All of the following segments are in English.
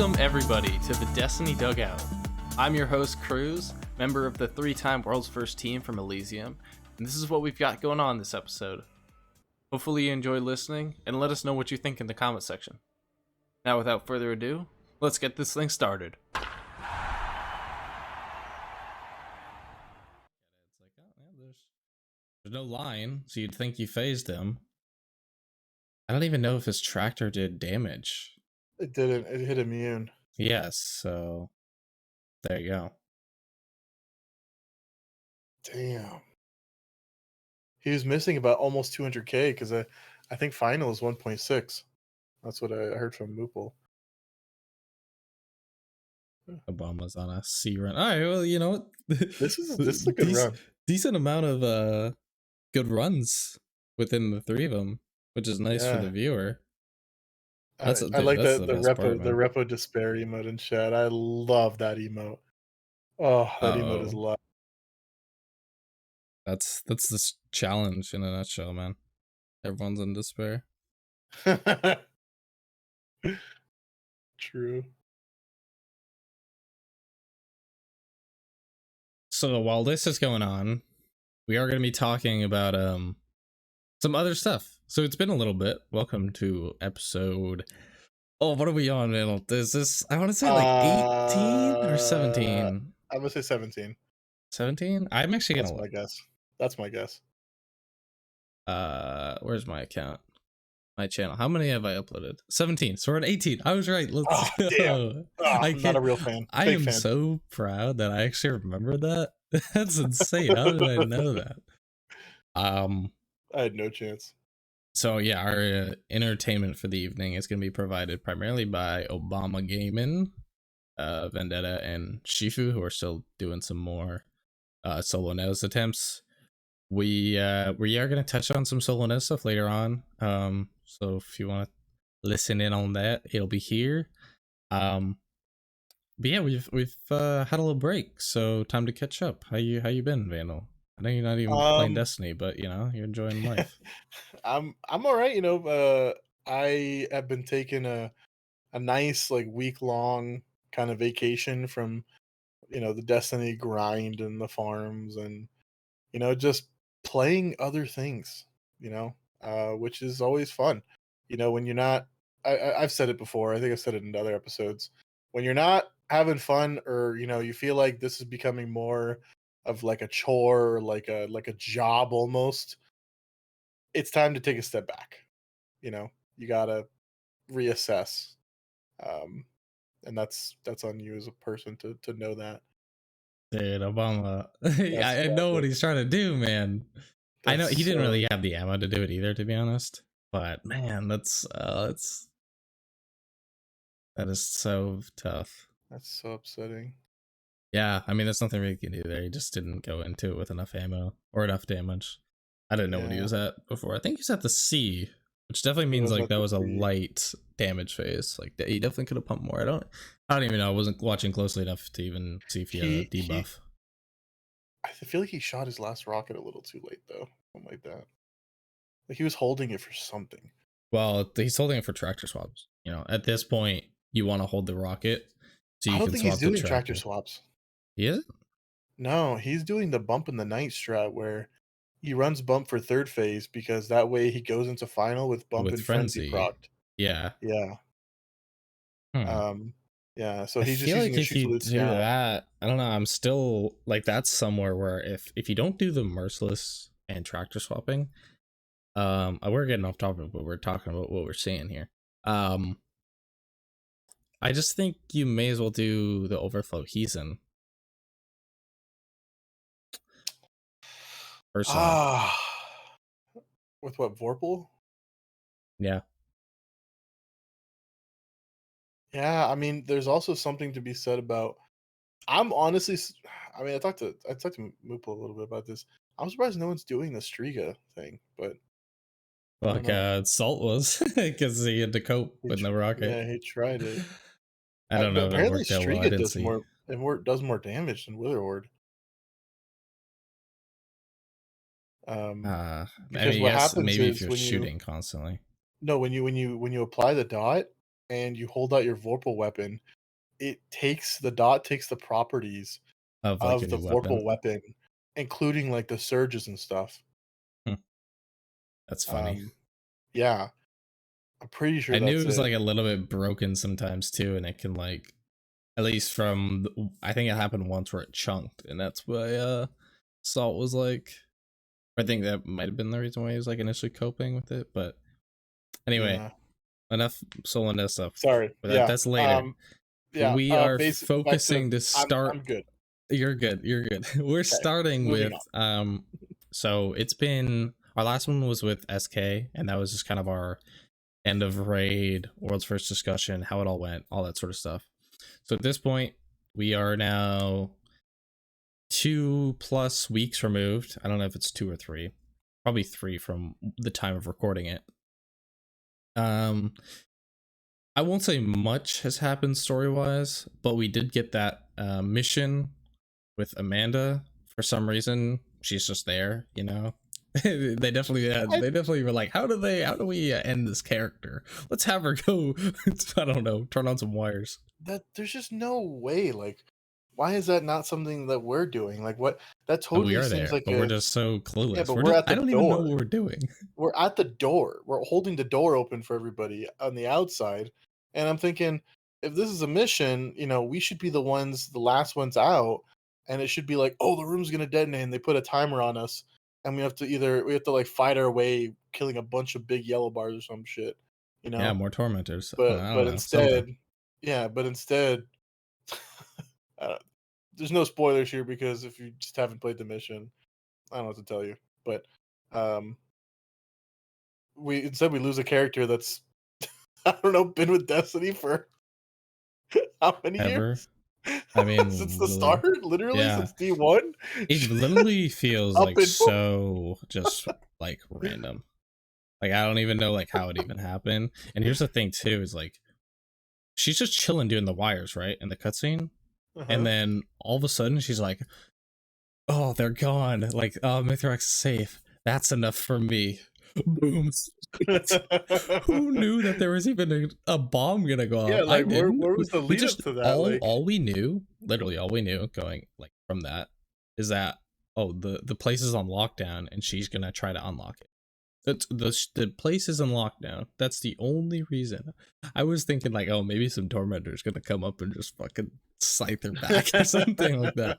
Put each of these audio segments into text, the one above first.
Welcome, everybody, to the Destiny Dugout. I'm your host, Cruz, member of the three-time World's First Team from Elysium, and this is what we've got going on this episode. Hopefully you enjoy listening, and let us know what you think in the comment section. Now, without further ado, let's get this thing started. It's like, oh, yeah, there's no line, so you'd think you phased him. I don't even know if his tractor did damage. It didn't. It hit immune. Yes, so there you go. Damn. He was missing about almost 200k because I think final is 1.6. That's what I heard from Moople. Obama's on a C run. All right, well, you know what? This is a good run. Decent amount of good runs within the three of them, which is nice for the viewer. I like the repo despair emote in chat. I love that emote. Oh, that emote is love. That's this challenge in a nutshell, man. Everyone's in despair. True. So while this is going on, we are going to be talking about some other stuff. So it's been a little bit. Welcome to episode. Oh, what are we on, man? Is this? I want to say like 18 or 17. I would say 17. 17? I'm actually gonna. That's my guess. That's my guess. Where's my account? My channel. How many have I uploaded? 17. So we're at 18. I was right. Let's go. Damn. I'm not a real fan. I am so proud that I actually remembered that. That's insane. How did I know that? I had no chance. So yeah, our entertainment for the evening is going to be provided primarily by Obama Gaming, Vendetta, and Shifu, who are still doing some more solo Nez attempts. We are going to touch on some solo Nez stuff later on. So if you want to listen in on that, it'll be here. But yeah, we've had a little break, so time to catch up. How you been, Vandal? I know you're not even playing Destiny, but you know you're enjoying life. I'm all right. You know, I have been taking a nice like week-long kind of vacation from the Destiny grind and the farms, and just playing other things. Which is always fun. When you're not. I've said it before. I think I've said it in other episodes. When you're not having fun, or you feel like this is becoming more of like a chore, or like a job almost, it's time to take a step back. You gotta reassess, and that's on you as a person to know that. Dude, Obama. I know what he's trying to do, man. I know he didn't really have the ammo to do it either, to be honest. But man, that is so tough. That's so upsetting. Yeah, I mean, there's nothing really can do there. He just didn't go into it with enough ammo or enough damage. I didn't know what he was at before. I think he was at the C, which definitely means like that was a light damage phase. Like he definitely could have pumped more. I don't even know. I wasn't watching closely enough to even see if he had a debuff. I feel like he shot his last rocket a little too late, though. Something like that. Like he was holding it for something. Well, he's holding it for tractor swaps. At this point, you want to hold the rocket. So I don't think he's doing tractor swaps. He is? No, he's doing the bump in the night strat where he runs bump for third phase because that way he goes into final with bump and frenzy procced. Yeah. Yeah. Yeah. So he's just using if you do scout. that, I don't know. I'm still like that's somewhere where if you don't do the merciless and tractor swapping, we're getting off topic, but we're talking about what we're seeing here. I just think you may as well do the overflow he's in. With what, Vorpal? Yeah. Yeah, I mean, there's also something to be said about. I'm honestly, I mean, I talked to Moople a little bit about this. I'm surprised no one's doing the Striga thing, but like Salt was because he had to cope with no rocket. Yeah, he tried it. I don't know. Apparently, Striga does more damage than Witherward. Because what happens maybe if you're shooting constantly. No, when you apply the dot, and you hold out your Vorpal weapon, the dot takes the properties Of like of your the new weapon. Vorpal weapon, including like the surges and stuff. Hmm, that's funny. Um, yeah, I'm pretty sure I knew that's it was it. like a little bit broken sometimes too, and it can like at least from I think it happened once where it chunked, and that's why Salt was like I think that might have been the reason why he was like initially coping with it. But anyway, Yeah. enough Soul and stuff. Sorry. But Yeah. that's later. Yeah. We are Basic back to focusing to start. I'm good. You're good. You're good. We're Okay. starting Moving with on. so it's been our last one was with SK, and that was just kind of our end of raid, world's first discussion, how it all went, all that sort of stuff. So at this point, we are now 2+ weeks removed. I don't know if it's 2 or 3, probably 3 from the time of recording it. I won't say much has happened story wise, but we did get that mission with Amanda. For some reason, she's just there, you know. They definitely I, they definitely were like, how do we end this character? Let's have her go. I don't know, turn on some wires. that there's just no way. Like, why is that not something that we're doing? Like, what that And we totally are seems there, like but we're a just so yeah. clueless. But We're we're just at I the don't even know door. what we're doing. We're at the door. We're holding the door open for everybody on the outside. And I'm thinking, if this is a mission, we should be the last ones out. And it should be like, oh, the room's gonna detonate, and they put a timer on us, and we have to like fight our way, killing a bunch of big yellow bars or some shit, you Yeah, know. more tormentors. I But don't but know, something. instead, yeah, but instead, uh, there's no spoilers here because if you just haven't played the mission, I don't know what to tell you. But um, we lose a character that's I don't know, been with Destiny for how many Ever. years? I Since the mean, start, literally yeah. since D1, It literally feels up like and so just like random. Like I don't even know like how it even happened. And here's the thing too, is like she's just chilling doing the wires, right? In the cutscene. And uh-huh. then all of a sudden she's like, oh, they're gone. Like, oh, Mithrax safe. That's enough for me. Boom. Who knew that there was even a bomb gonna go Yeah, off? I like didn't. where was the We lead up just to that? Like, all we knew, literally all we knew going like from that is that oh the place is on lockdown and she's gonna try to unlock it. The place is in lockdown. That's the only reason. I was thinking like, oh, maybe some tormentor's gonna come up and just fucking scythe her back or something like that.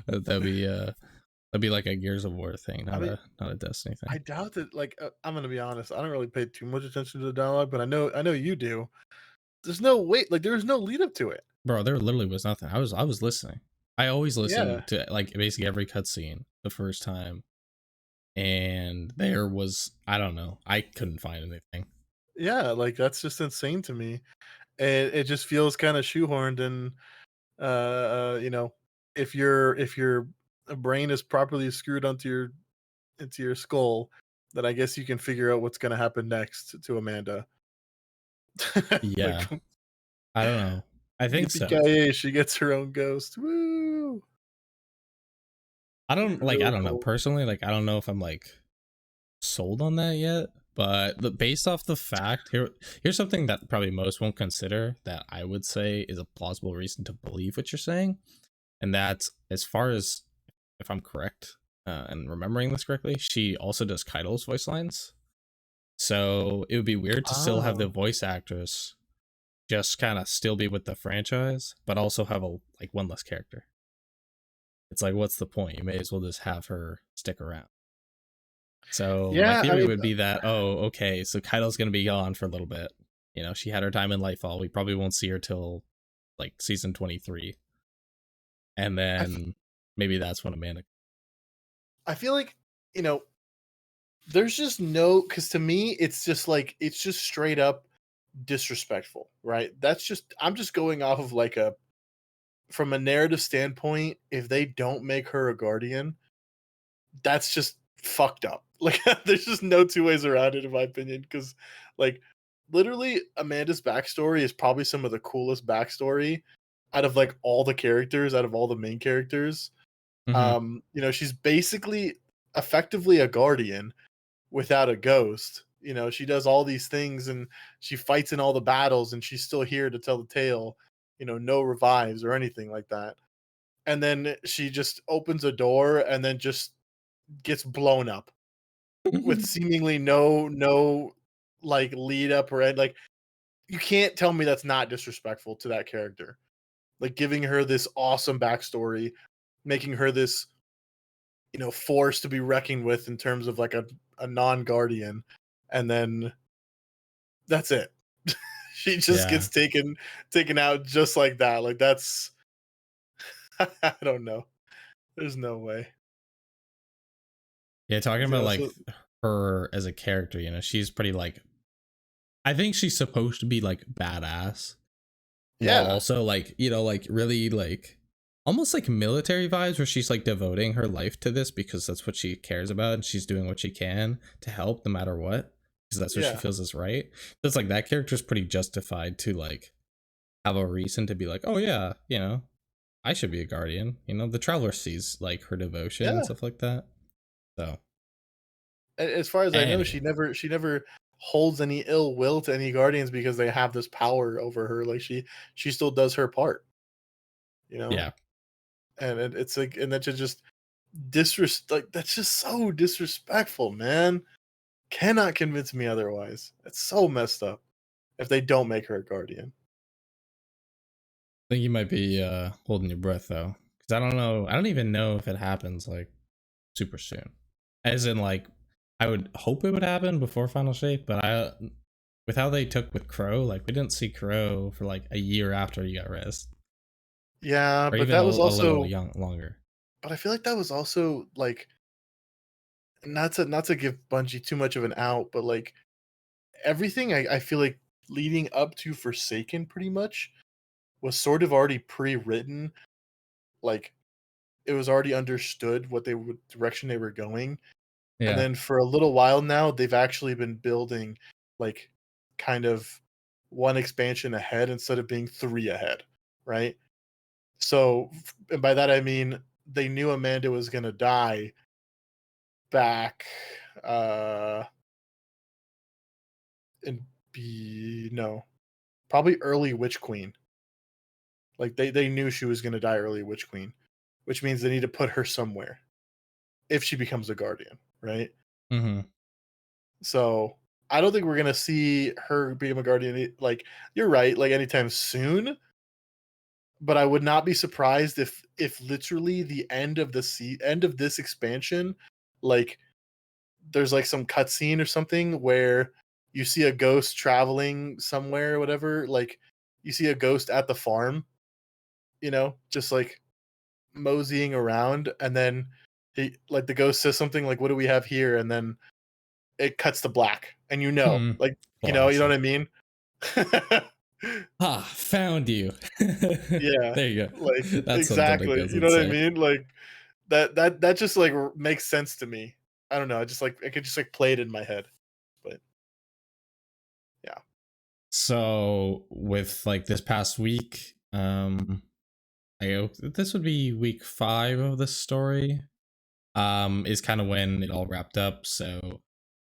That'd be like a Gears of War thing, I mean, not a Destiny thing. I doubt that. Like, I'm gonna be honest, I don't really pay too much attention to the dialogue, but I know you do. There's no wait, like there's no lead up to it. Bro, there literally was nothing. I was listening. I always listen Yeah, to like basically every cutscene the first time, and there was I don't know. I couldn't find anything. yeah, like that's just insane to me. And it just feels kind of shoehorned and you know, if your brain is properly screwed onto your into your skull, then I guess you can figure out what's gonna happen next to Amanda. Like Yeah, I don't know. I think so. yippee she gets her own ghost. Woo! I Really don't know cool. personally. Like I don't know if I'm like sold on that yet. But based off the fact here's something that probably most won't consider that I would say is a plausible reason to believe what you're saying, and that's as far as if I'm correct and remembering this correctly, she also does Kaido's voice lines. So it would be weird to still have the Oh. voice actress just kind of still be with the franchise, but also have a like one less character. It's like, what's the point? You may as well just have her stick around. So my Yeah, I theory mean, would be that, oh, okay, so Kaido's gonna be gone for a little bit. You know, she had her time in Lightfall. We probably won't see her till like season 23, and I, f- then maybe that's when Amanda. I feel like, you know, there's just no, because to me, it's just straight up disrespectful, right? I'm just going off of like from a narrative standpoint, if they don't make her a guardian, that's just fucked up. Like, there's just no two ways around it, in my opinion. Because, like, literally, Amanda's backstory is probably some of the coolest backstory out of like all the characters, out of all the main characters. Mm-hmm. She's basically effectively a guardian without a ghost. She does all these things and she fights in all the battles and she's still here to tell the tale. No revives or anything like that. And then she just opens a door and then just gets blown up with seemingly no like lead up or like you can't tell me that's not disrespectful to that character. Like giving her this awesome backstory, making her this force to be reckoned with in terms of like a non-guardian, and then that's it. She just Yeah. gets taken out just like that. Like that's I don't know. There's no way. Yeah, talking about like So her as a character, she's pretty like, I think she's supposed to be like badass while yeah, also like, like really like almost like military vibes where she's like devoting her life to this because that's what she cares about and she's doing what she can to help no matter what because that's what she yeah, feels is right. So it's like that character's pretty justified to like have a reason to be like, oh yeah, I should be a guardian. The traveler sees like her devotion and yeah. stuff like that. So As far as I know, anyway, she never holds any ill will to any guardians because they have this power over her. Like she still does her part, you know. yeah. And it's like, and that's just like that's just so disrespectful, man. Cannot convince me otherwise. It's so messed up if they don't make her a guardian. I think you might be holding your breath though, because I don't know. I don't even know if it happens like super soon. As in, like, I would hope it would happen before Final Shape, but with how they took with Crow, like, we didn't see Crow for like a year after he got res, Yeah, or but even that was a little also, young longer. but I feel like that was also like not to give Bungie too much of an out, but like everything I feel like leading up to Forsaken pretty much was sort of already pre-written. Like it was already understood what they would direction they were going. And Yeah. then for a little while now, they've actually been building like kind of one expansion ahead instead of being three ahead, right? So, and by that I mean they knew Amanda was gonna die back in be no, probably early Witch Queen. Like they knew she was gonna die early Witch Queen, which means they need to put her somewhere if she becomes a guardian, right? Mm-hmm. So I don't think we're gonna see her become a guardian. Like you're right, like anytime soon. But I would not be surprised if literally the end of end of this expansion, like there's like some cutscene or something where you see a ghost traveling somewhere or whatever. Like you see a ghost at the farm, just like moseying around, and then he like the ghost says something like, "What do we have here?" And then it cuts to black, and Hmm. like you know what Classic. I mean? Ah, found you. Yeah, There you like go. That's something a exactly. ghost You would know what I say. mean? Like that just like makes sense to me. I don't know. I just like I could just like play it in my head. But yeah. So with like this past week, this would be week 5 of the story. Is kind of when it all wrapped up. So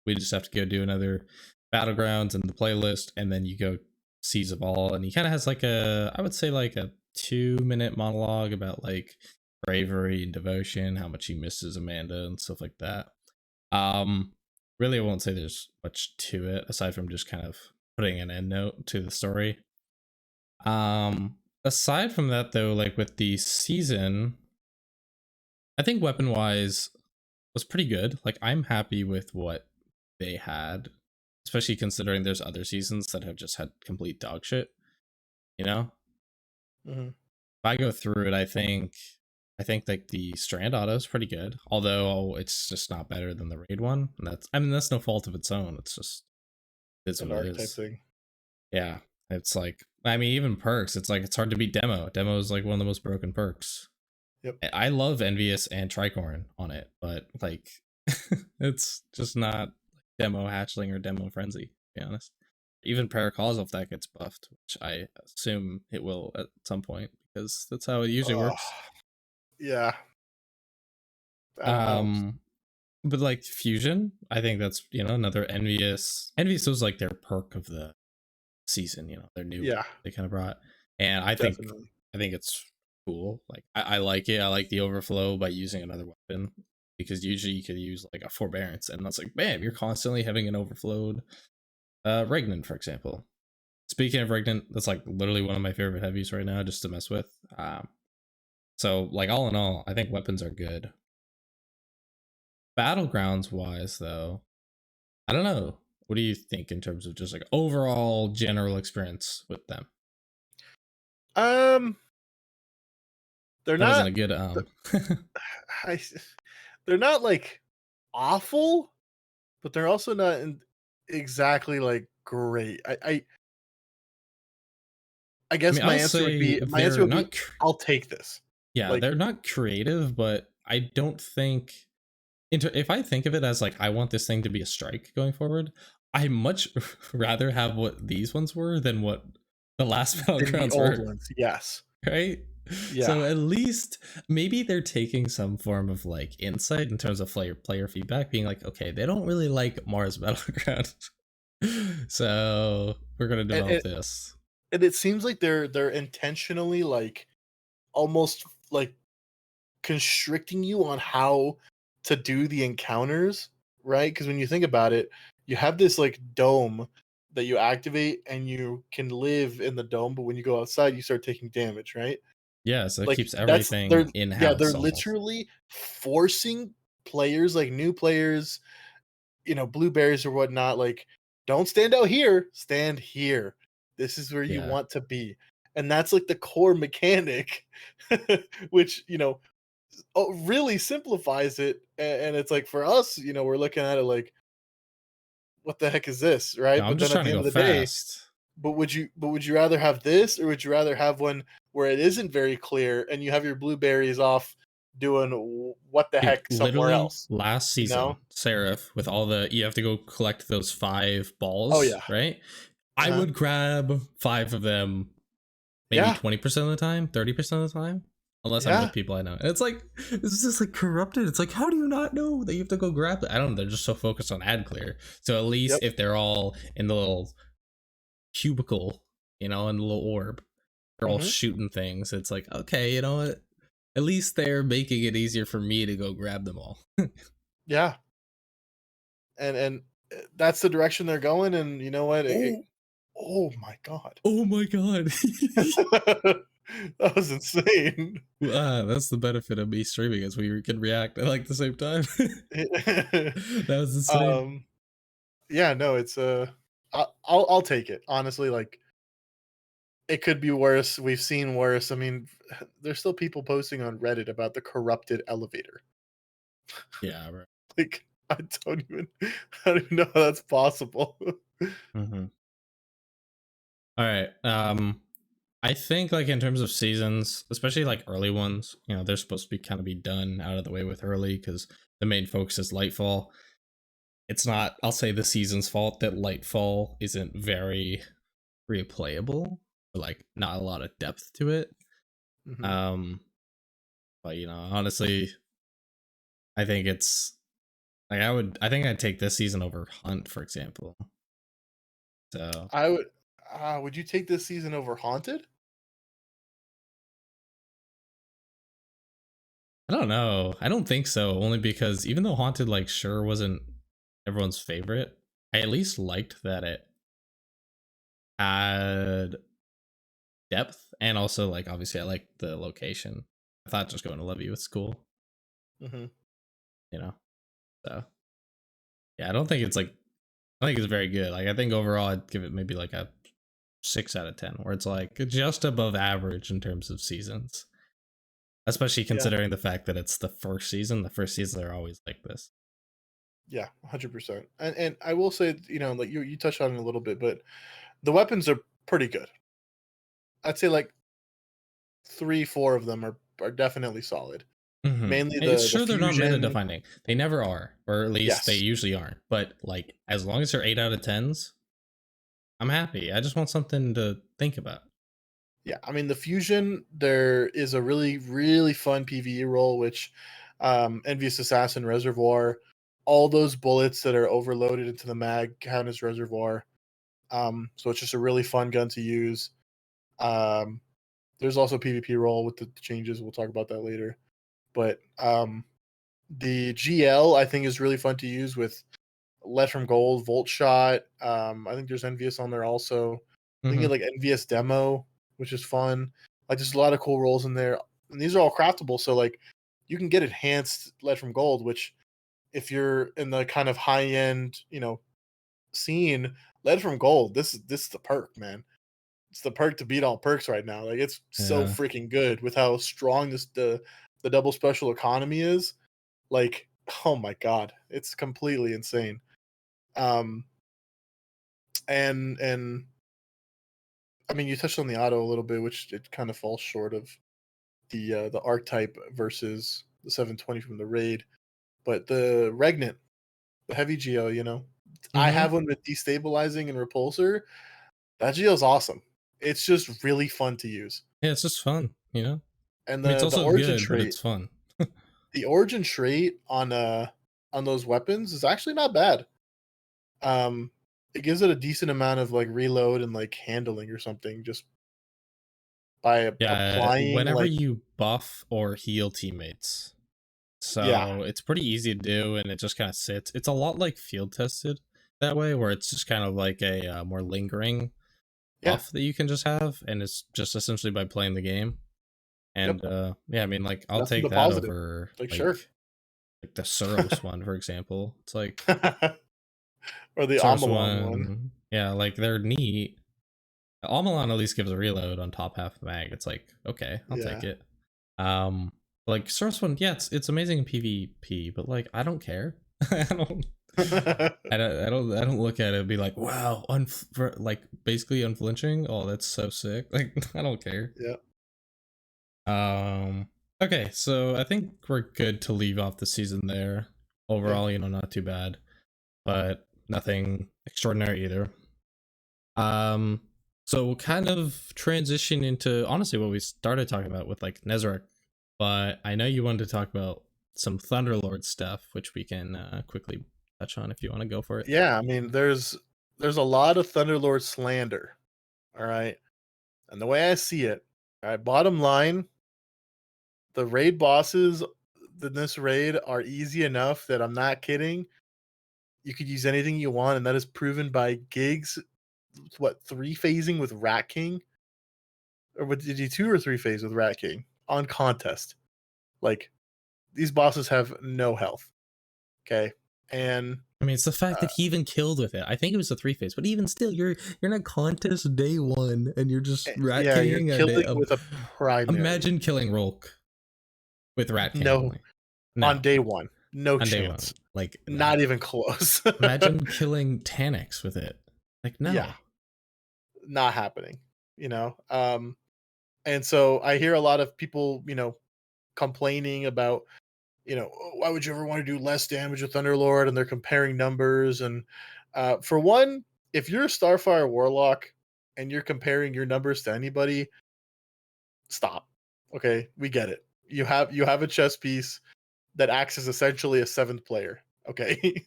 we just have to go do another battlegrounds and the playlist, and then you go Seas of All, and he kind of has like I would say like a 2-minute monologue about like bravery and devotion, how much he misses Amanda and stuff like that. Um, really, I won't say there's much to it aside from just kind of putting an end note to the story. Aside from that, though, like with the season, I think weapon wise was pretty good. Like I'm happy with what they had, especially considering there's other seasons that have just had complete dog shit. You know, Hmm. if I go through it, I think like the Strand auto is pretty good, although it's just not better than the raid one. And that's no fault of its own. It's just it's An what it archetype is. thing. Yeah, it's like I mean even perks. It's like it's hard to beat demo. Demo is like one of the most broken perks. Yep. I love Envious and Tricorn on it, but like it's just not demo hatchling or demo frenzy, to be honest. Even Paracausal if that gets buffed, which I assume it will at some point, because that's how it usually Oh works. yeah. I don't. Um but like fusion, I think that's another envious. Envious was like their perk of the season. Their new Yeah, they kind of brought, and definitely. I think it's cool. Like I like it. I like the overflow by using another weapon because usually you could use like a forbearance, and that's like bam, you're constantly having an overflowed. Regnant, for example. Speaking of Regnant, that's like literally one of my favorite heavies right now, just to mess with. So like all in all, I think weapons are good. Battlegrounds wise, though, I don't know. What do you think in terms of just like overall general experience with them? Um, they're That wasn't not. a good I, they're not like awful, but they're also not exactly like great. I I guess mean, I'll say my answer they're would be not. I'll take this. Yeah, Like they're not creative, but I don't think. If I think of it as like I want this thing to be a strike going forward, I much rather have what these ones were than what the last in the battlegrounds old were. ones, yes. Right? Yeah. So at least maybe they're taking some form of like insight in terms of player feedback, being like, okay, they don't really like Mars Battleground, so we're gonna And, develop and this. and it seems like they're intentionally like almost like constricting you on how to do the encounters, right? Because when you think about it, you have this like dome that you activate and you can live in the dome, but when you go outside, you start taking damage, right? Yeah, so it Like keeps that's they're everything in yeah, they're house almost. literally forcing players like new players, blueberries or whatnot, like don't stand out here, stand here. This is where you Yeah. want to be. And that's like the core mechanic, which, really simplifies it. And it's like for us, we're looking at it like, what the heck is this? No, Right. I'm But just then at trying the to end go of the day, fast. but would you rather have this or would you rather have one where it isn't very clear and you have your blueberries off doing what the Dude, heck somewhere literally else? last You season, know? Seraph, with all the you have to go collect those 5 Oh balls, yeah. right? I Uh-huh. would grab 5 of them maybe Yeah. 20% of the time, 30% of the time, unless I'm Yeah. with people I know. And it's like, it's just like corrupted. It's like, how do you not know that you have to go grab it? I don't know. They're just so focused on ad clear. So at least Yep. if they're all in the little cubicle, in the little orb, they're all Hmm. shooting things. It's like, okay, you know what? At least they're making it easier for me to go grab them all. Yeah. And that's the direction they're going. And you know what? Oh, Oh my god. oh my god. That was insane. That's the benefit of me streaming is we can react at like the same time. That was insane. um yeah, no, it's I'll take it. Honestly, like it could be worse. We've seen worse. I mean, there's still people posting on Reddit about the corrupted elevator. Yeah, right. Like I don't even know how that's possible. Mm-hmm. All right. I think like in terms of seasons, especially like early ones, they're supposed to be kind of be done out of the way with early because the main focus is Lightfall. It's not, I'll say, the season's fault that Lightfall isn't very replayable, or like not a lot of depth to it. Hmm. Um, but honestly, I think it's like I think I'd take this season over Hunt, for example. So I would. Would you take this season over Haunted? I don't know. I don't think so. Only because even though Haunted like sure wasn't everyone's favorite, I at least liked that it had depth and also like obviously I like the location. I thought just going to Love You was cool, Hmm. you know. So yeah, I don't think it's like I think it's very good. Like I think overall I'd give it maybe like a 6 out of 10, where it's like just above average in terms of seasons. Especially Yeah. considering the fact that it's the first season. The first seasons are always like this. Yeah. 100%. And I will say, like you touched on it a little bit, but the weapons are pretty good. I'd say like 3, 4 of them are definitely solid. Mm-hmm. Mainly It's the sure they're not meta fusion. defining. They never are, or at least they Yes. usually aren't. But like, as long as they're 8 out of 10s, I'm happy. I just want something to think about. Yeah, I mean the fusion. There is a really really fun PVE role, which Envious Assassin Reservoir all those bullets that are overloaded into the mag count as reservoir. So it's just a really fun gun to use. Um, there's also PvP role with the changes. We'll talk about that later. But the GL I think is really fun to use with Lead from Gold, Volt Shot. I think there's Envious on there also. I think you Hmm. get like Envious Demo, which is fun. Like there's a lot of cool rolls in there, and these are all craftable. So like you can get enhanced Lead from Gold, which if you're in the kind of high end, scene, Lead from Gold, this is the perk, man. It's the perk to beat all perks right now. Like it's so Yeah. freaking good with how strong the double special economy is. Like, oh my god, it's completely insane. Um, and I mean, you touched on the auto a little bit, which it kind of falls short of the archetype versus the 720 from the raid. But the Regnant, the heavy Geo, I Hmm. have one with destabilizing and repulsor. That Geo is awesome. It's just really fun to use. Yeah, it's just fun, you know. And I mean, it's the also origin good, but trait, it's fun. on those weapons is actually not bad. Um, it gives it a decent amount of like reload and like handling or something just by Yeah, applying whenever like you buff or heal teammates, yeah, so it's pretty easy to do, and it just kind of sits. It's a lot like field tested that way, where it's just kind of like a more lingering yeah, buff that you can just have, and it's just essentially by playing the game. yep. And yeah, I mean, like I'll Nothing take but that positive. over Like sure. like the Suros one, for example. It's like Or the Suros Amalon one. one, yeah, like they're neat. Almalon at least gives a reload on top half mag. It's like, okay, I'll take Yeah. it. Um, like Source One, yeah, it's amazing in PvP, but like I don't care. I don't, I don't look at it and be like, wow, like basically unflinching. Oh, that's so sick. Like I don't care. Yeah. Okay, so I think we're good to leave off the season there. Yeah. Overall, not too bad, but nothing extraordinary either. Um, so we'll kind of transition into honestly what we started talking about with like Nezarec, but I know you wanted to talk about some Thunderlord stuff, which we can quickly touch on if you want to go for it. Yeah, I mean there's a lot of Thunderlord slander. All right. And the way I see it, all right, bottom line, the raid bosses in this raid are easy enough that I'm not kidding. You could use anything you want, and that is proven by gigs. What, three phasing with Rat King? Or what did you two or three phase with Rat King on contest? Like these bosses have no health. Okay. And I mean, it's the fact uh, that he even killed with it. I think it was a three phase, but even still, you're in a contest day one, and you're just rat yeah, you're kinging a day. killing with a primary. Imagine killing Rolk with rat king No, only. on No, day one, no on day one, chance. like Not no. even close. Imagine killing Tanix with it. Like Yeah, no. not happening. You know, and so I hear a lot of people, complaining about, "Oh, why would you ever want to do less damage with Thunderlord?" And they're comparing numbers. And for one, if you're a Starfire Warlock and you're comparing your numbers to anybody, stop. Okay, we get it. You have a chess piece that acts as essentially a seventh player. Okay,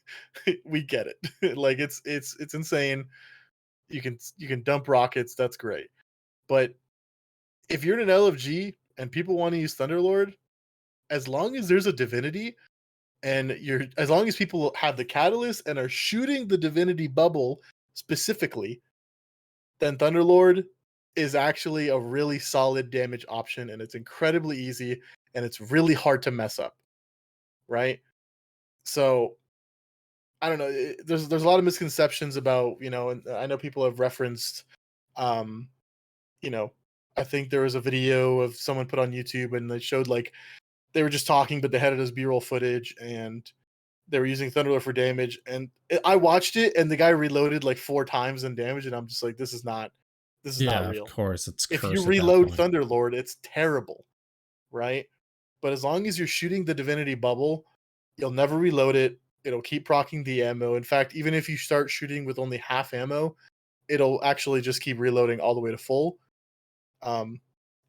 we get it. Like it's insane. You can dump rockets. That's great. But if you're in an LFG and people want to use Thunderlord, as long as there's a divinity and as long as people have the catalyst and are shooting the divinity bubble specifically, then Thunderlord is actually a really solid damage option, and it's incredibly easy and it's really hard to mess up, right? So I don't know. There's a lot of misconceptions about, and I know people have referenced, um, you know, I think there was a video of someone put on YouTube and they showed like they were just talking, but they had it as B-roll footage and they were using Thunderlord for damage. And I watched it and the guy reloaded like 4 times in damage, and I'm just like, this is not Yeah, of real. course, it's If you cursed at that reload point. Thunderlord, it's terrible, right? But as long as you're shooting the divinity bubble, you'll never reload it. It'll keep procking the ammo. In fact, even if you start shooting with only half ammo, it'll actually just keep reloading all the way to full. Um,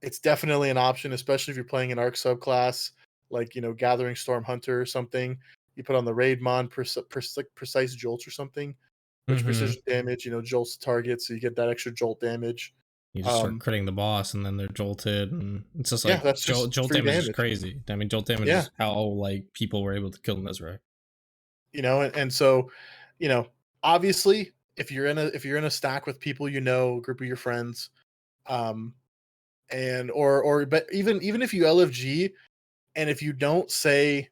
it's definitely an option, especially if you're playing an arc subclass like Gathering Storm Hunter or something. You put on the raid mod, like precise jolts or something, which Mm-hmm. precision damage, jolts the target, so you get that extra jolt damage. You just start Um, critting the boss, and then they're jolted, and it's just yeah, like that's just jolt free damage is damage. crazy. I mean, jolt damage Yeah, is how like people were able to kill Nezarec. and so, you know, obviously, if you're in a stack with people, a group of your friends, um, and or but even if you LFG and if you don't say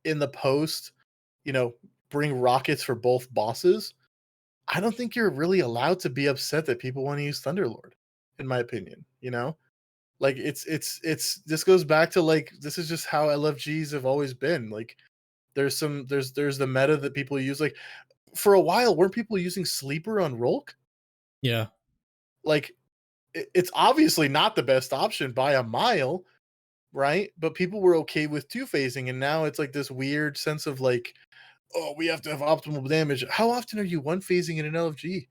in the post, you know, bring rockets for both bosses, I don't think you're really allowed to be upset that people want to use Thunderlord, in my opinion, Like it's this goes back to like this is just how LFGs have always been. Like there's the meta that people use. Like for a while, weren't people using sleeper on Rolk? Yeah, Like it's obviously not the best option by a mile, right? But people were okay with two phasing, and now it's like this weird sense of like, oh, we have to have optimal damage. How often are you one phasing in an LFG?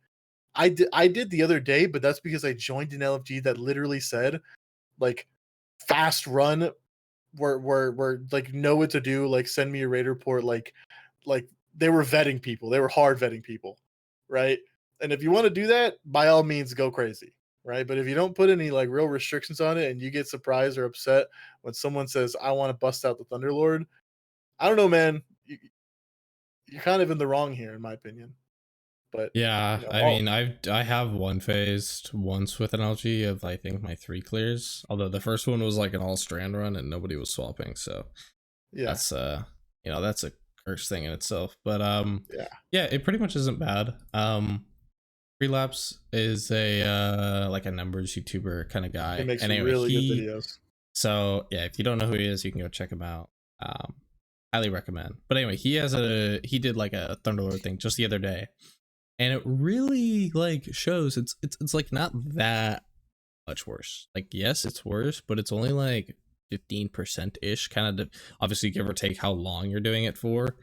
I did the other day, but that's because I joined an LFG that literally said like fast run where like know what to do, like send me a raid report, like they were vetting people. They were hard vetting people, right? And if you want to do that, by all means go crazy, right? But if you don't put any like real restrictions on it and you get surprised or upset when someone says, I want to bust out the Thunderlord, I don't know, man. You're kind of in the wrong here, in my opinion. But yeah. I all mean, I have one phased once with an LG of I think my 3 clears. Although the first one was like an all strand run and nobody was swapping, so yeah, that's that's a curse thing in itself. But yeah. yeah, it pretty much isn't bad. Relapse is a like a numbers YouTuber kind of He guy. makes And anyway, really good videos. so yeah, if you don't know who he is, you can go check him out. Highly recommend. But anyway, he did like a Thunderlord thing just the other day, and it really like shows it's like not that much worse. Like yes, it's worse, but it's only like 15% ish, kind of obviously give or take how long you're doing it for.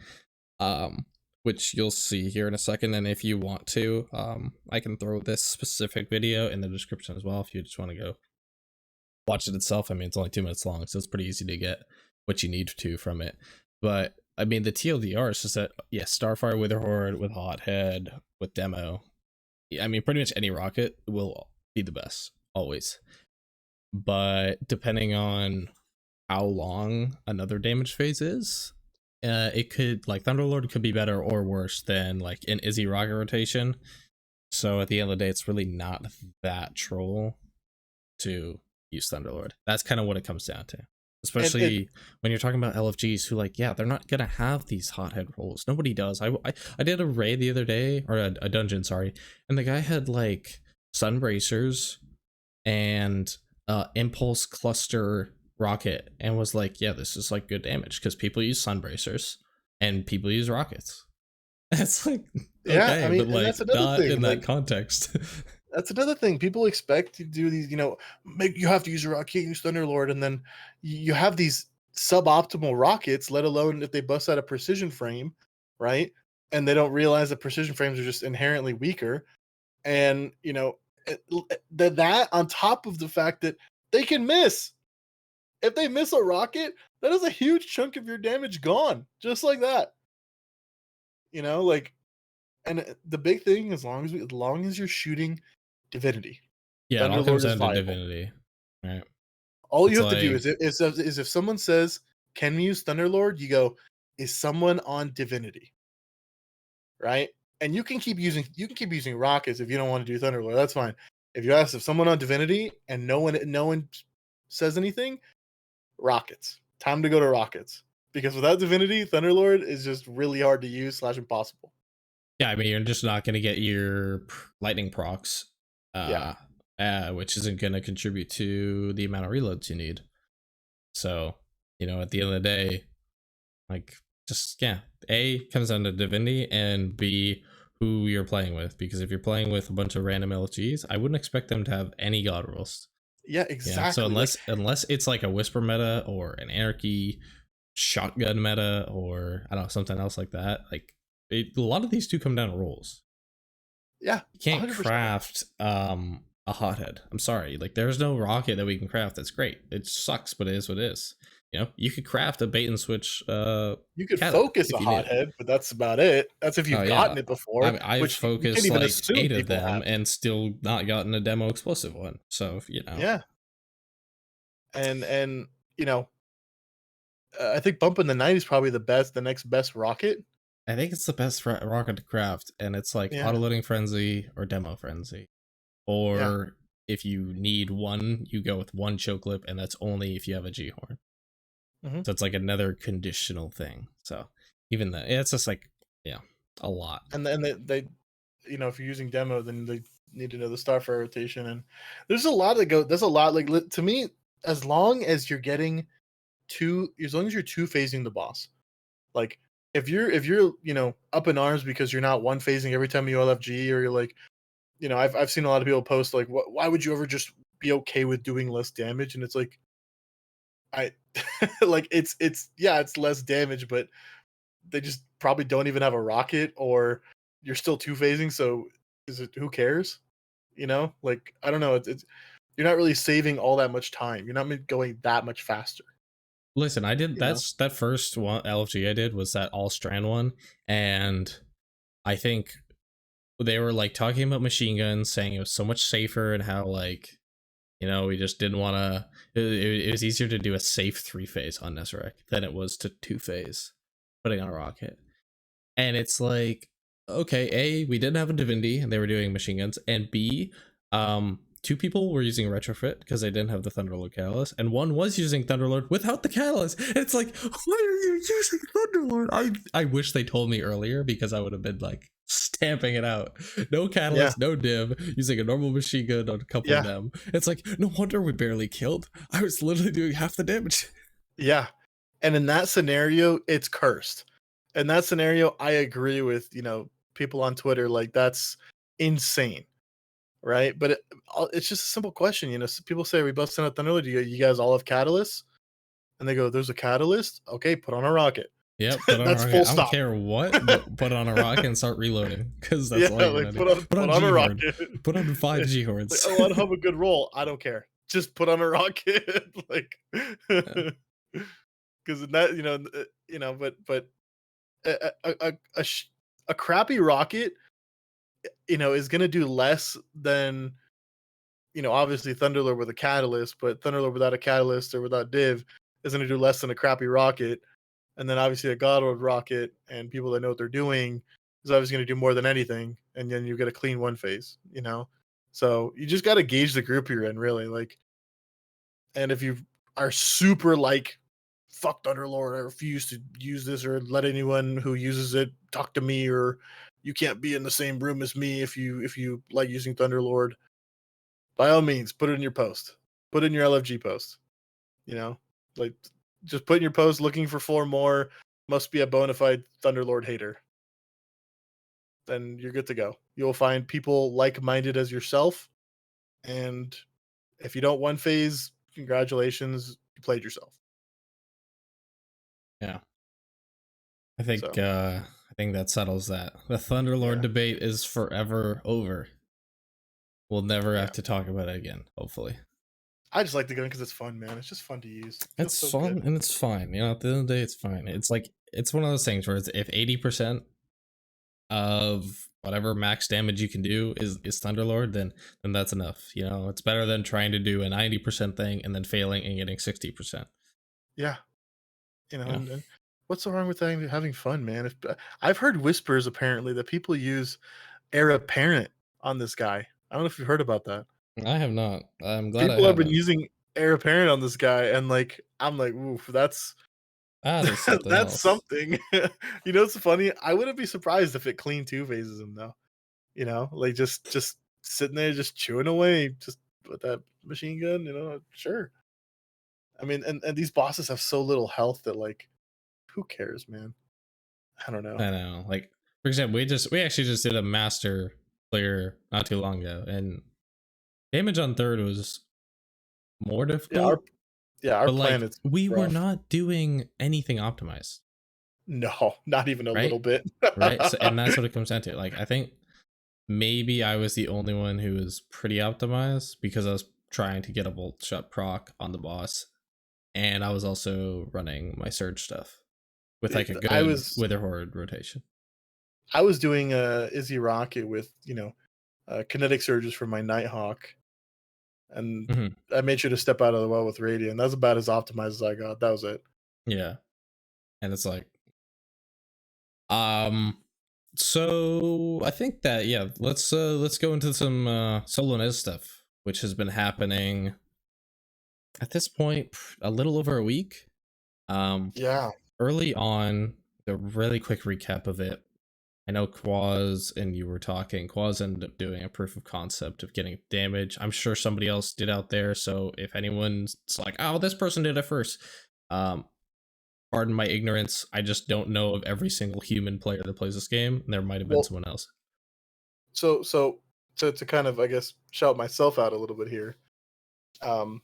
Um, which you'll see here in a second. And if you want to, I can throw this specific video in the description as well if you just want to go watch it itself. I mean, it's only 2 minutes long, so it's pretty easy to get what you need to from it. But I mean, the TLDR is just that, yeah, Starfire, Witherhorde, with Hothead, with Demo. I mean, pretty much any rocket will be the best, always. But depending on how long another damage phase is, it could, like, Thunderlord could be better or worse than, like, an Izzy rocket rotation. So at the end of the day, it's really not that troll to use Thunderlord. That's kind of what it comes down to. And Especially when you're talking about LFGs who, like, yeah, they're not gonna have these hothead rolls. Nobody does. I did a raid the other day, or a dungeon, sorry, and the guy had like Sunbracers and impulse cluster rocket, and was like, yeah, this is like good damage because people use Sunbracers and people use rockets. It's like, yeah, I okay, mean, but and like that's another not in thing. that Like context. that's another thing. People expect to do these, make you have to use a rocket, use Thunderlord, and then you have these suboptimal rockets, let alone if they bust out a precision frame, right? And they don't realize that precision frames are just inherently weaker. And that on top of the fact that they can miss. If they miss a rocket, that is a huge chunk of your damage gone, just like that. Like, and the big thing, as long as you're shooting divinity, Yeah, it all comes Thunderlord is down to viable. divinity, right? All you It's have to do like, is if someone says, "Can we use Thunderlord?" You go, "Is someone on divinity?" Right? And you can keep using rockets if you don't want to do Thunderlord. That's fine. If you ask if someone on divinity and no one says anything, rockets. Time to go to rockets. Because without divinity, Thunderlord is just really hard to use slash impossible. yeah, I mean, you're just not going to get your lightning procs, Yeah. uh, which isn't going to contribute to the amount of reloads you need. So, at the end of the day, like, just, yeah, A comes down to divinity, and B, who you're playing with. Because if you're playing with a bunch of random LGs, I wouldn't expect them to have any god rolls. Yeah, So exactly. unless it's like a whisper meta or an anarchy shotgun meta, or I don't know, something else like that, like, a lot of these do come down to rolls. Yeah, You can't 100%. craft a hothead. I'm sorry, like, there's no rocket that we can craft that's great. It sucks, but it is what it is. You could craft a bait and switch You could kata focus a if you need it. hothead, but that's about it. That's if Oh you've yeah, gotten it before, I've which you can't focused even like assume 8 of people them have. and still not gotten a demo explosive one. So Yeah, and you know, I think bumping the night is probably the next best rocket. I think it's the best rocket to craft, and it's like Yeah, auto loading frenzy or demo frenzy. yeah, Or if you need one, you go with one choke lip, and that's only if you have a G horn. hmm So it's like another conditional thing. So even that, it's just like, yeah, a lot. and then they, if you're using demo, then they need to know the starfire rotation, and there's a lot that go. There's a lot to me. As long as you're getting as long as you're two phasing the boss, like if you're up in arms because you're not one phasing every time you LFG, or you're like, I've seen a lot of people post like, why would you ever just be okay with doing less damage? And it's like, I like it's less damage, but they just probably don't even have a rocket, or you're still two phasing. So who cares? Like, I don't know. It's you're not really saving all that much time. You're not going that much faster. Listen, I did You know? that first one LFG I did was that all strand one, and I think they were like talking about machine guns, saying it was so much safer and how like we just didn't want to. It was easier to do a safe 3-phase on Nezarec than it was to 2-phase putting on a rocket. And it's like, okay, A, we didn't have a divinity and they were doing machine guns, and B, two people were using retrofit because they didn't have the Thunderlord catalyst, and one was using Thunderlord without the catalyst. And it's like, why are you using Thunderlord? I wish they told me earlier, because I would have been like stamping it out. No Yeah, catalyst, no div, using a normal machine gun on a couple of yeah, them. It's like, no wonder we barely killed. I was literally doing half the damage. yeah. And in that scenario, it's cursed. In that scenario, I agree with people on Twitter, like, that's insane, right? But it's just a simple question. People say, "We busting out Thunderlord. You guys all have catalysts?" And they go, "There's a catalyst. Okay, put on a rocket." Yep, put on a That's rocket. full I don't stop. care what, but put on a rocket and start reloading, because that's Yeah, all you're like gonna do. put Put put on on a G Horde. rocket. Put on 5 G Like, Hordes. oh, I'd have a good roll. I don't care. Just put on a rocket, like, Yeah. because that but a crappy rocket, is gonna do less than obviously Thunderlord with a catalyst, but Thunderlord without a catalyst or without div is gonna do less than a crappy rocket. And then obviously a Godlord rocket and people that know what they're doing is obviously going to do more than anything. And then you get a clean one phase. So you just got to gauge the group you're in, really. Like, and if you are super like, fuck Thunderlord, I refuse to use this or let anyone who uses it talk to me, or you can't be in the same room as me if you like using Thunderlord, by all means, put it in your post. Put it in your LFG post. You know, like, just put in your post looking for 4 more. Must be a bona fide Thunderlord hater. Then you're good to go. You'll find people like minded as yourself. And if you don't one phase, congratulations, you played yourself. Yeah. So, I think that settles that. The Thunderlord yeah. debate is forever over. We'll never have Yeah. to talk about it again, hopefully. I just like the gun because it's fun, man. It's just fun to use. It feels It's so fun good. and it's fine. At the end of the day, it's fine. It's like, it's one of those things where it's, if 80% of whatever max damage you can do is Thunderlord, then that's enough. It's better than trying to do a 90% thing and then failing and getting 60%. Yeah. Yeah. And what's so wrong with having fun, man? I've heard whispers apparently that people use Heir Apparent on this guy. I don't know if you've heard about that. I have not. I'm glad I People have been haven't. using Heir Apparent on this guy, and like, I'm like, oof, that's That is something that's else. something. What's funny? I wouldn't be surprised if it clean two phases him though. Like, just sitting there, just chewing away, just with that machine gun. Sure. I mean, and these bosses have so little health that, like, who cares, man? I don't know. I know. Like, for example, we actually just did a master clear not too long ago, and damage on third was more Yeah, our difficult, yeah, our but like planet's we were rough. not doing anything optimized, No, not even a right? little bit. Right. So, and that's what it comes down to. Like, I think maybe I was the only one who was pretty optimized because I was trying to get a bolt shot proc on the boss, and I was also running my surge stuff with like a I good was wither horde rotation. I was doing Izzy Rocket with kinetic surges for my Nighthawk, and Hmm. I made sure to step out of the well with Radiant. That's about as optimized as I got. That was it. Yeah, and it's like, um, so I think that yeah, let's go into some solo Nez stuff, which has been happening at this point a little over a week. Um, Yeah, early on, the really quick recap of it. I know Quaz and you were talking. Quaz ended up doing a proof of concept of getting damage. I'm sure somebody else did out there. So if anyone's like, "Oh, this person did it first," um, pardon my ignorance. I just don't know of every single human player that plays this game. And there might have been well, someone else. so to kind of, I guess, shout myself out a little bit here. Um,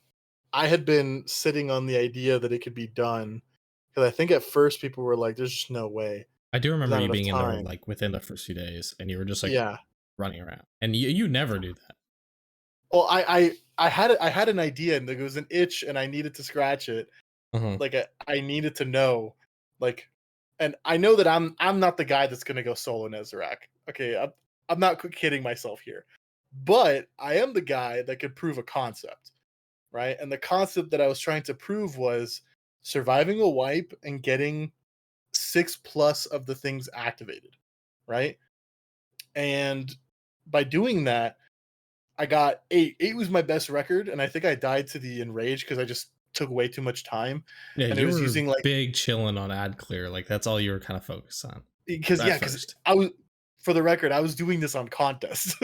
I had been sitting on the idea that it could be done because I think at first people were like, "There's just no way. I do There's remember not you enough being in there time." like within the first few days, and you were just like Yeah. running around, and you never do that. Well, I had an idea, and there was an itch, and I needed to scratch it. Uh-huh. Like I needed to know, like, and I know that I'm not the guy that's gonna go solo Nezarec. Okay, I'm not kidding myself here, but I am the guy that could prove a concept, right? And the concept that I was trying to prove was surviving a wipe and getting 6+ of the things activated, right? And by doing that, I got 8. 8 was my best record, and I think I died to the enrage because I just took way too much time, Yeah, and it you was were using like big chilling on ad clear. Like that's all you were kind of focused on because at yeah, because first. I was for the record, I was doing this on contest.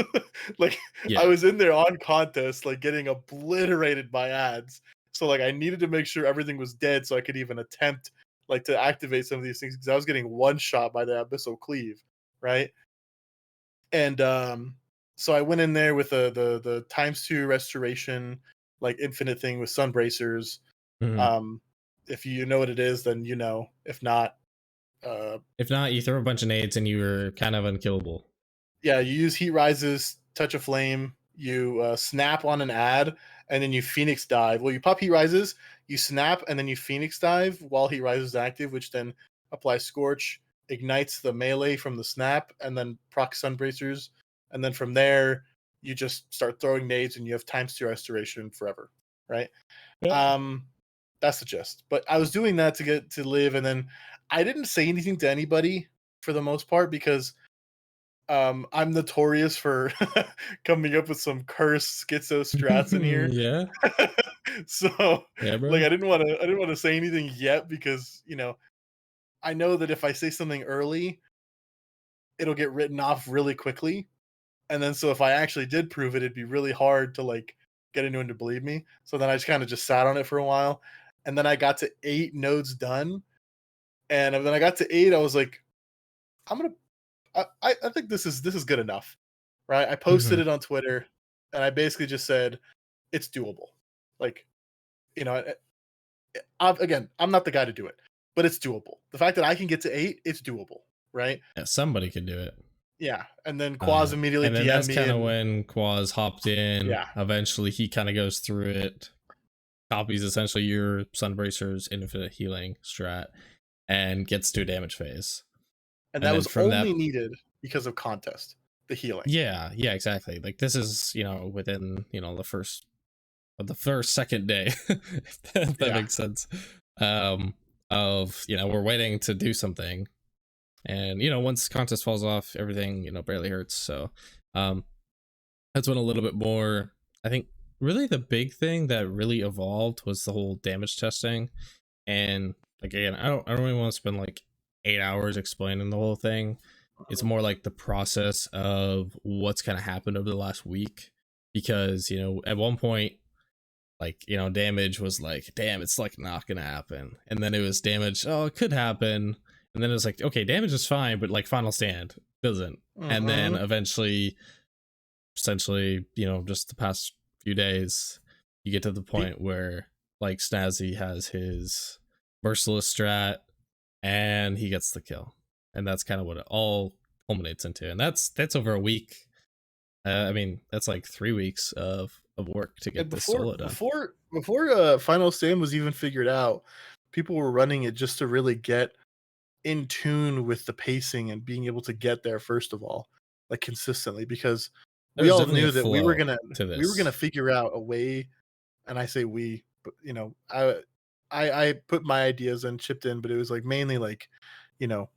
Like I Yeah. was in there on contest, like getting obliterated by ads. So like I needed to make sure everything was dead so I could even attempt like to activate some of these things because I was getting one shot by the abyssal cleave, right? And so I went in there with the times two restoration, like infinite thing with sun bracers. Mhm. Um, if you know what it is, then you know. If not, uh, If not, you throw a bunch of nades and you were kind of unkillable. yeah, you use heat rises, touch of flame, you snap on an ad, and then you phoenix dive. Well, you pop heat rises, you snap, and then you phoenix dive while heat rises is active, which then applies scorch, ignites the melee from the snap, and then proc sun bracers, and then from there you just start throwing nades, and you have times two restoration forever, right? Yeah. Um, that's the gist. But I was doing that to get to live, and then I didn't say anything to anybody for the most part because I'm notorious for coming up with some cursed schizo strats in here. Yeah. So, Yeah, like, bro. I didn't wanna say anything yet because, I know that if I say something early, it'll get written off really quickly, and then so if I actually did prove it, it'd be really hard to, like, get anyone to believe me. So then I just kinda just sat on it for a while, and then I got to 8 nodes done, and then I got to 8, I was like, "I'm gonna I think this is good enough." Right? I posted Mhm. it on Twitter, and I basically just said it's doable. Like, you know, again, I'm not the guy to do it, but it's doable. The fact that I can get to 8, it's doable, right? Yeah, somebody could do it. Yeah, and then Quaz immediately And then DM that's me, kind of and when Quaz hopped in. yeah, Eventually, he kind of goes through it, copies essentially your Sunbracer's infinite healing strat, and gets to a damage phase. and And that then was from only that, needed because of contest, the healing. yeah, exactly. Like this is within the first second day, if that Yeah, makes sense. Um, of we're waiting to do something, and once contest falls off, everything barely hurts. So, um, that's when a little bit more. I think really the big thing that really evolved was the whole damage testing, and like again, I don't really want to spend like 8 hours explaining the whole thing. It's more like the process of what's kind of happened over the last week, because at one point like damage was like damn it's like not gonna happen, and then it was damage, oh it could happen, and then it was like okay damage is fine but like final stand doesn't, and then hmm eventually essentially just the past few days you get to the point where like Snazzy has his merciless strat and he gets the kill, and that's kind of what it all culminates into, and that's over a week. I mean, that's like 3 weeks of work to And get this solo done. before Final Stand was even figured out, people were running it just to really get in tune with the pacing and being able to get there first of all, like consistently, because we There's all definitely a knew that flow to we were gonna this. figure out a way, and I say we, but I put my ideas and chipped in, but it was like mainly like, you know,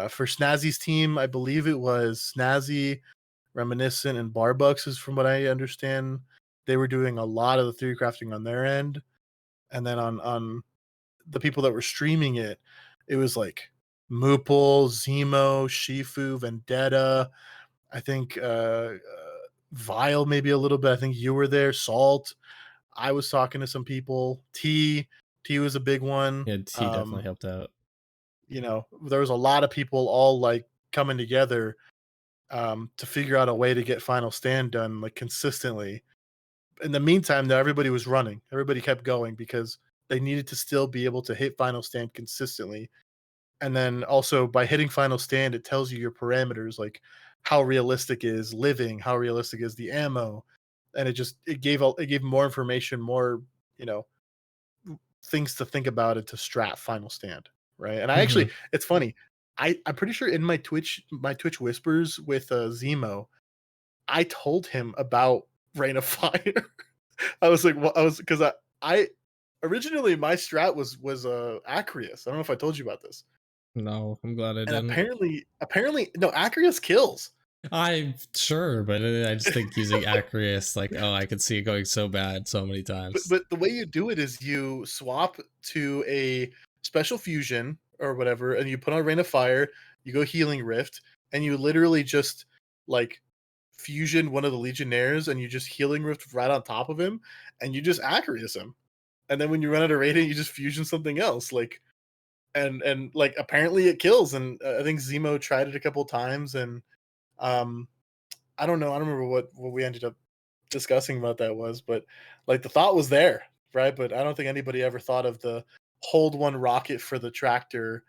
for Snazzy's team, I believe it was Snazzy, Reminiscent, and Barbucks is from what I understand. They were doing a lot of the theory crafting on their end, and then on the people that were streaming it, it was like Moople, Zemo, Shifu, Vendetta. I think Vile maybe a little bit. I think you were there. Salt. I was talking to some people. T was a big one. Yeah, T definitely helped out. There was a lot of people all like coming together to figure out a way to get Final Stand done like consistently. In the meantime, though, everybody was running. Everybody kept going because they needed to still be able to hit Final Stand consistently. And then also by hitting Final Stand, it tells you your parameters, like how realistic is living, how realistic is the ammo, and it gave more information, more you know things to think about it to strat Final Stand, right? And I actually, Mhm. it's funny. I'm pretty sure in my Twitch whispers with Zemo, I told him about Rain of Fire. I was like, well, I was because I originally my strat was Acreus. I don't know if I told you about this. No, I'm glad I And didn't. apparently no, Acreus kills. I'm sure, but I just think using Acreus, like, oh, I could see it going so bad so many But times. but the way you do it is you swap to a special fusion or whatever, and you put on Rain of Fire, you go Healing Rift, and you literally just like fusion one of the Legionnaires and you just Healing Rift right on top of him, and you just Acreus him. And then when you run out of radiant, you just fusion something else. Like and like apparently it kills. And I think Zemo tried it a couple times, and um I don't know. I don't remember what we ended up discussing about that was, but like the thought was there, right? But I don't think anybody ever thought of the hold one rocket for the tractor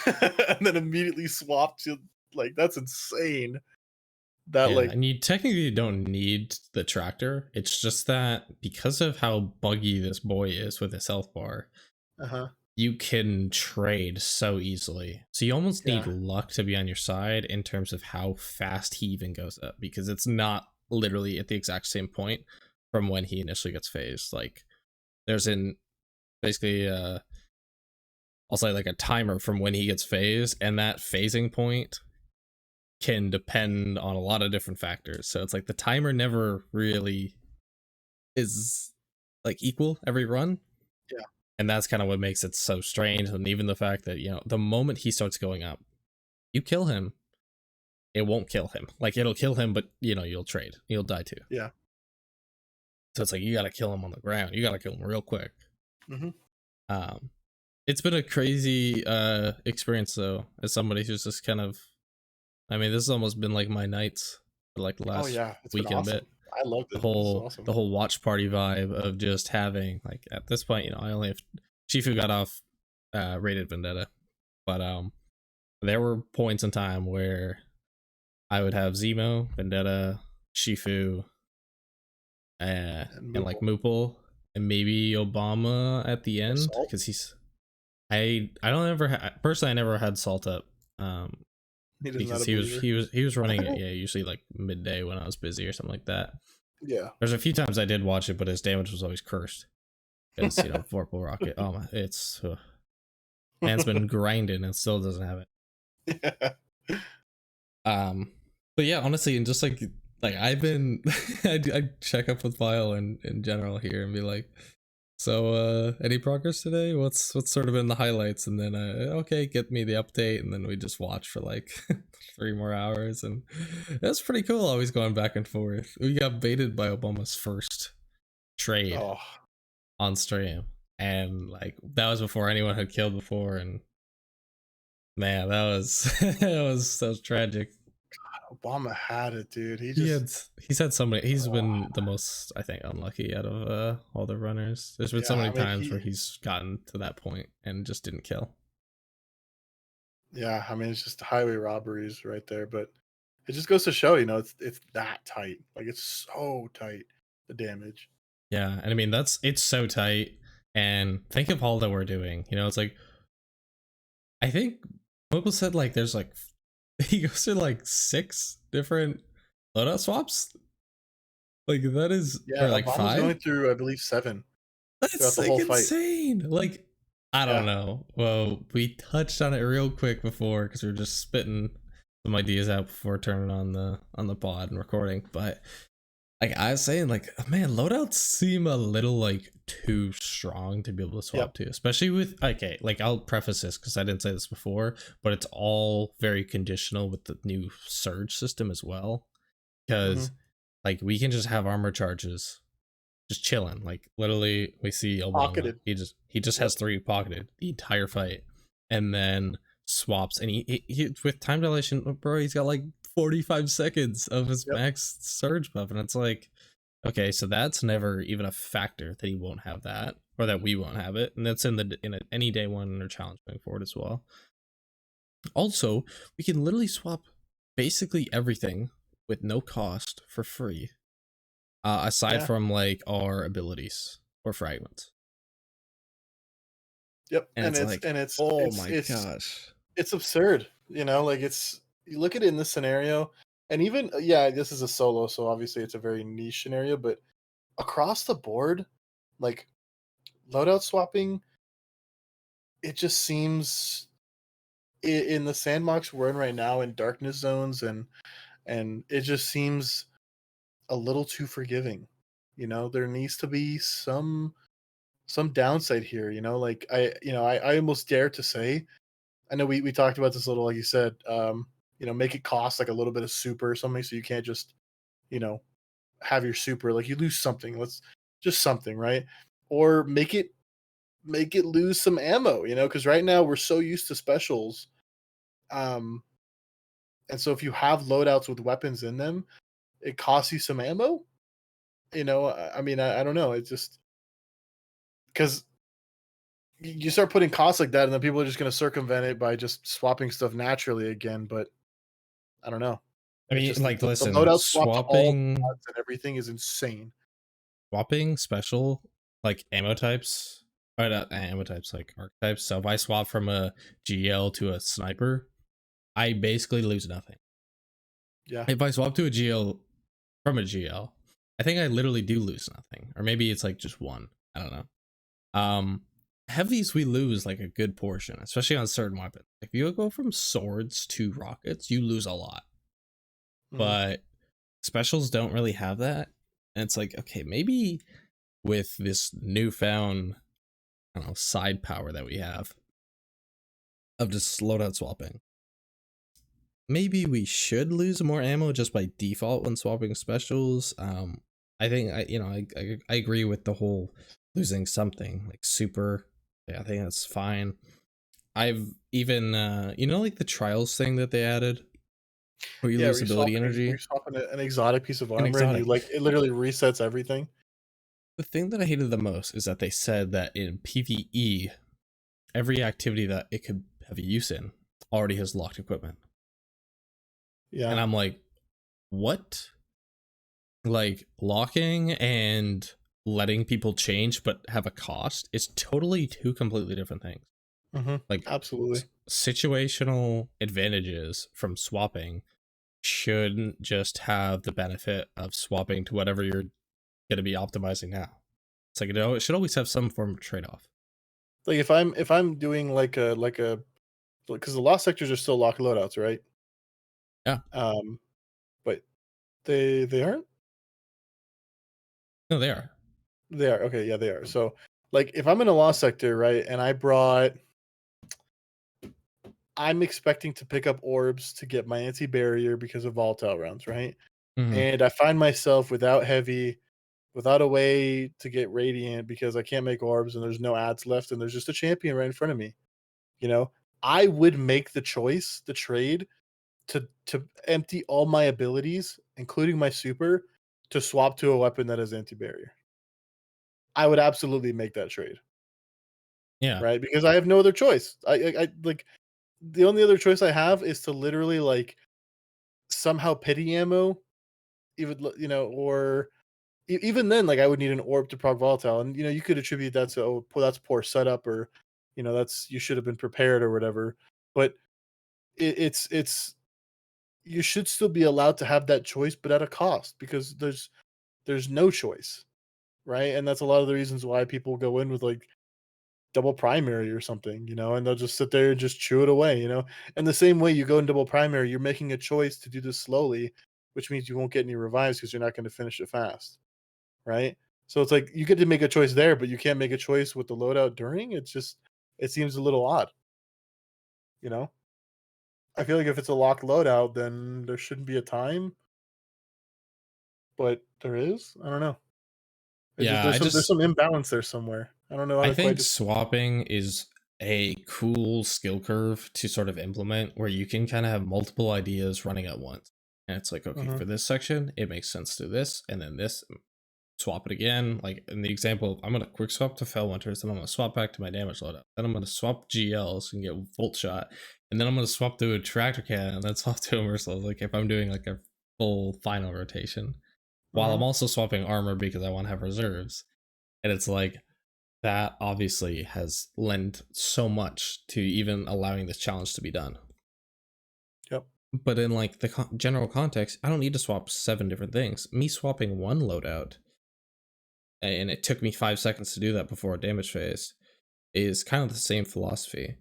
and then immediately swap to like that's insane. That Yeah, like and you technically don't need the tractor. It's just that because of how buggy this boy is with his health bar, uh-huh. you can trade so easily. So you almost need Yeah. luck to be on your side in terms of how fast he even goes up, because it's not literally at the exact same point from when he initially gets phased. Like there's in basically I'll say like a timer from when he gets phased, and that phasing point can depend on a lot of different factors. So it's like the timer never really is like equal every run. Yeah. And that's kind of what makes it so strange. And even the fact that, the moment he starts going up, you kill him, it won't kill him. Like it'll kill him, but you'll trade. You'll die too. Yeah. So it's like you gotta kill him on the ground. You gotta kill him real quick. Hmm. Um it's been a crazy experience though, as somebody who's just kind of, I mean, this has almost been like my nights for like the Oh last yeah, it's been week and a awesome. bit. I loved The it. This is whole awesome. the whole watch party vibe of just having, like, at this point, I only have Shifu got off rated Vendetta, but there were points in time where I would have Zemo, Vendetta, Shifu, And and like Moople. Moople, and maybe Obama at the Or end, Salt. because I don't ever personally, I never had Salt up, He does not because a he was believer. he was he was running it, yeah, usually like midday when I was busy or something like that. Yeah. There's a few times I did watch it, but his damage was always cursed because Vorpal Rocket. Oh my, it's man's been grinding and still doesn't have it. Yeah. Um, but yeah, honestly, and just like I've been, I check up with Vile in general here and be like, so any progress today? What's sort of been the highlights? And then okay, get me the update, and then we just watch for like 3 more hours, and that's pretty cool. Always going back and forth. We got baited by Obama's first trade Oh, on stream, and like that was before anyone had killed before, and man, that was that was tragic. Obama had it, dude. He He just had he's had so many. He's been the most, I think, unlucky out of all the runners. There's been so yeah, many I mean times he where he's gotten to that point and just didn't kill. yeah, I mean it's just highway robberies right there, but it just goes to show, it's that tight. Like it's so tight, the damage. Yeah, and I mean it's so tight. And think of all that we're doing. It's like I think Mobile said like there's like he goes to like 6 different loadout swaps. Like that is or Yeah, like Obama's five. going through, I believe, 7 throughout That's the like whole fight. insane. Like I don't Yeah. know. Well, we touched on it real quick before because we were just spitting some ideas out before turning on the pod and recording. But like I was saying, like man, loadouts seem a little like too strong to be able to Yep. swap to, especially with okay. Like I'll preface this because I didn't say this before, but it's all very conditional with the new surge system as well. Because Mhm. like we can just have armor charges just chilling. Like literally, we see Obama. Pocketed. He just Yep. has 3 pocketed the entire fight, and then swaps. And he with time dilation, bro. He's got like 45 seconds of his Yep. max surge buff, and it's like, okay, so that's never even a factor that he won't have that, or that we won't have it, and that's any day one or challenge going forward as well. Also, we can literally swap basically everything with no cost for free aside Yeah. from like our abilities or fragments. Yep. And And it's it's like, and it's oh it's my it's gosh. it's absurd, like it's you look at it in this scenario, and even yeah, this is a solo, so obviously it's a very niche scenario, but across the board, like loadout swapping, it just seems in the sandbox we're in right now in darkness zones, and it just seems a little too forgiving. There needs to be some downside here, like I almost dare to say, I know we talked about this a little, like you said, make it cost like a little bit of super or something, so you can't just, you know, have your super, like you lose something. Let's just something, right? Or make it lose some ammo, because right now we're so used to specials. Um, and so if you have loadouts with weapons in them, it costs you some ammo. I mean, I don't know. It's just because you start putting costs like that, and then people are just going to circumvent it by just swapping stuff naturally again. But I don't know. I It's mean, just like, the listen, loadout swap to all mods and everything is insane. swapping special like ammo types, or not ammo types, like archetypes. So if I swap from a GL to a sniper, I basically lose nothing. Yeah. If I swap to a GL from a GL, I think I literally do lose nothing. Or maybe it's like just one. I don't know. Heavies we lose like a good portion, especially on certain weapons. If you go from swords to rockets, you lose a lot. Mhm. But specials don't really have that. And it's like, okay, maybe with this newfound, I don't know, side power that we have of just loadout swapping, maybe we should lose more ammo just by default when swapping specials. I think I agree with the whole losing something like super. Yeah, I think that's fine. I've even like the trials thing that they added where you Yeah, lose ability energy. reswapping an exotic piece of An armor, and you exotic. like it literally resets everything. The thing that I hated the most is that they said that in PvE, every activity that it could have a use in already has locked equipment. And Yeah. I'm like, what? Like locking and letting people change but have a cost is totally two completely different things. Mhm. Like Absolutely. situational advantages from swapping shouldn't just have the benefit of swapping to whatever you're going to be optimizing now. It's like, it should always have some form of trade-off. Like if I'm doing like a because the lost sectors are still locked loadouts, right? Yeah. Um, but they aren't. No, they are. They are, okay. Yeah, they are. So like if I'm in a lost sector, right, and I'm expecting to pick up orbs to get my anti barrier because of volatile rounds, right? Mm-hmm. And I find myself without heavy, without a way to get radiant because I can't make orbs and there's no ads left and there's just a champion right in front of me. You know, I would make the choice, the trade to empty all my abilities, including my super, to swap to a weapon that has anti-barrier. I would absolutely make that trade, Yeah. right? Because I have no other choice. I like the only other choice I have is to literally like somehow pity ammo, or even then, like I would need an orb to proc volatile, and you could attribute that to, oh, that's poor setup, or that's you should have been prepared or whatever. But it's you should still be allowed to have that choice, but at a cost, because there's no choice, right? And that's a lot of the reasons why people go in with like double primary or something, and they'll just sit there and just chew it away. And the same way you go in double primary, you're making a choice to do this slowly, which means you won't get any revives because you're not going to finish it fast, right? So it's like you get to make a choice there, but you can't make a choice with the loadout during. It seems a little odd, you know. I feel like if it's a locked loadout, then there shouldn't be a time, but there is. I don't know. It just Yeah, there's some imbalance there somewhere. I don't know how I to quite think just. swapping is a cool skill curve to sort of implement where you can kind of have multiple ideas running at once. And it's like, okay, Mhm, for this section, it makes sense to do this, and then this, swap it again. Like in the example, I'm gonna quick swap to Fellwinters, then I'm gonna swap back to my damage loadout. Then I'm gonna swap GLs and get Volt Shot, and then I'm gonna swap to a Tractor Cannon, and then swap to a Merciless. Like if I'm doing like a full final rotation, while I'm mhm. also swapping armor because I want to have reserves. And it's like that obviously has lent so much to even allowing this challenge to be done. Yep. But in like the general context, I don't need to swap 7 different things. Me swapping one loadout, and it took me 5 seconds to do that before a damage phase, is kind of the same philosophy.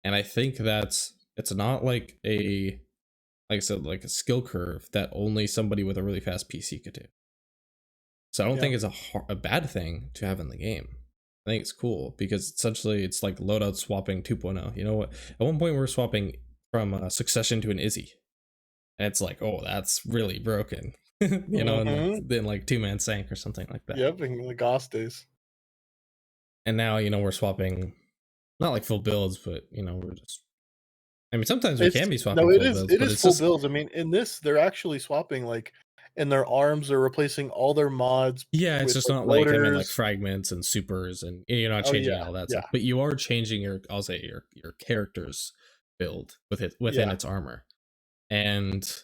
And I think it's not like I said, like a skill curve that only somebody with a really fast PC could do. So I don't Yeah. think it's a bad thing to have in the game. I think it's cool because essentially it's like loadout swapping 2.0. You know what? At one point we were swapping from Succession to an Izzy, and it's like, oh, that's really broken. And like Mhm. then like two man sank or something like that. Yep, in the Goss days. And now we're swapping not like full builds, but we're just. I mean, sometimes we It's can be no, swapping it full is builds, it but is it's full just builds. I mean, in this, they're actually swapping, like, in their arms, they're replacing all their mods yeah, it's with, just like, not like them in like loaders. fragments and supers, and you're not Oh, changing yeah, all that yeah, stuff, but you are changing I'll say your character's build within yeah. its armor, and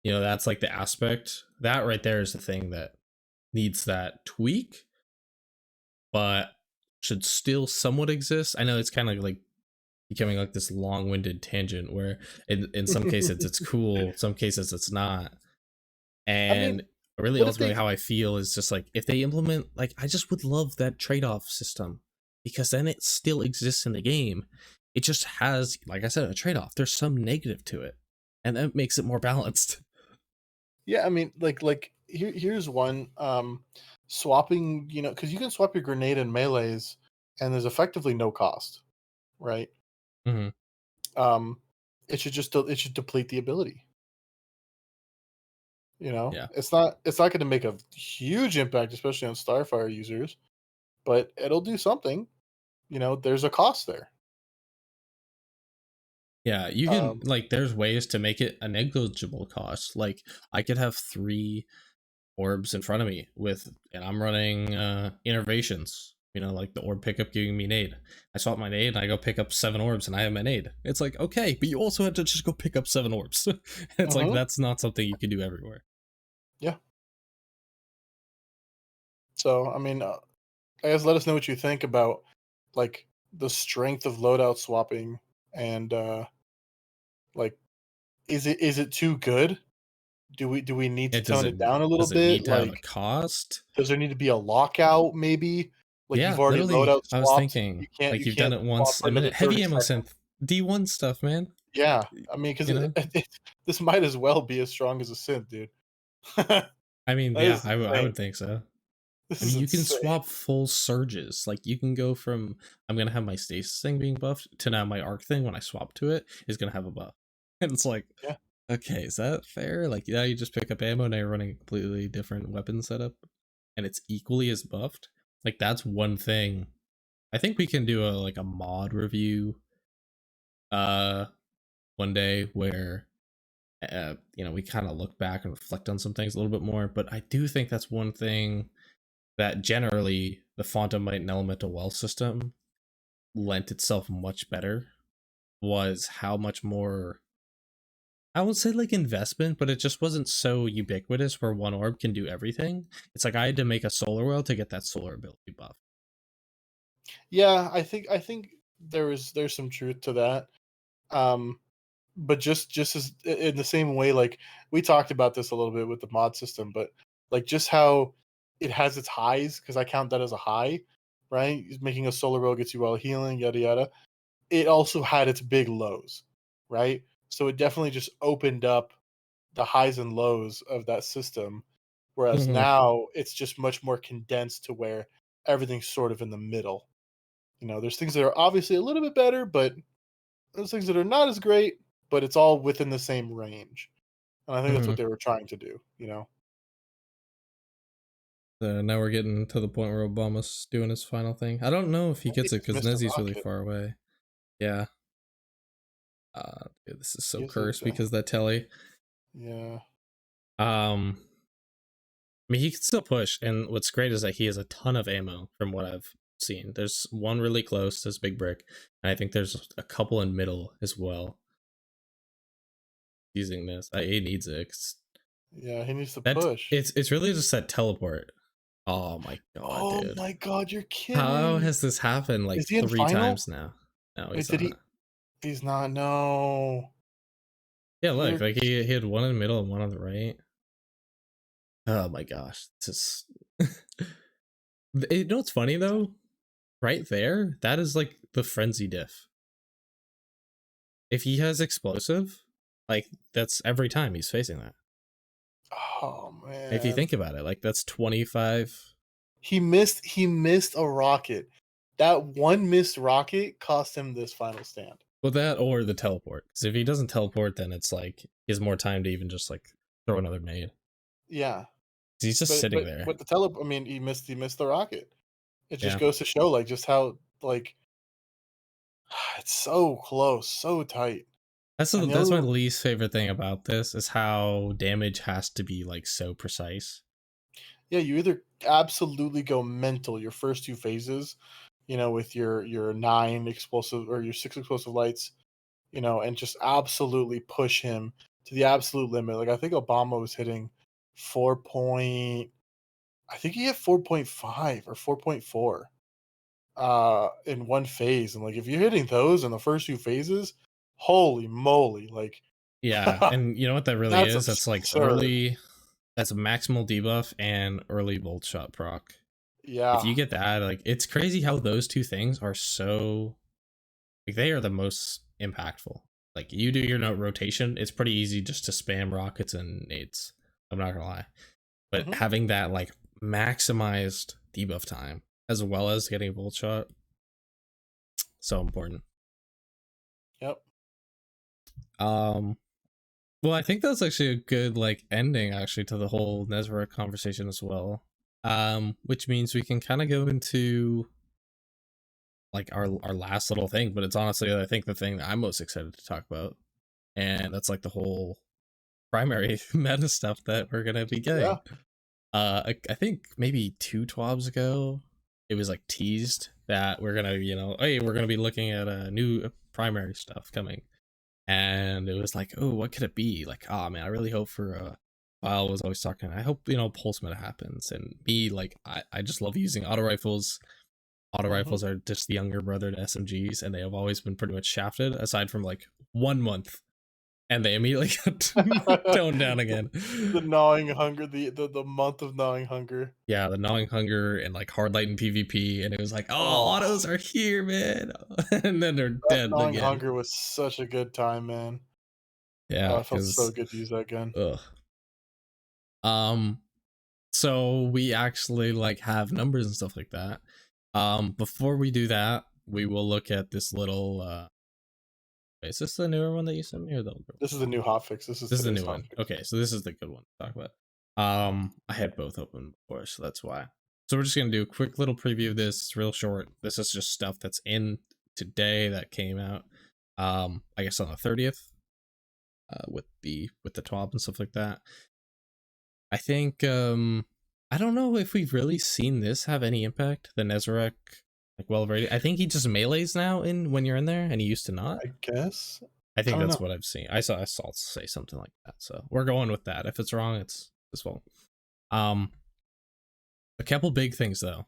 that's like the aspect that right there is the thing that needs that tweak, but should still somewhat exist. I know it's kind of like becoming like this long-winded tangent where in some cases it's cool, some cases it's not. I mean, And really what if ultimately they how I feel is just like if they implement, like, I just would love that trade-off system because then it still exists in the game. It just has, like I said, a trade-off. There's some negative to it, and that makes it more balanced. yeah, I mean, here's one, swapping, because you can swap your grenade and melees, and there's effectively no cost, right? Hmm. Um, it should deplete the ability, Yeah. It's not gonna make a huge impact, especially on Starfire users, but it'll do something. There's a cost there. Yeah, you can, Um, like, there's ways to make it a negligible cost. Like I could have 3 orbs in front of me and I'm running innervations. Like the orb pickup giving me nade. I swap my nade and I go pick up 7 orbs and I have my nade. It's like, okay, but you also had to just go pick up 7 orbs. It's like mhm, that's not something you can do everywhere. yeah. So, I mean, I guess let us know what you think about, like, the strength of loadout swapping, and like, is it too good? Do we need to It tone it down a little does it bit? need to have a Like, cost? does there need to be a lockout maybe? Like, you've Yeah, already literally. loadout I was swapped. thinking You can't like you you've done can't it swap once for a another minute. Heavy 30 ammo seconds. synth D1 stuff, man. Yeah, I mean, because You know. this might as well be as strong as a synth, dude. I mean, That yeah, is I insane. would think so. This I is mean, you can insane. swap full surges. Like you can go from I'm gonna have my stasis thing being buffed to now my arc thing when I swap to it is gonna have a buff. And it's like, Yeah. okay, is that fair? Like, yeah, you just pick up ammo, now you're running a completely different weapon setup, and it's equally as buffed. Like that's one thing. I think we can do a mod review uh one day where we kind of look back and reflect on some things a little bit more. But I do think that's one thing that generally the Phantom and Elemental Well system lent itself much better was how much more I would say like investment, but it just wasn't so ubiquitous where one orb can do everything. It's like I had to make a solar well to get that solar ability buff. Yeah, I think there's some truth to that. Um, but just as in the same way, like we talked about this a little bit with the mod system, but like just how it has its highs because I count that as a high, right? Making a solar roll gets you all healing, yada yada. It also had its big lows, right? So it definitely just opened up the highs and lows of that system. Whereas Hmm. now it's just much more condensed to where everything's sort of in the middle. There's things that are obviously a little bit better, but there's things that are not as great, but it's all within the same range. And I think that's Hmm. what they were trying to do. Now we're getting to the point where Obama's doing his final thing. I don't know if he And he gets it just because missed a Nezi's really rocket. far away. Yeah. Dude, this is He so has a cursed because that telly. yeah. Um, I mean, he can still push, and what's great is that he has a ton of ammo from what I've seen. There's one really close, this big brick, and I think there's a couple in middle as well. Using this, he needs it. Yeah, he needs to That push. it's really just that teleport. Oh my god, Oh dude! my god, you're How kidding. has this happened like Is he in 3 times final? now? No, Wait, he's did not. he's not, no. Yeah, look, You're like he had one in the middle and one on the right. Oh my gosh, this is. You know what's funny though? Right there, that is like the frenzy diff. If he has explosive, like that's every time he's facing that. oh If you man. think about it, like that's 25. He missed a rocket. That one missed rocket cost him this final stand. Well, that or the teleport. Because if he doesn't teleport, then it's like he has more time to even just like throw another nade. Yeah. He's just But sitting but there. with the I mean, he missed the rocket. It just Yeah, goes to show like just how like it's so close, so tight. And the that's my other least favorite thing about this is how damage has to be like so precise. yeah, you either absolutely go mental your first two phases, with your 9 explosive or your 6 explosive lights, and just absolutely push him to the absolute limit. Like I think Obama was hitting 4 point I think he hit 4.5 or 4.4 in one phase. And like if you're hitting those in the first two phases, holy moly, like Yeah, and you know what that really that's is? That's like absurd. early. That's a maximal debuff and early volt shot proc. If Yeah. you get that, like it's crazy how those two things are so like they are the most impactful. Like you do your note rotation, it's pretty easy just to spam rockets and nades. I'm not gonna lie. But Hmm. having that like maximized debuff time as well as getting a volt shot, so important. Yep. Um well I think that's actually a good like ending actually to the whole Nezarec conversation as well. Which means we can kind of go into like our last little thing, but it's honestly I think the thing that I'm most excited to talk about. And that's like the whole primary meta stuff that we're gonna be Yeah. getting. I think maybe 2 twabs ago, it was like teased that we're gonna, hey, we're gonna be looking at a new primary stuff coming, and it was like, oh, what could it be? Like, oh man, I really hope for. Kyle was always talking. I hope pulse meta happens, and me like I just love using auto rifles. Auto Hmm. rifles are just the younger brother to SMGs, and they have always been pretty much shafted, aside from like 1 month and they immediately got toned down again. The gnawing hunger, the month of gnawing hunger. Yeah, the gnawing hunger and like hard light in PvP, and it was like, oh, Oh, autos are here, man, and then they're that dead gnawing again. hunger was such a good time, man. Oh, Yeah, it felt so because good to use that gun. ugh. Um, so we actually like have numbers and stuff like that. Before we do that, we will look at this little. Is this the newer one that you sent me or the older one? This is the new hotfix. This is This is the today's new one. hotfix. Okay, so this is the good one to talk about. I had both open before, so that's why. So we're just gonna do a quick little preview of this. It's real short. This is just stuff that's in today that came out. I guess on the 30th, with the TWAB and stuff like that. I think I don't know if we've really seen this have any impact. The Nezarec like well rated. I think he just melees now in when you're in there, and he used to not. I guess. I I think don't that's know. what I've seen. I saw say something like that. So we're going with that. If it's wrong, it's his fault. Um, a couple big things though.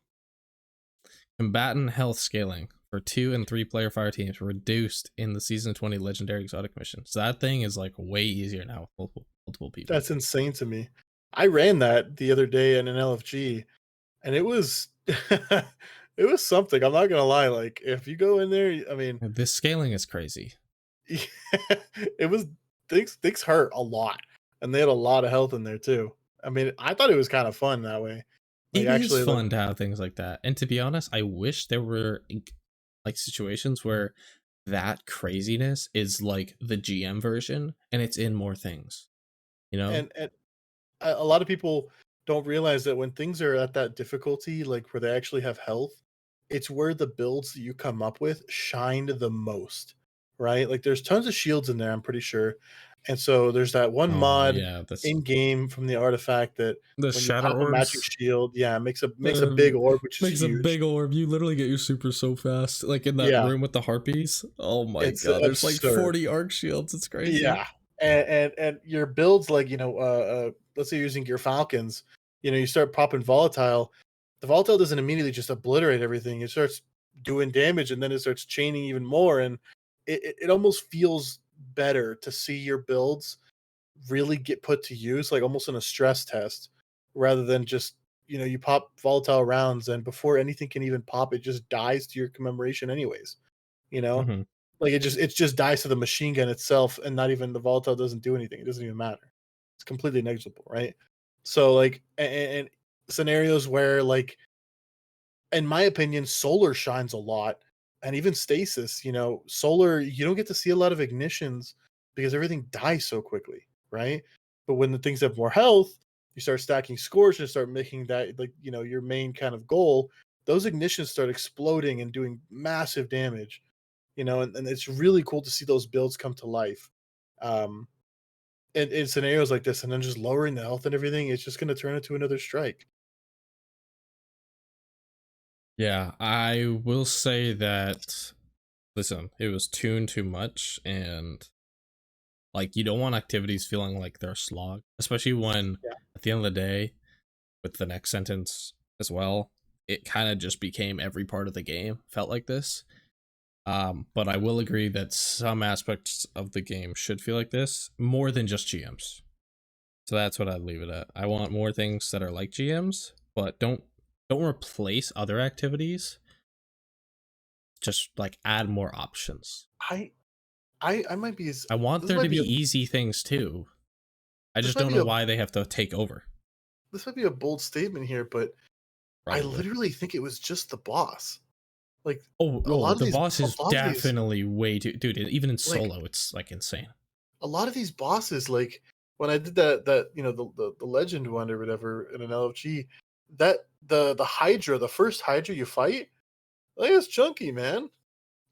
Combatant health scaling for 2 and 3 player fire teams reduced in the season 20 legendary exotic mission. So that thing is like way easier now with multiple people. That's insane to me. I ran that the other day in an LFG, and it was it was something. I'm not gonna lie. Like if you go in there, I mean, This scaling is crazy. it was things hurt a lot, and they had a lot of health in there too. I mean, I thought it was kind of fun that way. Like It is actually, like fun to have things like that. And to be honest, I wish there were like situations where that craziness is like the GM version and it's in more things, you know? and a lot of people don't realize that when things are at that difficulty, like where they actually have health, it's where the builds that you come up with shine the most, right? Like there's tons of shields in there, I'm pretty sure. And so there's that one Oh mod yeah, that's in game from the artifact that the when you shatter pop a magic orbs. shield, yeah, it makes a Uh, big orb, which is makes a huge. big orb. You literally get your super so fast. Like in that Yeah, room with the harpies. Oh my it's god, there's like absurd. 40 arc shields. It's crazy. Yeah, and your builds like let's say you're using your falcons, you start popping volatile. The volatile doesn't immediately just obliterate everything. It starts doing damage, and then it starts chaining even more, and it almost feels better to see your builds really get put to use, like almost in a stress test, rather than just you pop volatile rounds, and before anything can even pop, it just dies to your commemoration anyways. You know, Hmm. like it just dies to the machine gun itself, and not even the volatile doesn't do anything. It doesn't even matter. It's completely negligible, right? So like, and scenarios where like, in my opinion, solar shines a lot, and even stasis. Solar, you don't get to see a lot of ignitions because everything dies so quickly, right? But when the things have more health, you start stacking scores and start making that like your main kind of goal. Those ignitions start exploding and doing massive damage, and it's really cool to see those builds come to life. Um, in scenarios like this, and then just lowering the health and everything, it's just going to turn into another strike. Yeah, I will say that listen, it was tuned too much and like you don't want activities feeling like they're a slog, especially when Yeah, at the end of the day, with the next sentence as well, it kind of just became every part of the game felt like this. But I will agree that some aspects of the game should feel like this more than just GMs. So that's what I'd leave it at. I want more things that are like GMs, but don't replace other activities. Just like add more options. I I might be I want this there to might be be a easy things too. I this just might don't be know a why they have to take over. this might be a bold statement here, but I Probably. literally think it was just the boss. Like Oh, a oh, lot of the these, boss a is lot of these, definitely way too, dude. Even in like solo, it's like insane. a lot of these bosses, like when I did that the legend one or whatever in an LFG, that the Hydra, the first Hydra you fight, like it's chunky, man.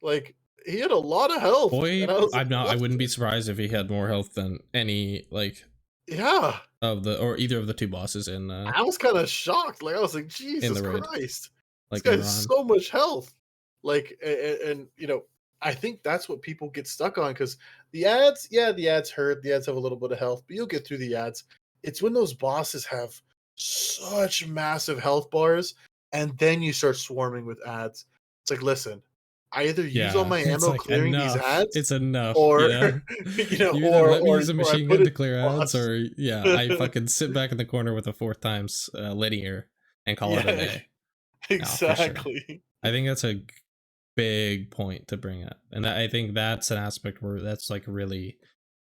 Like he had a lot of health, and Boy, I was like, I'm not. I what? wouldn't be surprised if he had more health than any like Yeah, of the or either of the two bosses I was kind of shocked. Like I was like, in Jesus the raid, Christ, this like guy in has Ron. so much health. Like, and I think that's what people get stuck on because the ads, yeah, the ads hurt. The ads have a little bit of health, but you'll get through the ads. It's when those bosses have such massive health bars, and then you start swarming with ads. It's like, listen, I either use all Yeah, my it's ammo like clearing these enough. ads, It's enough, you or know? You either or let me use a or I machine put gun it to clear ads, boss. or yeah, I fucking sit back in the corner with a fourth times linear and call it a Yeah, day. No, for sure. exactly. I think that's a big point to bring up. And I think that's an aspect where that's like really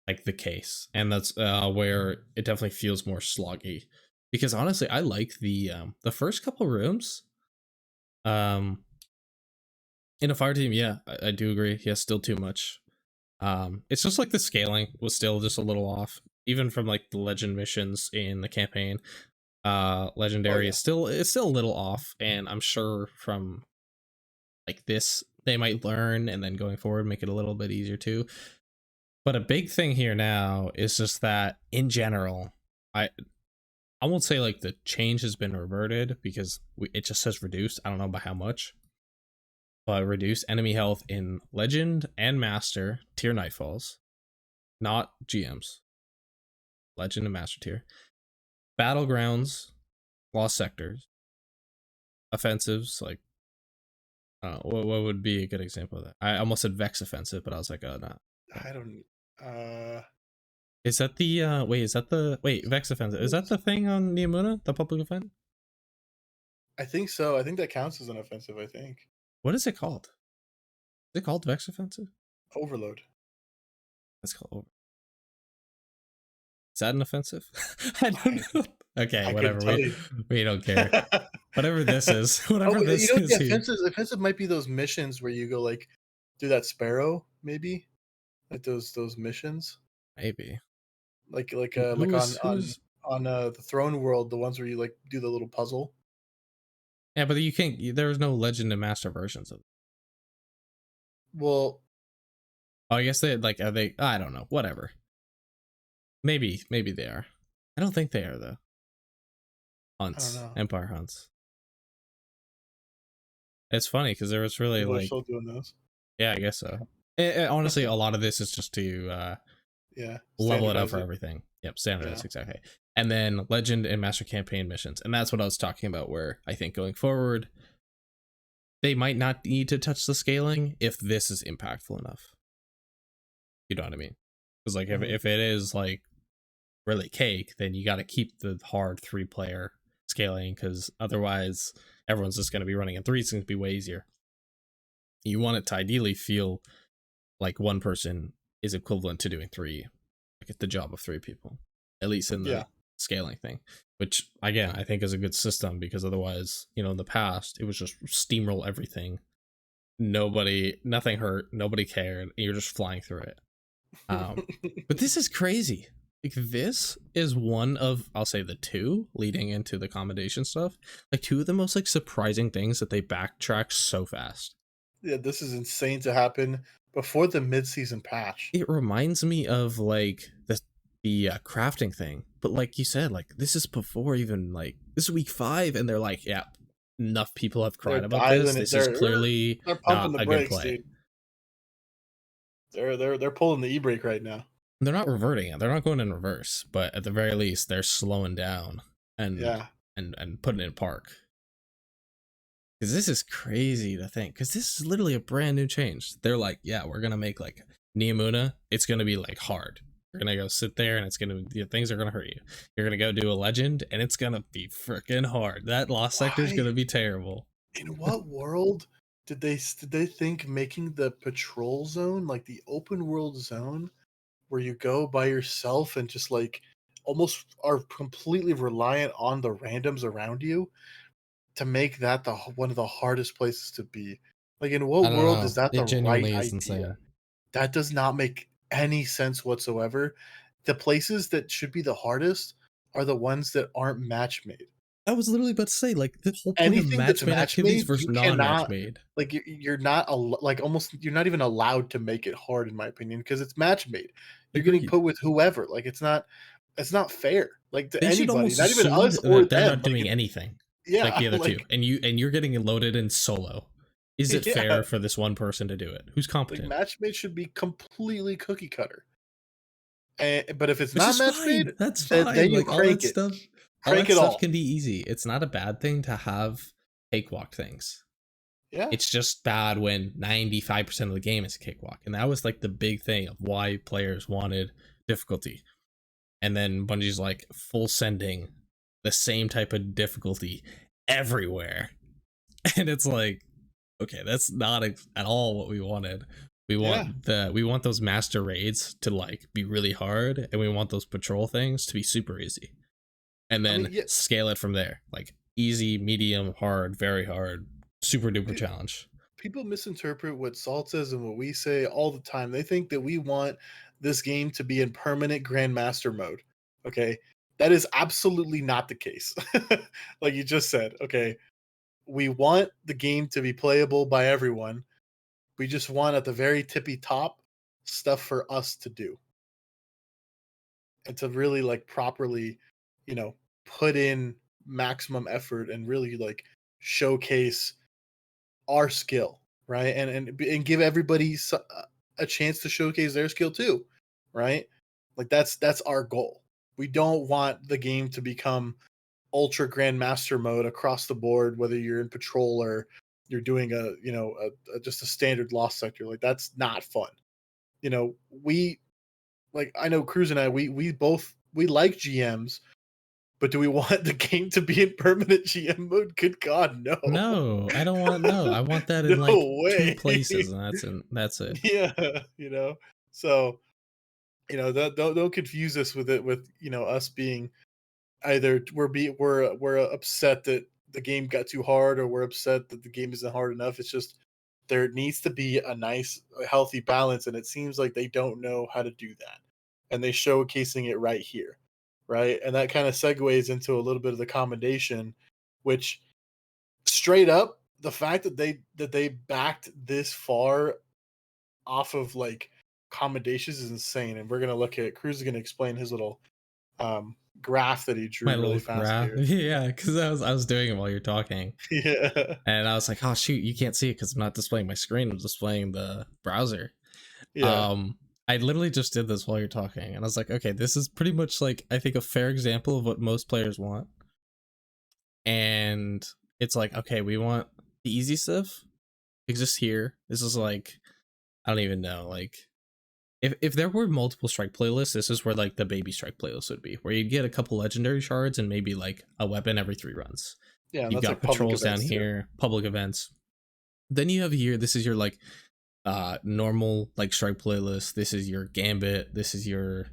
like the case. And that's where it definitely feels more sloggy. Because honestly, I like the first couple rooms. Um in a fire team, yeah, I do agree. He has still too much. It's just like the scaling was still just a little off, even from like the legend missions in the campaign. Oh Legendary yeah. is still a little off, and I'm sure from like this they might learn and then going forward make it a little bit easier too. But a big thing here now is just that in general, I I won't say like the change has been reverted because it just says reduced. I don't know by how much, Reduce enemy health in Legend and Master tier Nightfalls, not GMs. Legend and Master tier. Battlegrounds, Lost Sectors, offensives like what would be a good example of that? I almost said Vex offensive, but I was like, oh no. I don't. Uh, Is that the wait? Is that the wait Vex offensive? Is that the thing on Neomuna, the public event? I think so. I think that counts as an offensive. I think What is it called? Is it called Vex offensive? overload. That's called. Is that an offensive? I I, don't know. Okay, I couldn't whatever. tell We you. we don't care. Whatever this is, Oh, whatever you this know what is the here. offensive might be those missions where you go like do that sparrow, maybe? Like those missions? Maybe. Like Who is? on the throne world, the ones where you like do the little puzzle. Yeah, but you can't. There's no Legend and Master versions of it. Well, Oh, I guess they like. Are they? I don't know. Whatever. Maybe they are. I don't think they are though. I don't Hunts, know. Empire hunts. It's funny because there was really People are like, still doing those. yeah, I guess so. Honestly, a lot of this is just to Yeah, level it up standardize for it. everything. Yep, standardize Yeah. exactly. And then Legend and Master Campaign missions, and that's what I was talking about. Where I think going forward, they might not need to touch the scaling if this is impactful enough. You know what I mean? Because like Mhm. if it is like really cake, then you got to keep the hard 3-player scaling because otherwise everyone's just going to be running in 3. It's going to be way easier. You want it to ideally feel like one person is equivalent to doing 3, like it's the job of 3 people, at least in Yeah. the scaling thing, which again I think is a good system because otherwise, in the past it was just steamroll everything. Nothing hurt, nobody cared, and you're just flying through it. But this is crazy. Like this is one of, I'll say, the two leading into the commendation stuff. Like two of the most like surprising things that they backtrack so fast. Yeah, this is insane to happen before the mid-season patch. It reminds me of like the crafting thing, but like you said, like this is before even like this is week 5, and they're like, yeah, enough people have They're cried about this. dialing it. This is clearly They're pumping not the a good brakes, play. dude. They're pulling the e-brake right now. They're not reverting it. They're not going in reverse, but at the very least, they're slowing down and Yeah. and putting it in park. Because this is crazy to think. Because this is literally a brand new change. They're like, yeah, we're gonna make like Neomuna. It's gonna be like hard. You're gonna go sit there, and it's gonna things are gonna hurt you. You're gonna go do a legend, and it's gonna be freaking hard. That lost sector is Why? gonna be terrible. In what world did they think making the patrol zone, like the open world zone, where you go by yourself and just like almost are completely reliant on the randoms around you to make that one of the hardest places to be? Like, in I what don't world is know. that It the right genuinely is idea? insane. That does not make any sense whatsoever. The places that should be the hardest are the ones that aren't match made. I was literally about to say, like, the whole point of Anything that's match made match activities made, versus you non-match cannot made. like you're not like almost you're not even allowed to make it hard in my opinion because it's match made. You're getting Agreed. put with whoever. Like it's not fair. Like to They should anybody, almost not even assume us or that they're them. not Like doing anything like yeah, the other two, like and you're getting loaded in solo. Is it yeah, fair for this one person to do it? Who's like competent? match made should be completely cookie cutter. But if it's Which not is match made, fine. That's then fine. you Like crank it. all Crank that it stuff all. can be easy. It's not a bad thing to have cakewalk things. Yeah. It's just bad when 95% of the game is a cakewalk. And that was like the big thing of why players wanted difficulty. And then Bungie's like full sending the same type of difficulty everywhere. And it's like, okay, that's not at all what we wanted. Yeah. We want those master raids to like be really hard, and we want those patrol things to be super easy, and I mean, then yeah, scale it from there, like easy, medium, hard, very hard, super duper pe- challenge. people misinterpret what Salt says and what we say all the time. They think that we want this game to be in permanent Grandmaster mode. Okay. That is absolutely not the case. Like you just said, okay, we want the game to be playable by everyone. We just want at the very tippy top stuff for us to do and to really like properly, you know, put in maximum effort and really like showcase our skill. right? And give everybody a chance to showcase their skill too, right? Like that's our goal. We don't want the game to become ultra grandmaster mode across the board, whether you're in patrol or you're doing just a standard lost sector. Like that's not fun. We like I know Cruz and I we both we like GMs, but do we want the game to be in permanent GM mode? Good God, no. No, I don't want no. I want that in No like two way. places, and that's it. Yeah, So, don't confuse us with it with, us being either we're upset that the game got too hard or we're upset that the game isn't hard enough. It's just there needs to be a nice healthy balance, and it seems like they don't know how to do that. And they showcasing it right here. Right? And that kind of segues into a little bit of the commendation, which straight up the fact that they backed this far off of like commendations is insane. And we're gonna look at Cruz is gonna explain his little graph that he My drew really little fast graph, here. yeah, because I was doing it while you're talking, Yeah. and I was like, oh shoot, you can't see it because I'm not displaying my screen. I'm displaying the browser. Yeah. Um, I literally just did this while you're talking, and I was like, okay, this is pretty much like I think a fair example of what most players want. And it's like, okay, we want the easy stuff exists here. This is like I don't even know, like if there were multiple strike playlists, this is where like the baby strike playlist would be, where you'd get a couple legendary shards and maybe like a weapon every 3 runs. Yeah, and You've that's got like public patrols down events too. here, public events. Then you have here, this is your like normal like strike playlist. This is your gambit. This is your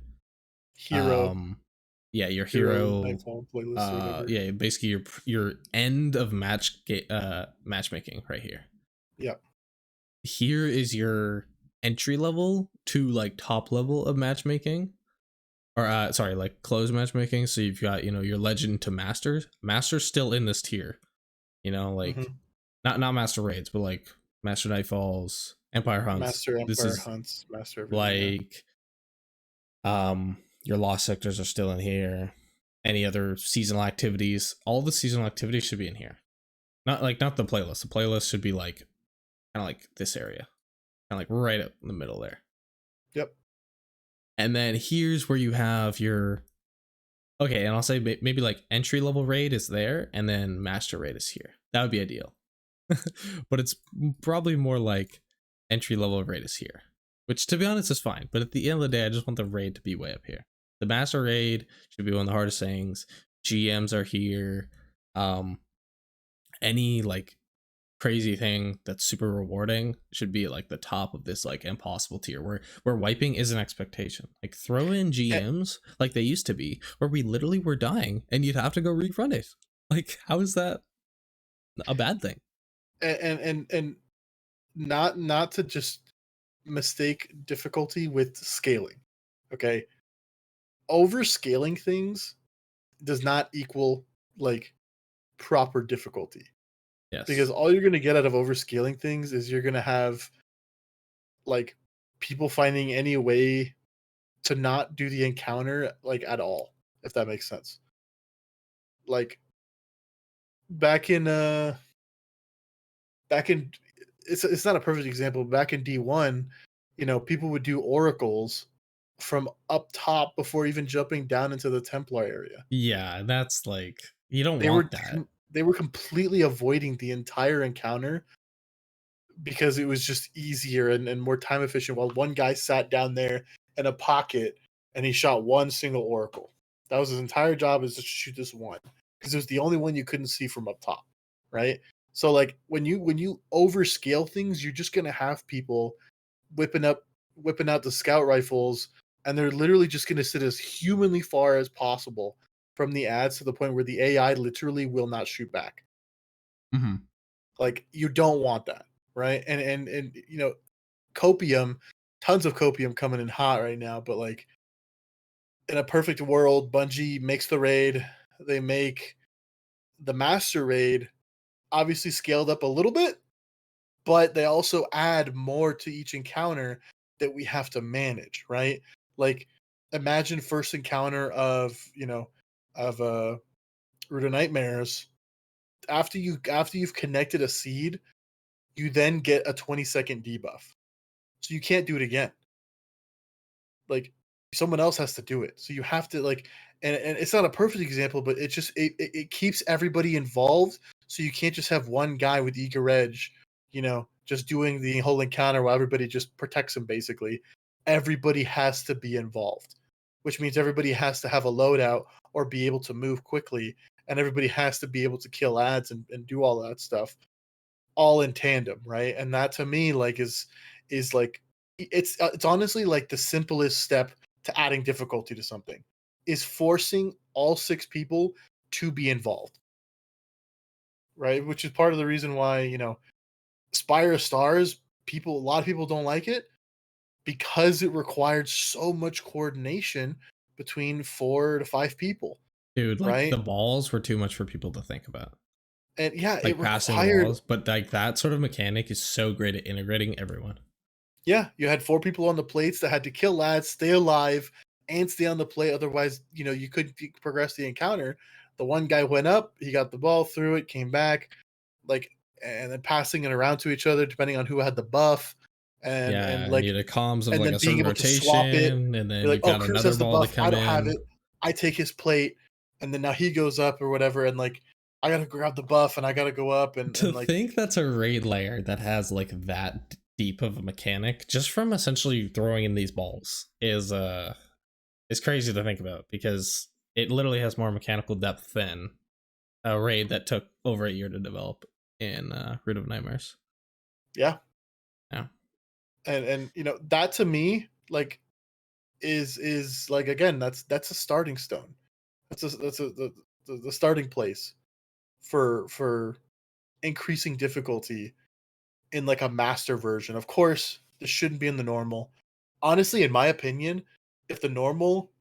Hero um yeah, your Hero hero Nightfall playlist or whatever. yeah, basically your end of matchmaking right here. Yeah. Here is your entry level to like top level of matchmaking, or sorry, like closed matchmaking. So you've got, your legend to masters still in this tier, like Hmm. not master raids, but like master nightfalls, empire hunts. Master This Empire is hunts, master everything, yeah. like your lost sectors are still in here. Any other seasonal activities, all the seasonal activities should be in here. Not the playlist. The playlist should be like kind of like this area, kind of like right up in the middle there. Yep. And then here's where you have your okay, and I'll say maybe like entry level raid is there, and then master raid is here. That would be ideal, but it's probably more like entry level raid is here, which to be honest is fine. But at the end of the day, I just want the raid to be way up here. The master raid should be one of the hardest things. GMs are here. Any like crazy thing that's super rewarding should be at like the top of this like impossible tier where wiping is an expectation. Like throw in GMs like they used to be, where we literally were dying and you'd have to go rerun it. Like how is that a bad thing? And not to just mistake difficulty with scaling. Okay. Overscaling things does not equal like proper difficulty, because Yes. all you're going to get out of overscaling things is you're going to have like people finding any way to not do the encounter like at all, if that makes sense. Like back in back in it's not a perfect example. Back in D1, people would do oracles from up top before even jumping down into the Templar area. Yeah, that's like you don't They were want that. they were completely avoiding the entire encounter because it was just easier and more time efficient, while one guy sat down there in a pocket and he shot one single oracle. That was his entire job, is to shoot this one, because it was the only one you couldn't see from up top, right? So like when you overscale things, you're just gonna have people whipping up whipping out the scout rifles, and they're literally just gonna sit as humanly far as possible from the ads, to the point where the AI literally will not shoot back. Mm-hmm. Like you don't want that, right? And copium, tons of copium coming in hot right now, but like in a perfect world, Bungie makes the raid, they make the master raid obviously scaled up a little bit, but they also add more to each encounter that we have to manage, right? Like imagine first encounter of Root of Nightmares. After you've connected a seed, you then get a 20-second debuff. So you can't do it again. Like, someone else has to do it. So you have to like, and it's not a perfect example, but it keeps everybody involved. So you can't just have one guy with eager edge, just doing the whole encounter while everybody just protects him basically. Everybody has to be involved, which means everybody has to have a loadout or be able to move quickly, and everybody has to be able to kill ads and do all that stuff all in tandem, right? And that to me like is like it's honestly like the simplest step to adding difficulty to something is forcing all six people to be involved, right? Which is part of the reason why, Spire of Stars, a lot of people don't like it because it required so much coordination between 4 to 5 people, Dude, like right? the balls were too much for people to think about. And yeah, it Like passing the required. balls, but like that sort of mechanic is so great at integrating everyone. Yeah, you had 4 people on the plates that had to kill lads, stay alive, and stay on the plate. Otherwise, you couldn't progress the encounter. The one guy went up, he got the ball, threw it, came back, like, and then passing it around to each other depending on who had the buff, and Yeah, and you like, had comms of and like then a being certain able to swap it. rotation, and You're then like, you've oh, got Cruz another has the ball to buff, I come don't have in. it. I take his plate, and then now he goes up or whatever, and like, I gotta grab the buff and I gotta go up and To like, think that's a raid layer that has like that deep of a mechanic just from essentially throwing in these balls is crazy to think about because it literally has more mechanical depth than a raid that took over a year to develop in Root of Nightmares. yeah, Yeah. and that to me like is like, again, that's a starting stone. That's the starting place for increasing difficulty in like a master version. Of course, this shouldn't be in the normal. Honestly, in my opinion, if the normal,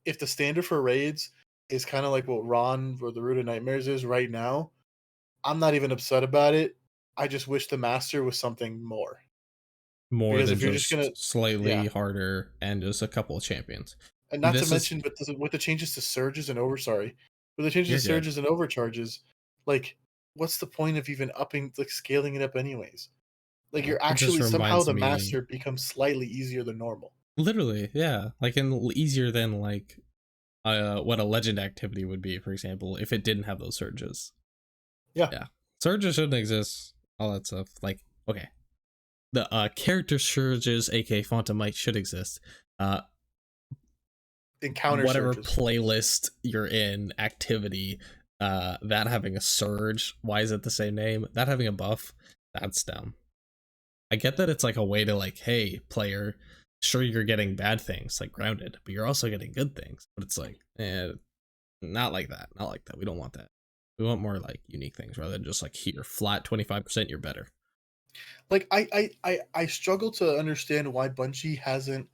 if the standard for raids is kind of like what Ron or the Root of Nightmares is right now, I'm not even upset about it. I just wish the master was something more. More Because than if you're just gonna, just slightly yeah, harder and just a couple of champions. and not to This is mention with the changes to surges and with the changes you're to good. surges and overcharges, like, what's the point of even upping, like, scaling it up anyways? Like, Yeah. you're It just actually somehow reminds the me master becomes slightly easier than normal. literally, yeah, like in easier than like what a legend activity would be, for example, if it didn't have those surges. Yeah, Yeah. Surges shouldn't exist, all that stuff. Like, okay. The character surges, aka Phantom Might, should exist. Uh encounter whatever surges. playlist you're in, activity, that having a surge, why is it the same name? That having a buff, that's dumb. I get that it's like a way to like, hey, player, sure you're getting bad things like grounded, but you're also getting good things. But it's like, not like that. Not like that. We don't want that. We want more like unique things rather than just like here, flat 25%, you're better. Like, I struggle to understand why Bungie hasn't,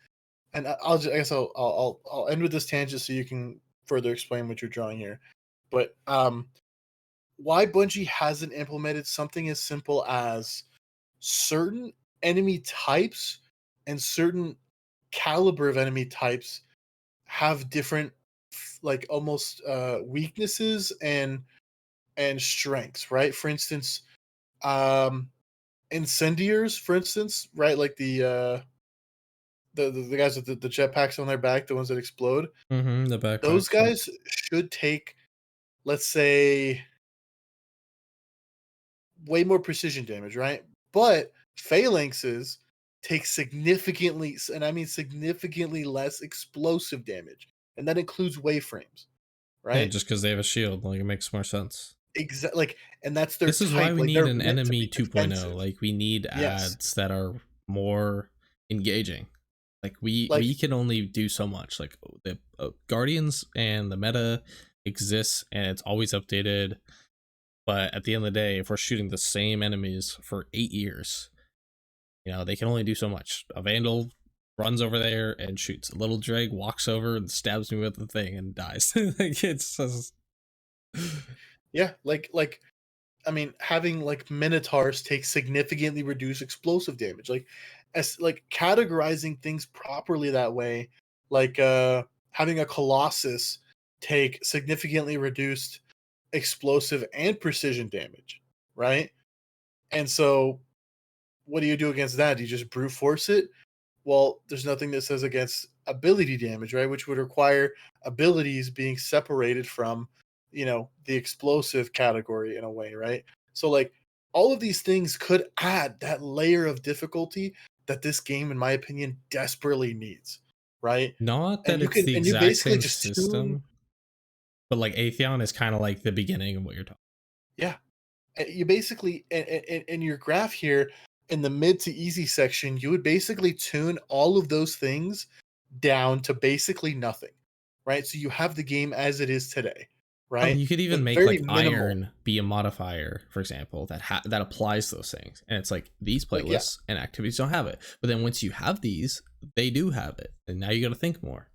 and I guess I'll end with this tangent so you can further explain what you're drawing here. But why Bungie hasn't implemented something as simple as certain enemy types and certain caliber of enemy types have different, like, almost weaknesses and strengths, right? For instance, um incendiars, for instance, right? Like the guys with the jetpacks on their back, the ones that explode. Mm-hmm. The Those backpacks, yep. guys should take, let's say, way more precision damage, right? But phalanxes take significantly, and I mean significantly, less explosive damage, and that includes waveframes, Yeah, right? just because they have a shield, like it makes more sense. Exactly, like, and that's their This is why type. we Like, need they're an meant to enemy be 2.0. defensive. Like we need Yes, ads that are more engaging. Like we like, can only do so much. Like the Guardians and the meta exists and it's always updated. But at the end of the day, if we're shooting the same enemies for 8 years, they can only do so much. A Vandal runs over there and shoots. A little Drake walks over and stabs me with the thing and dies. Like it's just yeah, like I mean, having like minotaurs take significantly reduced explosive damage. Like, as like categorizing things properly that way, like having a colossus take significantly reduced explosive and precision damage, right? And so what do you do against that? Do you just brute force it? Well, there's nothing that says against ability damage, right? Which would require abilities being separated from, the explosive category in a way, right? So like all of these things could add that layer of difficulty that this game, in my opinion, desperately needs, right? Not And that it's the you exact basically same just tune, system, but like Atheon is kind of like the beginning of what you're talking. yeah. You basically in your graph here in the mid to easy section, you would basically tune all of those things down to basically nothing, right? So you have the game as it is today, Oh, right? you could even With make very like minimal, iron be a modifier, for example, that applies those things. And it's like these like yeah, playlists and activities don't have it. But then once you have these, they do have it. And now you got to think more.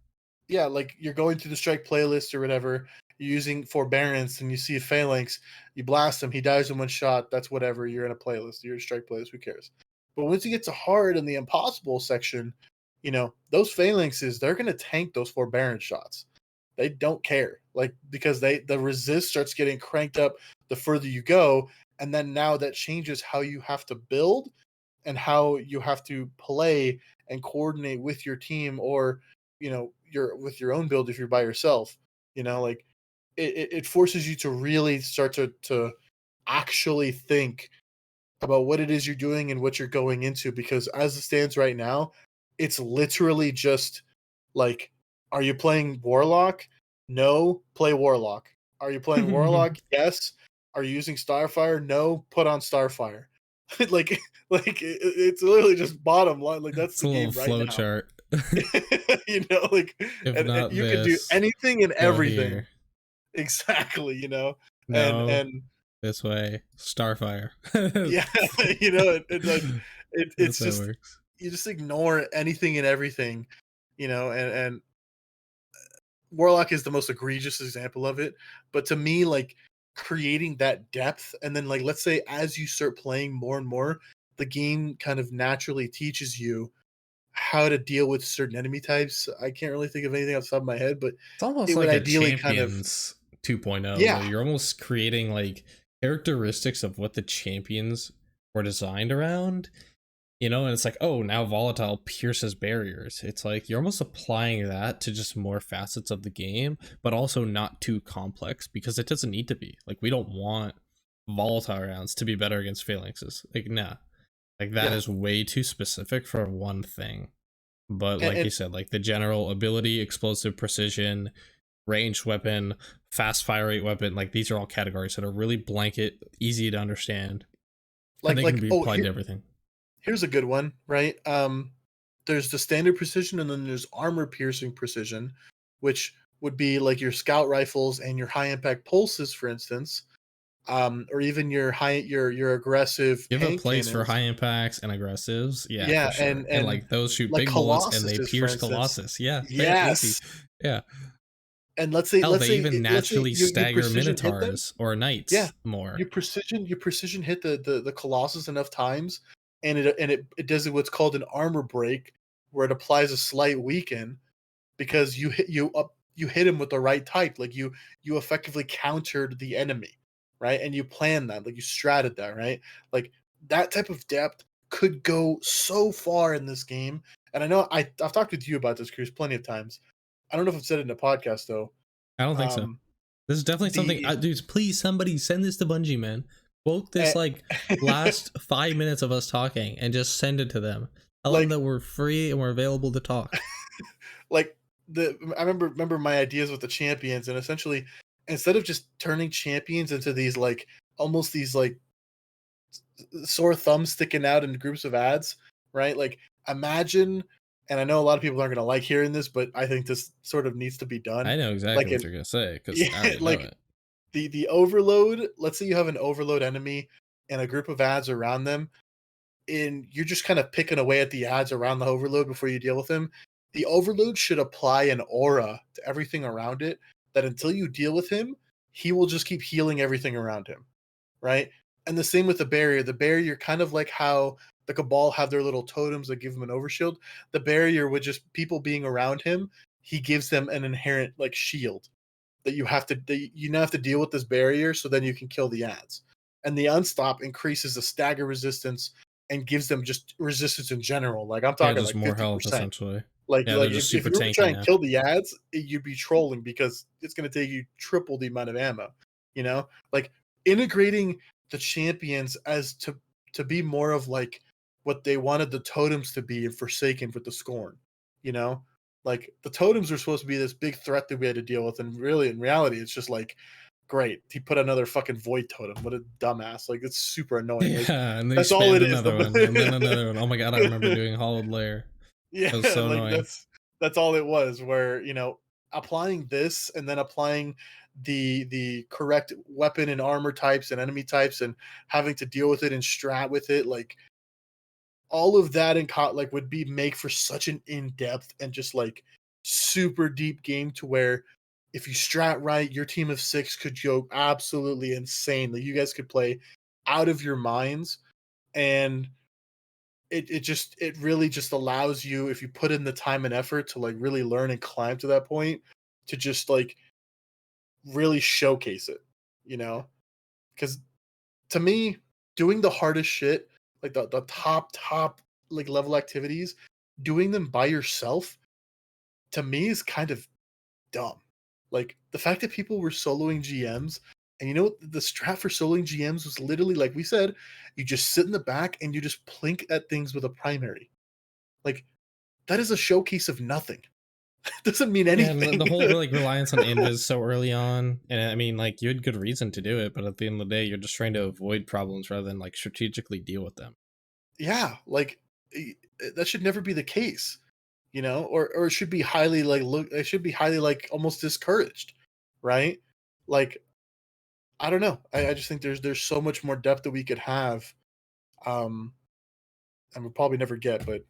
yeah, like you're going through the strike playlist or whatever, you're using forbearance and you see a phalanx, you blast him, he dies in one shot, that's whatever, you're in a playlist, you're in a strike playlist, who cares? But once you get to hard and the impossible section, those phalanxes, they're gonna tank those forbearance shots. They don't care. Like because the resist starts getting cranked up the further you go, and then now that changes how you have to build and how you have to play and coordinate with your team or your with your own build if you're by yourself. Like it forces you to really start to actually think about what it is you're doing and what you're going into, because as it stands right now, it's literally just like, are you playing Warlock? No, play Warlock. Are you playing Warlock? Yes. Are you using Starfire? No, put on Starfire. like it's literally just bottom line. Like that's It's a the little game right flow now. chart. Like If and not you can do this, anything and go everything. here. Exactly, No, and this way. Starfire. yeah, it's That's how it just works. you just ignore anything and everything, and Warlock is the most egregious example of it. But to me, like creating that depth, and then like let's say as you start playing more and more, the game kind of naturally teaches you how to deal with certain enemy types. I can't really think of anything off the top of my head, but It's almost it would like a ideally kind of, champions 2.0, yeah, where you're almost creating like characteristics of what the champions were designed around, and it's like, oh, now volatile pierces barriers. It's like you're almost applying that to just more facets of the game, but also not too complex because it doesn't need to be. Like, we don't want volatile rounds to be better against phalanxes. Like, nah. Like, that yeah, is way too specific for one thing. But like and you said, like the general ability, explosive precision, ranged weapon, fast fire rate weapon, like these are all categories that are really blanket, easy to understand, and like they can like be oh applied to everything. here's a good one, right? There's the standard precision, and then there's armor piercing precision, which would be like your scout rifles and your high impact pulses, for instance, or even your aggressive You have a hand place for cannons. high impacts and aggressives, yeah, for Yeah, sure. And and like those shoot like big bullets and they colossuses, for pierce instance. Colossus. Yeah, yeah, easy. Yes, Yeah. and let's say Hell, they even naturally you stagger precision hit them. Minotaurs or Yeah, Knights more. you precision hit the colossus enough times, and it does what's called an armor break, where it applies a slight weaken because you hit him with the right type. Like you effectively countered the enemy, right? And you planned that, like you stratted that, right? Like that type of depth could go so far in this game. And I know I've talked with you about this, Chris, plenty of times. I don't know if I've said it in a podcast though. I don't think so. Um, This is definitely something, the dude. Please, somebody send this to Bungie, man. Quote this eh, like last 5 minutes of us talking and just send it to them. Tell them like that we're free and we're available to talk. like I remember my ideas with the champions, and essentially instead of just turning champions into these like almost these like sore thumbs sticking out in groups of ads, right? Like imagine, and I know a lot of people aren't going to like hearing this, but I think this sort of needs to be I done. know exactly Like what an you're gonna say because yeah, I already know like it. the overload. Let's say you have an overload enemy and a group of ads around them, and you're just kind of picking away at the ads around the overload before you deal with him. The overload should apply an aura to everything around it, that until you deal with him, he will just keep healing everything around him, right? And the same with the barrier. The barrier, kind of like how the Cabal have their little totems that give them an overshield. The barrier with just people being around him, he gives them an inherent like shield that you now have to deal with this barrier, so then you can kill the ads. and the unstop increases the stagger resistance and gives them just resistance in general. Like I'm Yeah, talking just like more health 50%. essentially. Like Yeah, they're like just if super you were to try tanky and now. kill the ads, you'd be trolling because it's gonna take you triple the amount of ammo, you know? Like integrating the champions as to be more of like what they wanted the totems to be in Forsaken with the Scorn, you know? Like the totems are supposed to be this big threat that we had to deal with, and really in reality, it's just like great. He put another fucking void totem. What a dumbass. Like it's super annoying. Like Yeah, and then he that's all it spammed is. another one, and then another one. Oh my god, I remember doing Hollowed Lair. Yeah, That was so like annoying. that's all it was. Where applying this and then applying the correct weapon and armor types and enemy types and having to deal with it and strat with it, like all of that in like would be make for such an in-depth and just like super deep game to where if you strat right, your team of six could go absolutely insane. Like you guys could play out of your minds, and it really just allows you, if you put in the time and effort to like really learn and climb to that point, to just like really showcase it, you know? Because to me, doing the hardest shit, like the top like level activities, doing them by yourself, to me is kind of dumb. Like the fact that people were soloing GMs, and you know what the strat for soloing GMs was literally like we said, you just sit in the back and you just plink at things with a primary. Like that is a showcase of nothing. It doesn't mean Yeah, and the anything. whole like reliance on invis so early on, and I mean, like you had good reason to do it, but at the end of the day, you're just trying to avoid problems rather than like strategically deal with them. Yeah, like that should never be the case, or it should be highly like look. It should be highly like almost discouraged, right? Like I don't know. I just think there's so much more depth that we could have, um, and we'll probably never get. But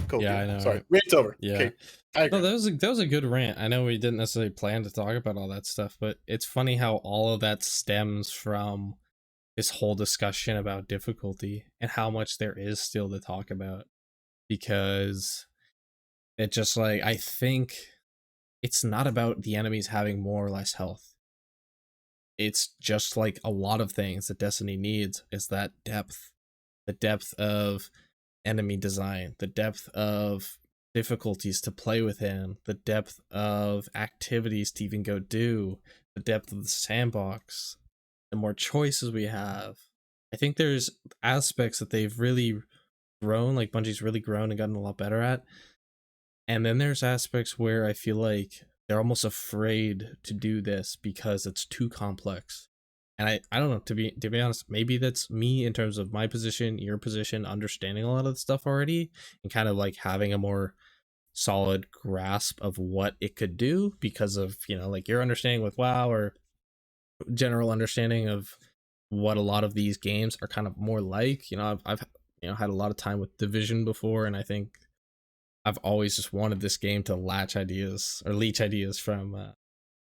cool, Yeah, dude. I know, Sorry, right? rant's over. Yeah. Okay, I No, agree. that was a good rant. I know we didn't necessarily plan to talk about all that stuff, but it's funny how all of that stems from this whole discussion about difficulty and how much there is still to talk about, because it just like I think it's not about the enemies having more or less health. It's just like a lot of things that Destiny needs is that depth, the depth of enemy design, the depth of difficulties to play within, the depth of activities to even go do, the depth of the sandbox, the more choices we have. I think there's aspects that they've really grown, like Bungie's really grown and gotten a lot better at. And then there's aspects where I feel like they're almost afraid to do this because it's too complex. And I don't know, to be honest, maybe that's me in terms of my position, your position, understanding a lot of the stuff already, and kind of like having a more solid grasp of what it could do because of, like your understanding with WoW or general understanding of what a lot of these games are kind of more like. I've had a lot of time with Division before, and I think I've always just wanted this game to latch ideas or leech ideas from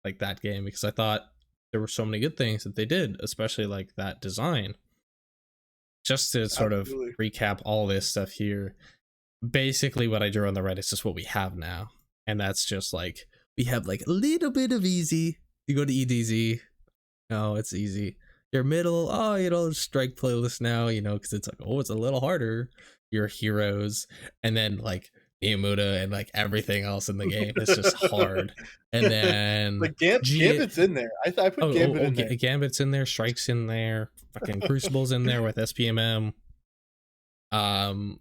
like that game, because I thought there were so many good things that they did, especially like that design. Just to sort of Absolutely. recap all this stuff here, basically what I drew on the right is just what we have now, and that's just like we have like a little bit of easy. You go to EDZ, oh, it's easy. Your middle, oh, strike playlist now, because it's like, oh, it's a little harder. Your heroes, and then like Miyamoto and like everything else in the game is just hard. And then Like G, Gambit's in there. I put Gambit in there. Gambit's in there, Strike's in there, fucking Crucible's in there with SPMM. Um,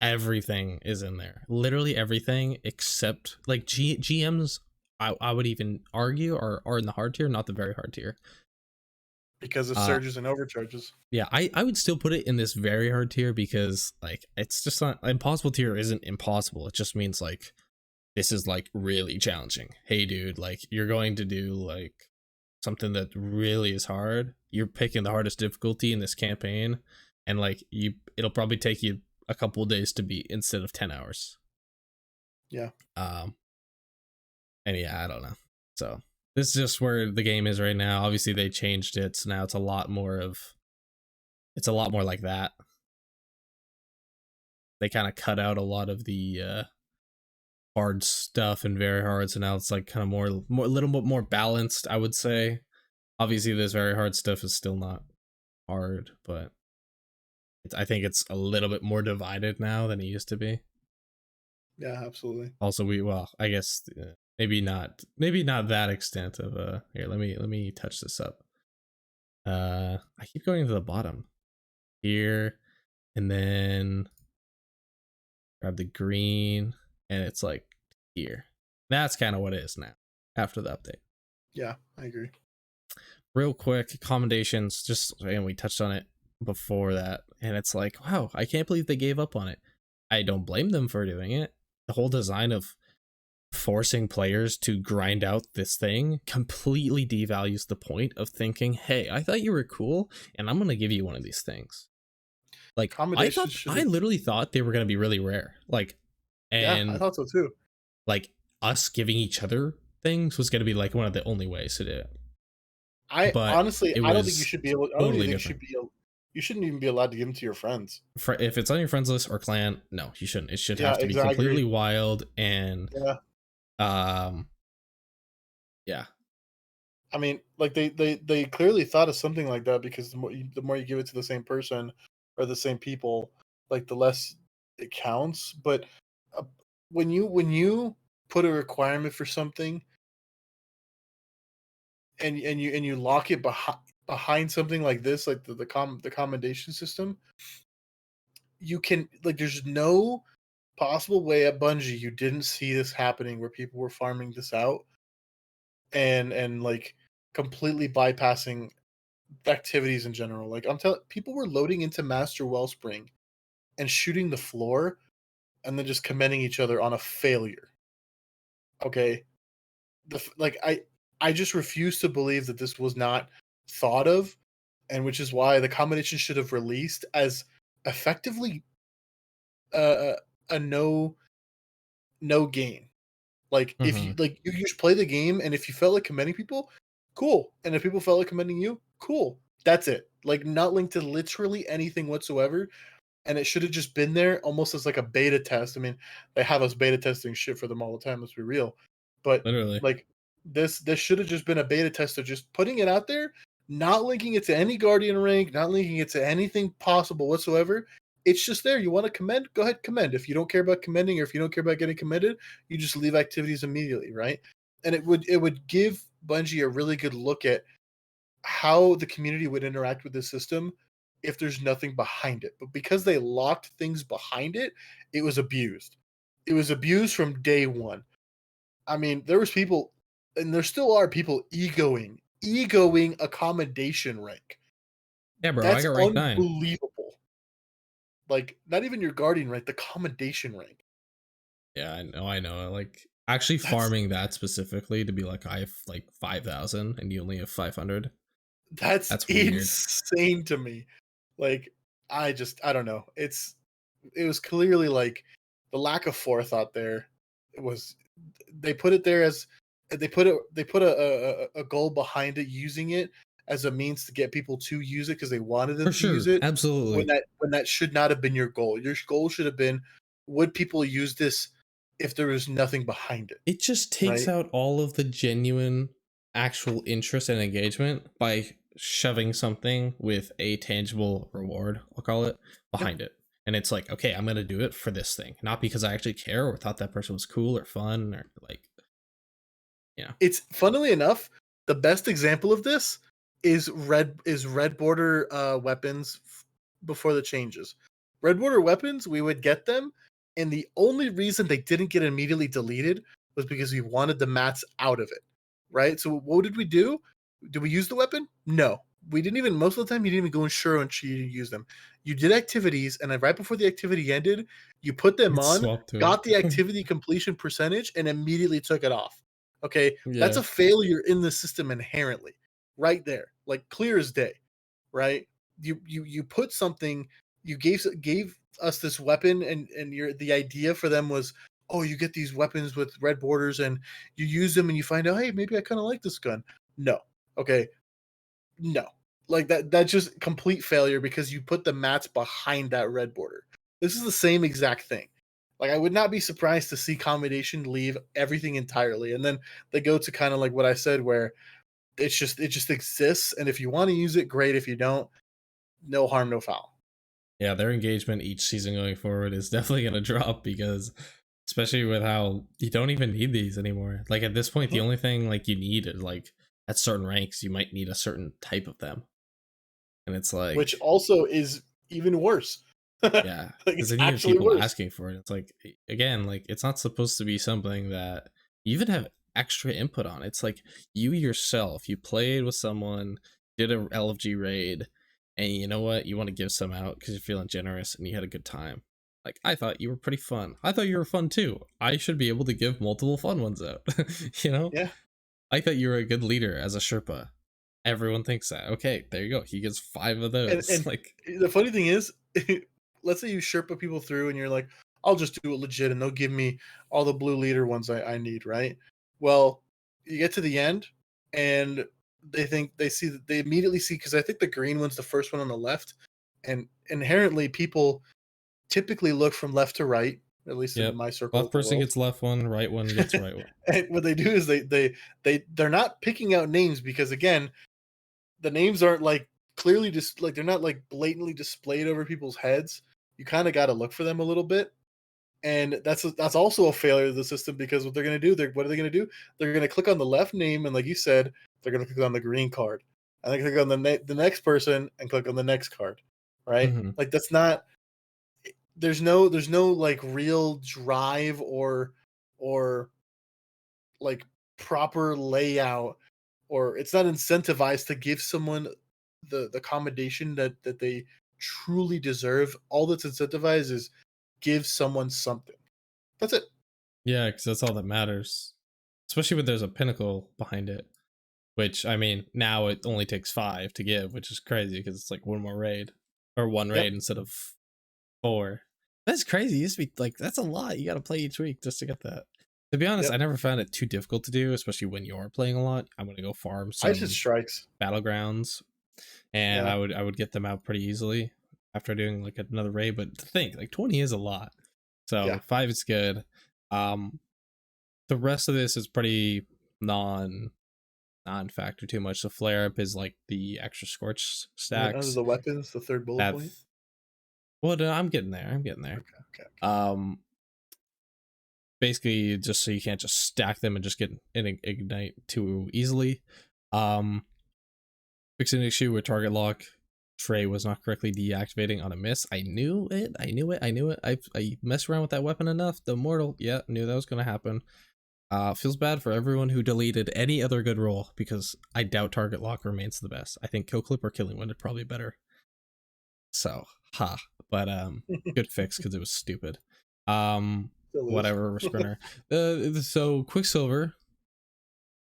everything is in there. Literally everything except like GMs. I would even argue are in the hard tier, not the very hard tier. Because of Uh, surges and overcharges. yeah, I would still put it in this very hard tier because like it's just not impossible tier isn't impossible. It just means like this is like really challenging. Hey dude, like you're going to do like something that really is hard. You're picking the hardest difficulty in this campaign, and like it'll probably take you a couple of days to beat instead of 10 hours. Yeah. Um and yeah, I don't know. So this is just where the game is right now. Obviously they changed it, so now it's a lot more like that. They kind of cut out a lot of the hard stuff and very hard, so now it's like kind of more a little bit more balanced, I would say. Obviously this very hard stuff is still not hard, but I think it's a little bit more divided now than it used to be. Yeah, absolutely. Also, well, I guess maybe not that extent of here. Let me touch this up. I keep going to the bottom here, and then grab the green, and it's like here. That's kind of what it is now after the update. Yeah, I agree. Real quick, commendations, just and we touched on it before that, and it's like, wow, I can't believe they gave up on it. I don't blame them for doing it. The whole design of forcing players to grind out this thing completely devalues the point of thinking, hey, I thought you were cool, and I'm gonna give you one of these things. Like Accommodations should I have. literally thought they were gonna be really rare. Like, Yeah, I and thought so too. like us giving each other things was gonna be like one of the only ways to do it. I But honestly, it I don't think you was should be able. I don't even totally think different. you shouldn't even be allowed to give them to your friends. For if it's on your friends list or clan, no, you shouldn't. It should Yeah, have to be exactly. I completely agree. wild and Yeah, um yeah. I mean, like they clearly thought of something like that because the more you give it to the same person or the same people, like the less it counts. But uh, when you put a requirement for something and you lock it behind something like this, like the commendation system, you can like there's no possible way at Bungie you didn't see this happening where people were farming this out and like completely bypassing activities in general. Like I'm telling people were loading into Master Wellspring and shooting the floor and then just commending each other on a failure. Okay, like I just refuse to believe that this was not thought of, and which is why the combination should have released as effectively a no gain. Like if Mm-hmm. you just play the game, and if you felt like commending people, cool. And if people felt like commending you, cool. That's it. Like not linked to literally anything whatsoever. And it should have just been there almost as like a beta test. I mean, they have us beta testing shit for them all the time, let's be real. But Literally. like this should have just been a beta test of just putting it out there, not linking it to any Guardian rank, not linking it to anything possible whatsoever. It's just there. You want to commend? Go ahead, commend. If you don't care about commending or if you don't care about getting commended, you just leave activities immediately, right? And it would give Bungie a really good look at how the community would interact with the system if there's nothing behind it. But because they locked things behind it, it was abused. It was abused from day one. I mean, there was people, and there still are people egoing accommodation rank. Yeah, bro, I That's got rank 9. unbelievable. Like, not even your guardian rank, the commendation rank. Yeah, I know. Like actually That's farming that specifically to be like I have like 5,000 and you only have 500. that's That's weird. insane to me. Like, I don't know. It was clearly like the lack of forethought there. It was they put it there as they put a goal behind it, using it as a means to get people to use it because they wanted them For to use sure. it Absolutely. when that should not have been your goal. Your goal should have been, would people use this if there was nothing behind it, It just takes right? out all of the genuine actual interest and engagement by shoving something with a tangible reward, I'll call it, Yeah. behind it. And it's like, okay, I'm gonna do it for this thing, not because I actually care or thought that person was cool or fun or like, you know, It's funnily enough, the best example of this is red border weapons before the changes. Red border weapons, we would get them, and the only reason they didn't get immediately deleted was because we wanted the mats out of it. Right? So what did we do? Did we use the weapon? No. We didn't even most of the time you didn't even go ensure and you didn't use them. You did activities, and then right before the activity ended, you put them it's on, swapped to got the it. activity completion percentage, and immediately took it off. Okay, that's Yeah, a failure in the system inherently, right there, like clear as day, right? You put something, you gave us this weapon, and the idea for them was, oh, you get these weapons with red borders, and you use them, and you find out, hey, maybe I kind of like this gun. No, okay, no, like that's just complete failure because you put the mats behind that red border. This is the same exact thing. Like I would not be surprised to see combination leave everything entirely, and then they go to kind of like what I said, where it just exists, and if you want to use it, great. If you don't, no harm, no foul. Yeah, their engagement each season going forward is definitely going to drop because, especially with how you don't even need these anymore. Like at this point, the Mhm. only thing like you need is like at certain ranks, you might need a certain type of them. And it's Which like, also is even worse. Like, yeah, because it's then you have actually people worse. asking for it. It's like, again, like it's not supposed to be something that you even have extra input on. It's like you yourself, you played with someone, did a LFG raid, and you know what? You want to give some out because you're feeling generous and you had a good time. Like, I thought you were pretty fun. I thought you were fun too. I should be able to give multiple fun ones out. You know? Yeah. I thought you were a good leader as a Sherpa. Everyone thinks that. Okay, there you go. He gets 5 of those. And Like, the funny thing is, let's say you Sherpa people through and you're like, I'll just do it legit and they'll give me all the blue leader ones I need, right? Well, you get to the end and they think they see that they immediately see because I think the green one's the first one on the left, and inherently people typically look from left to right, at least in yep. my circle Left of the person world. gets left one, right one gets right one. And what they do is they're not picking out names because again, the names aren't like clearly just like they're not like blatantly displayed over people's heads. You kind of got to look for them a little bit, and that's also a failure of the system because what they're going to do, what are they going to do? They're going to click on the left name, and like you said, they're going to click on the green card, and then click on the next person and click on the next card, right? Hmm. Like that's not. There's no like real drive or like proper layout, or it's not incentivized to give someone the accommodation that they truly deserve. All that's incentivized is give someone something. That's it. Yeah, because that's all that matters. Especially when there's a pinnacle behind it. Which, I mean, now it only takes 5 to give, which is crazy because it's like one more raid. Or one Yep. raid instead of 4. That's crazy. It used to be like, that's a lot. You got to play each week just to get that. To be honest, I Yep. never found it too difficult to do, especially when you're playing a lot. I'm going to go farm I just some strikes. battlegrounds and Yeah. I would get them out pretty easily after doing like another raid. But to think, like 20 is a lot. Yeah. So 5 is good. The rest of this is pretty non factor too much. The flare up is like the extra scorch And then under stacks. the weapons, the third bullet That point. well, no, I'm getting there. I'm getting there. Okay. Okay. Um, basically, just so you can't just stack them and just get an ignite too easily. Um, fixing an issue with target lock. Trey was not correctly deactivating on a miss. I knew it. I knew it. I knew it. I messed around with that weapon enough. The mortal, yeah, knew that was gonna happen. Feels bad for everyone who deleted any other good role because I doubt target lock remains the best. I think kill clip or killing wind are probably better. So, ha. But good fix because it was stupid. Still is. Whatever, sprinter. So Quicksilver,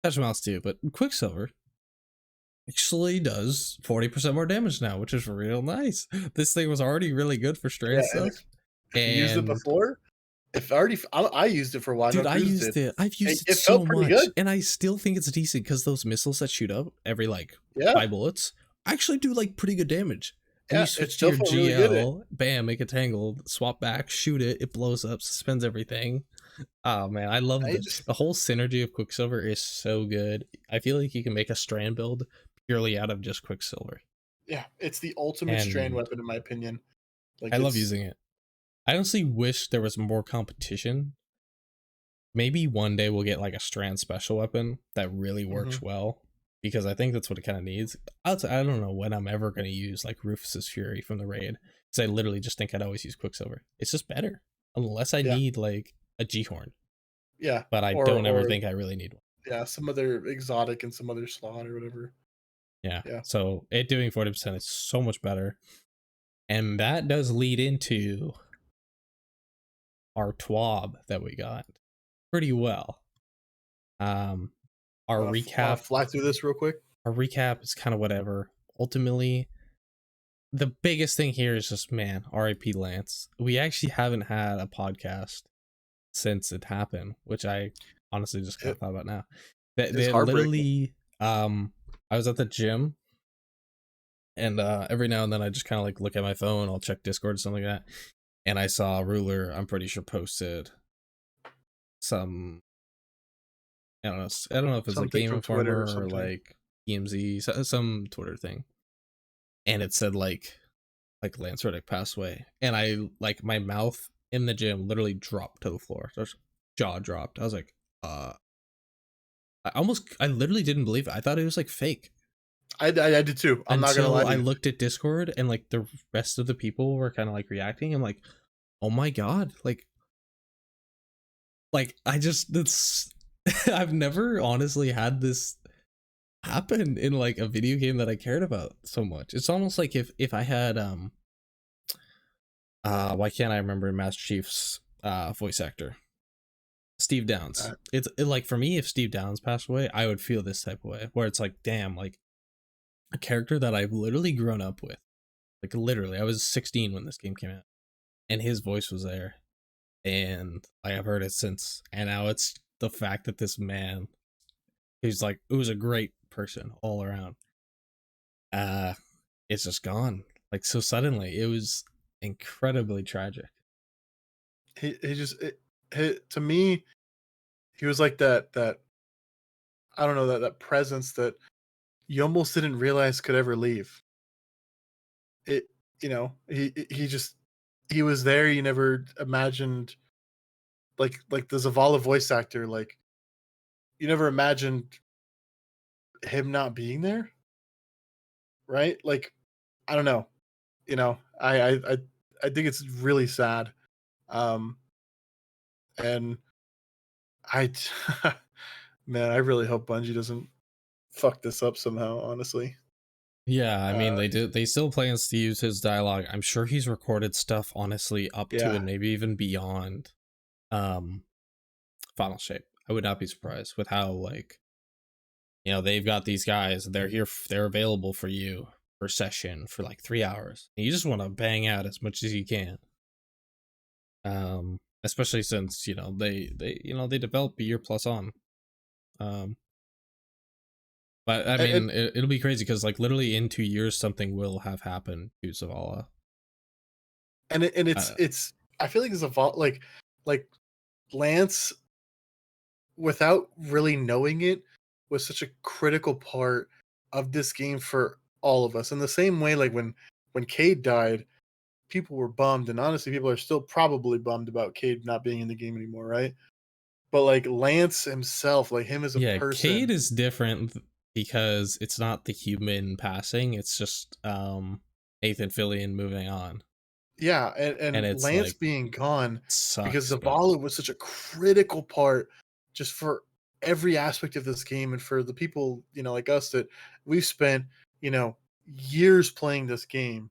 touch mouse too, but Quicksilver actually does 40% more damage now, which is real nice. This thing was already really good for Yeah. strand And stuff, if you used it and before, if I already, I used it for a while. I dude, know I Cruz used did. it. I've used it It felt so pretty much, good. and I still think it's decent because those missiles that shoot up every like Yeah. 5 bullets actually do like pretty good damage. And you Yeah. It switch to still your felt really good. GL, bam, make a tangle, swap back, shoot it, it blows up, suspends everything. Oh man, I love I this. just The whole synergy of Quicksilver is so good. I feel like you can make a strand build purely out of just Quicksilver, yeah, it's the ultimate strand and weapon in my opinion. I Like love it's using it. I honestly wish there was more competition. Maybe one day we'll get like a strand special weapon that really works mhm. well because I think that's what it kind of needs. I don't know when I'm ever going to use like Rufus's Fury from the raid because I literally just think I'd always use Quicksilver. It's just better unless I Yeah, need like a G horn, yeah, but I don't ever or think I really need one. yeah, some other exotic and some other slot or whatever. Yeah, Yeah. so it doing 40% is so much better, and that does lead into our TWAB that we got pretty well. Um, our Want recap to fly through this real quick? our recap is kind of whatever. Ultimately, the biggest thing here is just man, RIP Lance. We actually haven't had a podcast since it happened, which I honestly just kind of It, thought about now. They it's they heartbreaking. literally I was at the gym and every now and then I just kind of like look at my phone, I'll check Discord or something like that. And I saw Ruler, I'm pretty sure posted some I don't know if it's like Something Game from Twitter or Informer or something. like TMZ, some Twitter thing. And it said like like Lance Reddick passed away, and I like my mouth in the gym literally dropped to the floor. Just jaw dropped. I was like, I literally didn't believe it. I thought it was like fake I did too. I'm not gonna lie until to I you. looked at Discord and like the rest of the people were kind of like reacting. I'm like, oh my god, like I just that's I've never honestly had this happen in like a video game that I cared about so much. It's almost like if I had why can't I remember Master Chief's voice actor? Steve Downs. Uh, Like for me, if Steve Downs passed away, I would feel this type of way where it's like, damn, like a character that I've literally grown up with. Like literally, I was 16 when this game came out, and his voice was there, and I have heard it since. And now it's the fact that this man, who's like, it was a great person all around, uh, it's just gone like so suddenly. It was incredibly tragic. he just to me, he was like that I don't know, that presence that you almost didn't realize could ever leave. It he just he was there. You never imagined, like the Zavala voice actor, like you never imagined him not being there, right? Like I don't know, I think it's really sad. Um, and I man, I really hope Bungie doesn't fuck this up somehow. Honestly, Yeah, I mean he's, they still plans to use his dialogue. I'm sure he's recorded stuff honestly up to yeah, and maybe even beyond um Final Shape. I would not be surprised with how like they've got these guys, they're here, they're available for you per session for like 3 hours. And you just want to bang out as much as you can. Especially since they develop a year plus on. Um, but I and mean it'll be crazy because like literally in 2 years something will have happened to Zavala. and Uh, it's I feel like it's a like Lance, without really knowing it, was such a critical part of this game for all of us. In the same way, like when Cade died, people were bummed, and honestly, people are still probably bummed about Cade not being in the game anymore, right? But like Lance himself, like him as a yeah, Cade person, is different because it's not the human passing, it's just Nathan Fillion moving on. yeah, And and it's Lance like being gone, because sucks, but Zavala was such a critical part just for every aspect of this game, and for the people like us that we've spent years playing this game.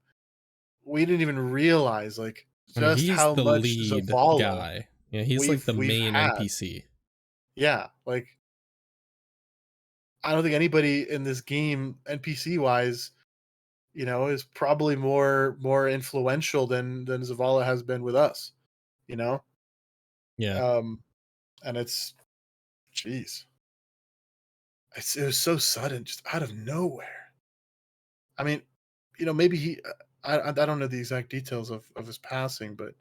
We didn't even realize like I mean just he's how the much lead Zavala guy. He's like the we've main had. NPC. Yeah, like I don't think anybody in this game, NPC wise, is probably more influential than Zavala has been with us. You know, Yeah. um, and jeez, it was so sudden, just out of nowhere. I mean, maybe I don't know the exact details of his passing, but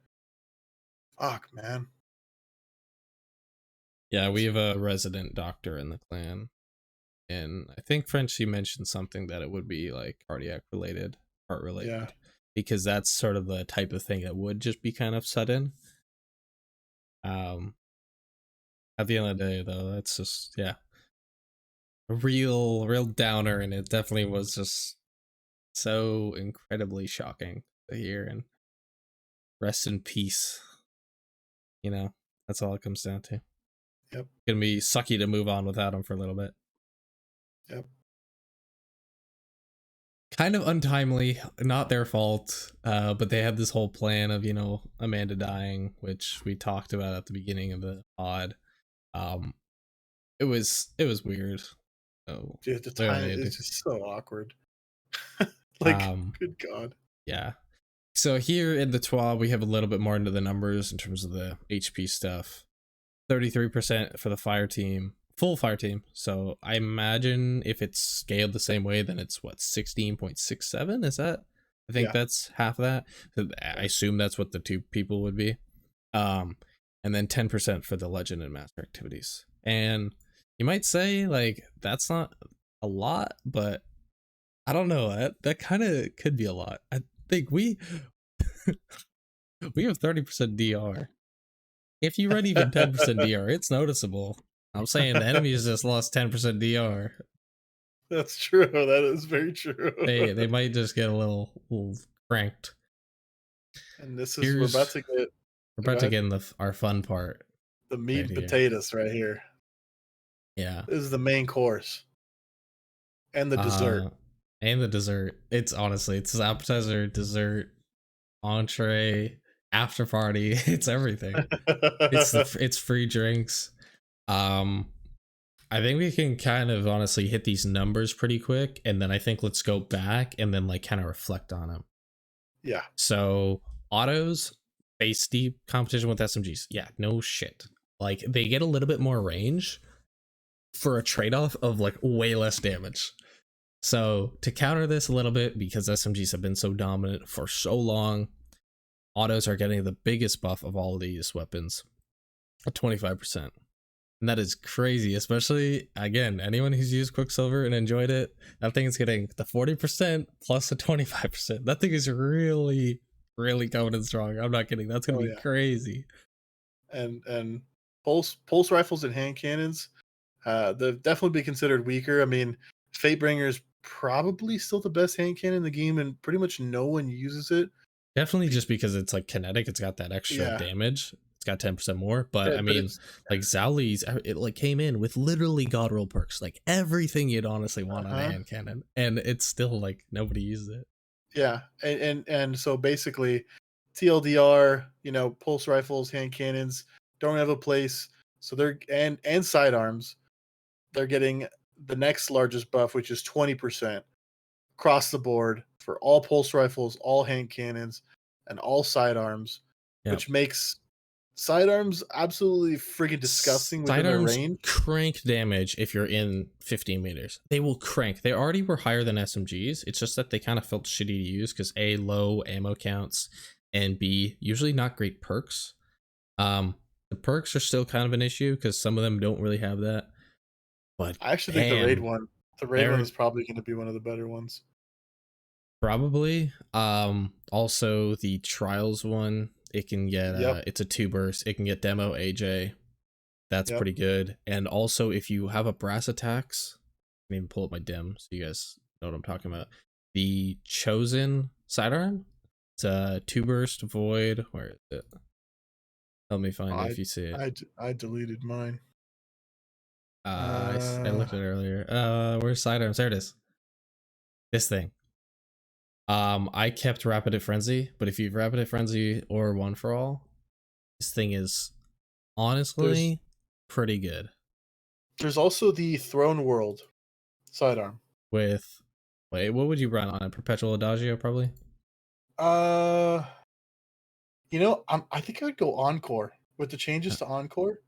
fuck, man. Yeah, we have a resident doctor in the clan. And I think Frenchie mentioned something that it would be like cardiac related, heart Yeah, related, because that's sort of the type of thing that would just be kind of sudden. Um, at the end of the day, though, that's just a real downer, and it definitely was just so incredibly shocking to hear. And rest in peace. That's all it comes down to. yep, Gonna be sucky to move on without him for a little bit. yep. Kind of untimely, not their fault, but they had this whole plan of Amanda dying, which we talked about at the beginning of the pod. um it was weird, so Dude, the what are time they do? is just so awkward. Like, um good God. yeah, so here in the 12 we have a little bit more into the numbers in terms of the HP stuff. 33% for the fire team, full fire team. So I imagine if it's scaled the same way, then it's what, 16.67? Is that? I think Yeah, that's half of that. So I yeah, assume that's what the two people would be. Um, and then 10% for the legend and master activities. And you might say like that's not a lot, but I don't know. That kind of could be a lot. think we have 30% DR. If you run even 10% DR, it's noticeable. I'm saying the enemies just lost 10% DR. That's true. That is very true. They might just get a little cranked. And this is Here's we're go about to ahead. get in our fun part The meat right and here. potatoes right here. Yeah. This is the main course and the dessert. Uh and the dessert. It's honestly it's appetizer, dessert, entree, after party. It's everything. It's free drinks. Um I think we can kind of honestly hit these numbers pretty quick, and then I think let's go back and then like kind of reflect on them. Yeah. So autos face deep competition with SMGs. Yeah, no shit. Like they get a little bit more range for a trade-off of like way less damage. So to counter this a little bit, because SMGs have been so dominant for so long, autos are getting the biggest buff of all of these weapons at 25%. And that is crazy, especially again, anyone who's used Quicksilver and enjoyed it, that thing is getting the 40% plus the 25%. That thing is really, really coming in strong. I'm not kidding. That's gonna Oh be yeah. crazy. And pulse rifles and hand cannons, they'll definitely be considered weaker. I mean, Fatebringer is probably still the best hand cannon in the game, and pretty much no one uses it. Definitely just because it's like kinetic, it's got that extra Yeah, damage. It's got 10% more. But I but mean, it's like Zhao, it like came in with literally god roll perks, like everything you'd honestly want on a uh-huh. hand cannon. And it's still like nobody uses it. Yeah, and so basically, TLDR, pulse rifles, hand cannons don't have a place. So they're and sidearms, they're getting the next largest buff, which is 20% across the board for all pulse rifles, all hand cannons, and all sidearms, Yep. which makes sidearms absolutely freaking disgusting within their Sidearms range. crank damage if you're in 15 meters. They will crank. They already were higher than SMGs. It's just that they kind of felt shitty to use because A, low ammo counts, and B, usually not great perks. The perks are still kind of an issue because some of them don't really have that. But I actually think damn, the raid one they're is probably going to be one of the better ones. probably. Also the trials one, it can get Yep, it's a 2 burst. It can get demo AJ. That's yep. pretty good. And also, if you have a brass attacks, I can even pull up my dim so you guys know what I'm talking about. The chosen sidearm, it's a 2 burst void. Where is it? Help me find it I if you see it. I deleted mine. I Uh, looked at it earlier. Where's sidearms? There it is. This thing. I kept Rapid Frenzy, but if you've Rapid Frenzy or One for All, this thing is there's honestly pretty good. there's also the Throne World sidearm. With wait, what would you run on a Perpetual Adagio probably? Uh, I think I'd go Encore with the changes to Encore.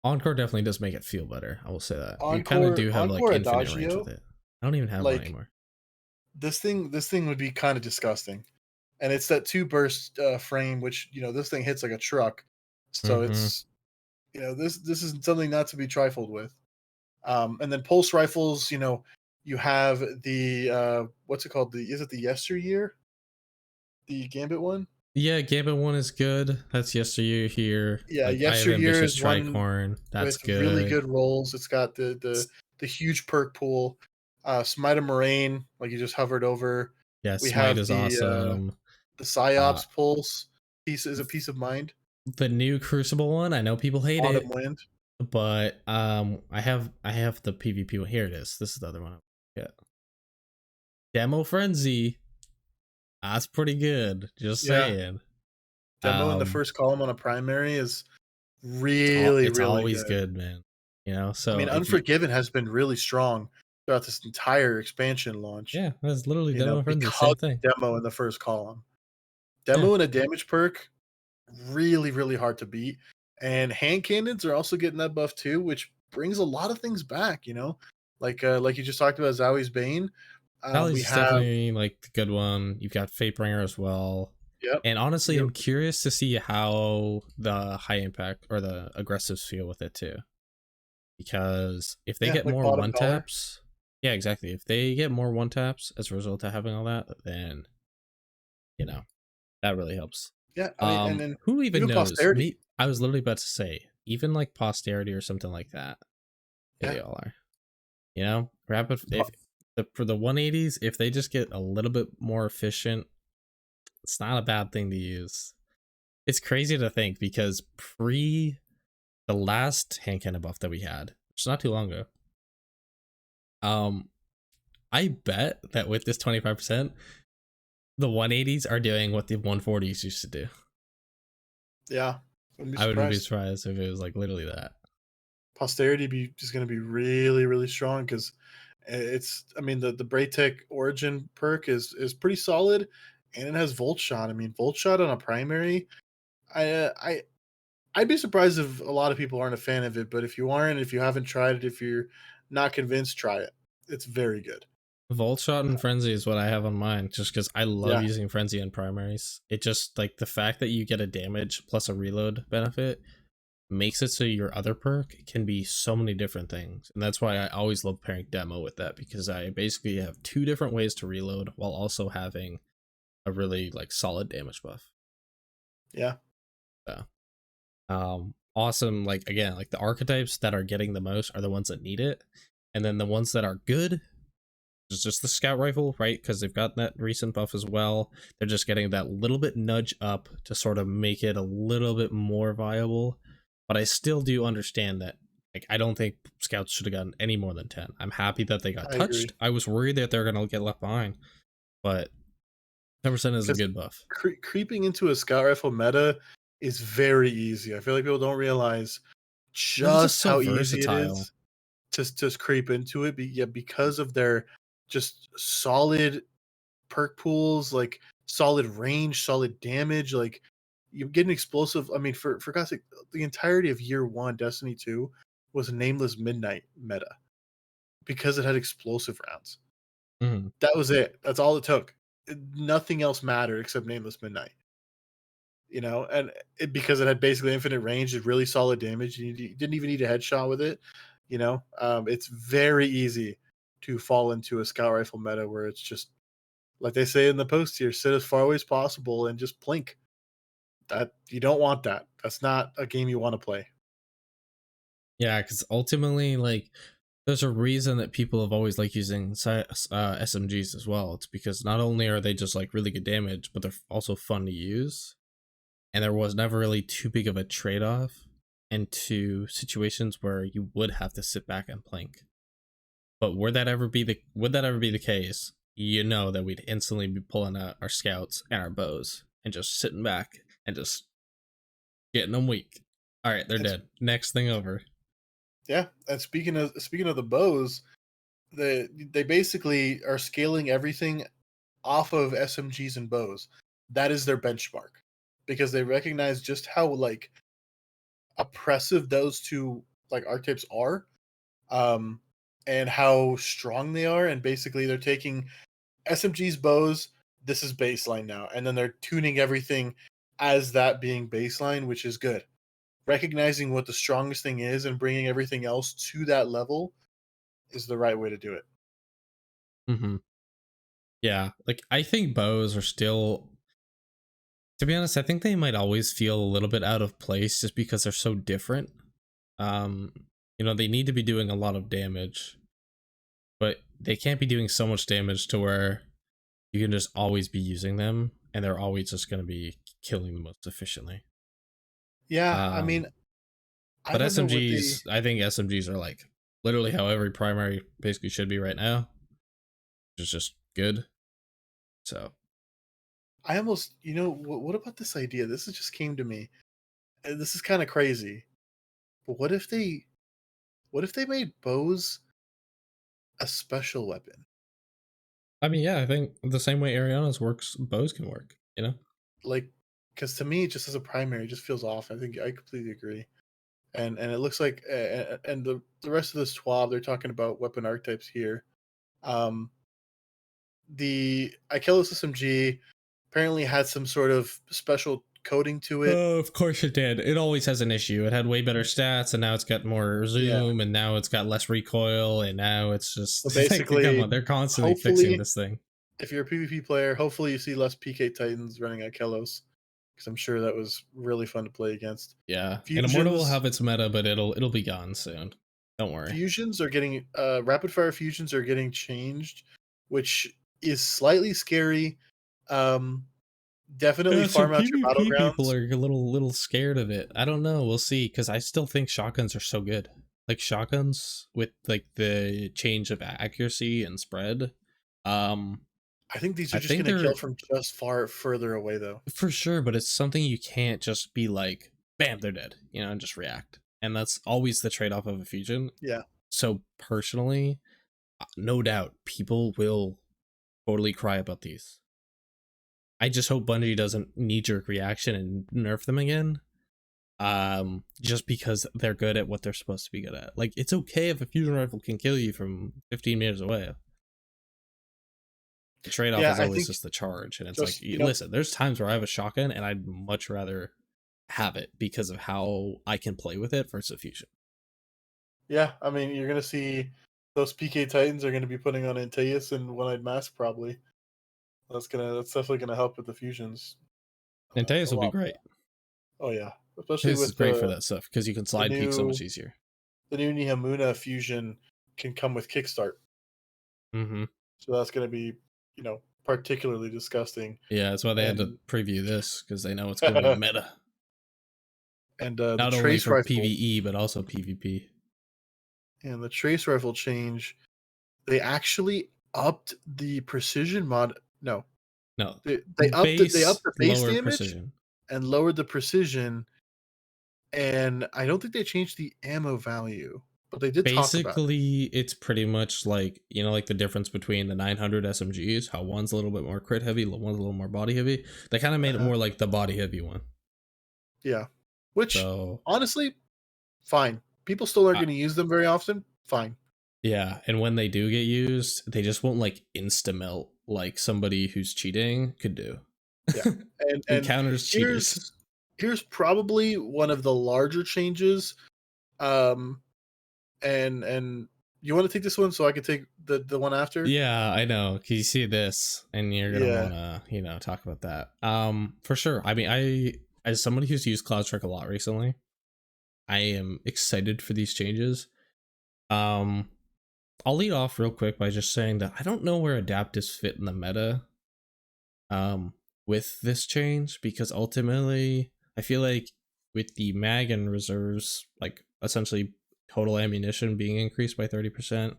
Encore definitely does make it feel better. I will say that. You kind of Encore do have like Encore infinite range with Adagio, it. I don't even have one like anymore. this thing would be kind of disgusting. And it's that 2 burst frame, which this thing hits like a truck. So Mm-hmm. it's this is something not to be trifled with. And then pulse rifles, you have the what's it called? Is it the yesteryear? The Gambit one? Yeah, Gambit one is good. That's yesteryear here. Yeah, Like I have yesteryear ambitious is one tricorn. That's with really good. good rolls. It's got the huge perk pool. Smite of Moraine, like you just hovered over. Yeah, We Smite have is awesome. the Uh, Psyops Pulse piece is a piece of mind. the new Crucible one. I know people hate Autumn it, Wind. but I have the PvP one. Here it is. This is the other one. Yeah, Demo Frenzy. That's pretty good. Just Yeah. saying. Demo in the Um, first column on a primary is really, it's really always good. good, man. You know, I so mean, if you Unforgiven has been really strong throughout this entire expansion launch, yeah, that's literally Demo Frenzy, because same thing. Demo in the first column. Yeah, Demo and a damage perk, really, really hard to beat. And hand cannons are also getting that buff too, which brings a lot of things back, like you just talked about Zowie's Bane. We Sally's is have definitely like the good one. You've got Fatebringer as well. yep, And honestly, yep, I'm curious to see how the high impact or the aggressives feel with it too. Because if they yeah, get like more bottom one dollar. taps, yeah, exactly. If they get more one taps as a result of having all that, then you know, that really helps. Yeah, I mean, and then Who even even knows? posterity. Me, I was literally about to say, even like posterity or something like that. Yeah, Yeah, they all are. You know, rapid if po- for the 180s, if they just get a little bit more efficient, it's not a bad thing to use. It's crazy to think because pre the last hand cannon buff that we had, which is not too long ago, um, I bet that with this 25%, the 180s are doing what the 140s used to do. yeah. Wouldn't be I wouldn't be surprised. surprised if it was like literally that. Posterity be just going to be really, really strong because it's. I mean, the Braytech Origin perk is pretty solid, and it has Volt Shot. I mean, Volt Shot on a primary. I'd be surprised if a lot of people aren't a fan of it, but if you aren't, if you haven't tried it, if you're not convinced, try it. It's very good. Volt shot and frenzy is what I have on mine, just because I love Yeah, using frenzy in primaries. It just like the fact that you get a damage plus a reload benefit makes it so your other perk can be so many different things, and that's why I always love pairing demo with that because I basically have two different ways to reload while also having a really like solid damage buff. yeah, So, awesome. Like again, like the archetypes that are getting the most are the ones that need it, and then the ones that are good is just the scout rifle, right? Because they've got that recent buff as well. They're just getting that little bit nudge up to sort of make it a little bit more viable. But I still do understand that. Like, I don't think scouts should have gotten any more than 10. I'm happy that they got I agree. touched. I was worried that they're gonna get left behind, but 10% is a Because good buff. creeping into a scout rifle meta is very easy. I feel like people don't realize And they're just just so how easy it versatile. is to just creep into it. Yeah, because of their just solid perk pools, like solid range, solid damage. Like you get an explosive. I mean, for God's sake, the entirety of year one, Destiny 2 was a nameless midnight meta because it had explosive rounds. Mhm. That was it. That's all it took. Nothing else mattered except nameless midnight. And because it had basically infinite range, and really solid damage. You didn't even need a headshot with it. It's very easy to fall into a scout rifle meta where it's just like they say in the post here, sit as far away as possible and just plink. That you don't want that. That's not a game you want to play. Yeah, because ultimately, like, there's a reason that people have always liked using SMGs as well. It's because not only are they just like really good damage, but they're also fun to use. And there was never really too big of a trade off into situations where you would have to sit back and plank. But would that ever be the case? You know that we'd instantly be pulling out our scouts and our bows and just sitting back and just getting them weak. All right, they're And dead. Next thing over. yeah, and speaking of the bows, they basically are scaling everything off of SMGs and bows. That is their benchmark because they recognize just how like oppressive those two like archetypes are, um, and how strong they are. And basically, they're taking SMG's bows. This is baseline now, and then they're tuning everything as that being baseline, which is good. Recognizing what the strongest thing is and bringing everything else to that level is the right way to do it. Mm-hmm. Yeah, like I think bows are still, to be honest, I think they might always feel a little bit out of place just because they're so different. Um, they need to be doing a lot of damage, but they can't be doing so much damage to where you can just always be using them and they're always just going to be killing the most efficiently. Yeah, I mean, Um, I but don't know what they. I think SMGs are like literally how every primary basically should be right now, which is just good. So, I almost, what about this idea? This just came to me. This is kind of crazy. But what if they made bows a special weapon? I mean, yeah, I think the same way Ariana's works, bows can work, you know? Like, because to me, just as a primary, it just feels off. I think I completely agree. And it looks like, and the rest of this twab, they're talking about weapon archetypes here. Um, the Ikellos SMG apparently had some sort of special coding to it. Oh, of course it did. It always has an issue. It had way better stats, and now it's got more Yeah. zoom, and now it's got less recoil, and now it's So just like, come basically, on, they're constantly fixing hopefully, this thing. if you're a PvP player, hopefully you see less PK Titans running at Kelos, because I'm sure that was really fun to play against. Yeah, and Immortal will Fusions have its meta, but it'll be gone soon. Don't worry. fusions are getting rapid fire fusions are getting changed, which is slightly scary. Um, definitely Yeah, some farm out your PvP people battlegrounds. are a little scared of it. I don't know. We'll see. Because I still think shotguns are so good. Like shotguns with like the change of accuracy and spread. Um, I think these are I just think going to kill they're from just far further away, though. for sure, but it's something you can't just be like, bam, they're dead. And just react. And that's always the trade off of a fusion. Yeah, So personally, no doubt, people will totally cry about these. I just hope Bungie doesn't knee jerk reaction and nerf them again. Just because they're good at what they're supposed to be good at. Like, it's okay if a fusion rifle can kill you from 15 meters away. The trade off yeah. is I always think just the charge. And it's like, just listen, there's times where I have a shotgun and I'd much rather have it because of how I can play with it versus a fusion. yeah. I mean, you're going to see those PK Titans are going to be putting on Antaeus and One Eyed Mask probably. That's definitely gonna help with the fusions And a Tejas will be lot great. more. Oh yeah, especially This is with great for that stuff because you can the slide peek so new much easier. the new Nihamuna fusion can come with Kickstart, Mm-hmm. so that's gonna be particularly disgusting. Yeah, that's why they had to And preview this because they know it's going to be meta. and the Not only trace for rifle PvE, but also PvP. and the trace rifle change, they actually upped the precision mod. No, No, they upped base, the base lower damage precision. and lowered the precision. And I don't think they changed the ammo value, but they did talk about it. Basically, it's pretty much like, like the difference between the 900 SMGs, how one's a little bit more crit heavy, one's a little more body heavy. They kind of made it Uh-huh. more like the body heavy one. Yeah. Which, So, honestly, fine. People still aren't uh, going to use them very often. Fine. yeah, and when they do get used, they just won't like insta melt like somebody who's cheating could do. Yeah. It And counters cheaters. here's probably one of the larger changes. Um and you want to take this one so I can take the one after? Yeah, I know. Cause you see this, and you're gonna Yeah. wanna, talk about that. For sure. I mean, as somebody who's used CloudStrike a lot recently, I am excited for these changes. Um, I'll lead off real quick by just saying that I don't know where adaptives fit in the meta. With this change, because ultimately, I feel like with the mag and reserves, like essentially total ammunition being increased by 30%.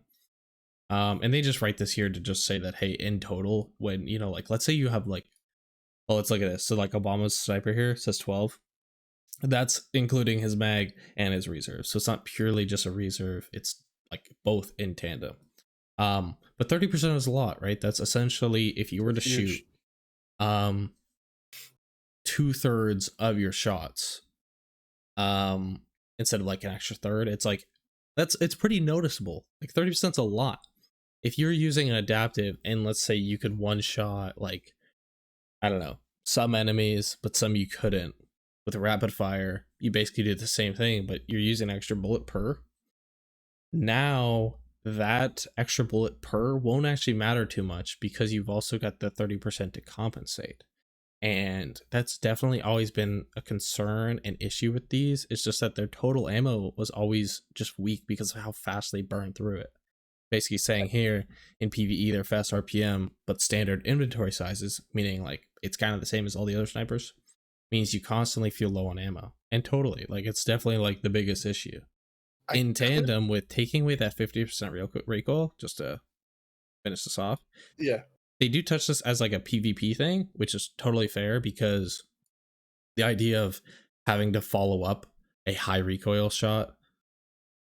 And they just write this here to just say that, hey, in total, when, like, let's say you have like, well, let's look at this. So, like, Obama's sniper here says 12. That's including his mag and his reserve. So, it's not purely just a reserve, it's like both in tandem. But 30% is a lot, right? That's essentially if you were to It's shoot huge. 2/3 of your shots, instead of like an extra third, it's like it's pretty noticeable. Like 30% is a lot. If you're using an adaptive and let's say you could one shot, like, I don't know, some enemies, but some you couldn't, with a rapid fire, you basically did the same thing, but you're using an extra bullet per. Now that extra bullet per won't actually matter too much because you've also got the 30% to compensate. And that's definitely always been a concern and issue with these. It's just that their total ammo was always just weak because of how fast they burn through it. Basically saying here in PvE they're fast RPM, but standard inventory sizes, meaning like it's kind of the same as all the other snipers, means you constantly feel low on ammo. And totally, like it's definitely like the biggest issue. I In could tandem with taking away that 50% recoil, just to finish this off, yeah. they do touch this as like a PvP thing, which is totally fair because the idea of having to follow up a high recoil shot,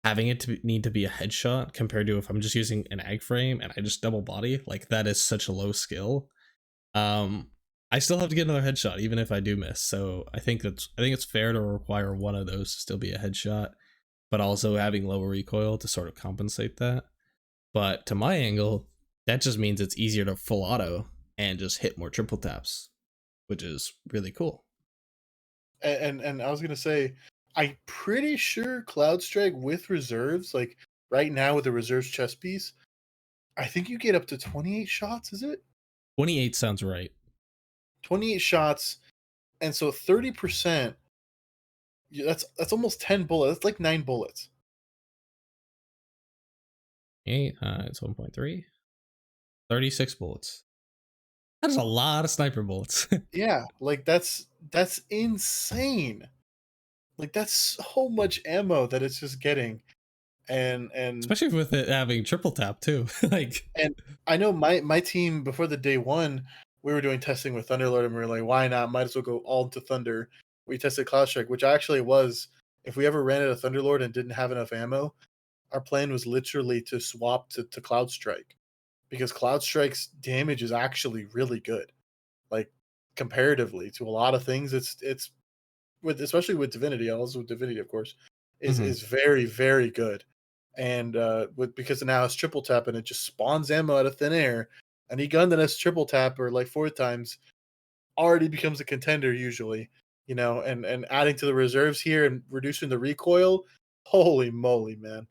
having it to need to be a headshot compared to if I'm just using an ag frame and I just double body, like that is such a low skill. Um, I still have to get another headshot even if I do miss. So I think it's fair to require one of those to still be a headshot, but also having lower recoil to sort of compensate that. But to my angle, that just means it's easier to full auto and just hit more triple taps, which is really cool. And I was gonna say, I'm pretty sure Cloud Strike with reserves, like right now with the reserves chest piece, I think you get up to 28 shots. Is it? 28 sounds right. 28 shots, and so 30%. That's almost 10 bullets. That's like 9 bullets. 8, it's 1.3. 36 bullets. That's a lot of sniper bullets. Yeah, like that's insane. Like that's so much ammo that it's just getting, and Especially with it having triple tap too. Like, and I know my team before the day one, we were doing testing with Thunderlord, and we were like, why not? Might as well go all into Thunder. We tested Cloud Strike, which actually was, if we ever ran out of Thunderlord and didn't have enough ammo, our plan was literally to swap to Cloud Strike, because Cloud Strike's damage is actually really good. Like comparatively to a lot of things, it's with, especially with Divinity, also with Divinity, of course, mhm. is very very good. And with, because now it's triple tap and it just spawns ammo out of thin air. Any gun that has triple tap or like 4 times already becomes a contender usually, and adding to the reserves here and reducing the recoil. Holy moly, man!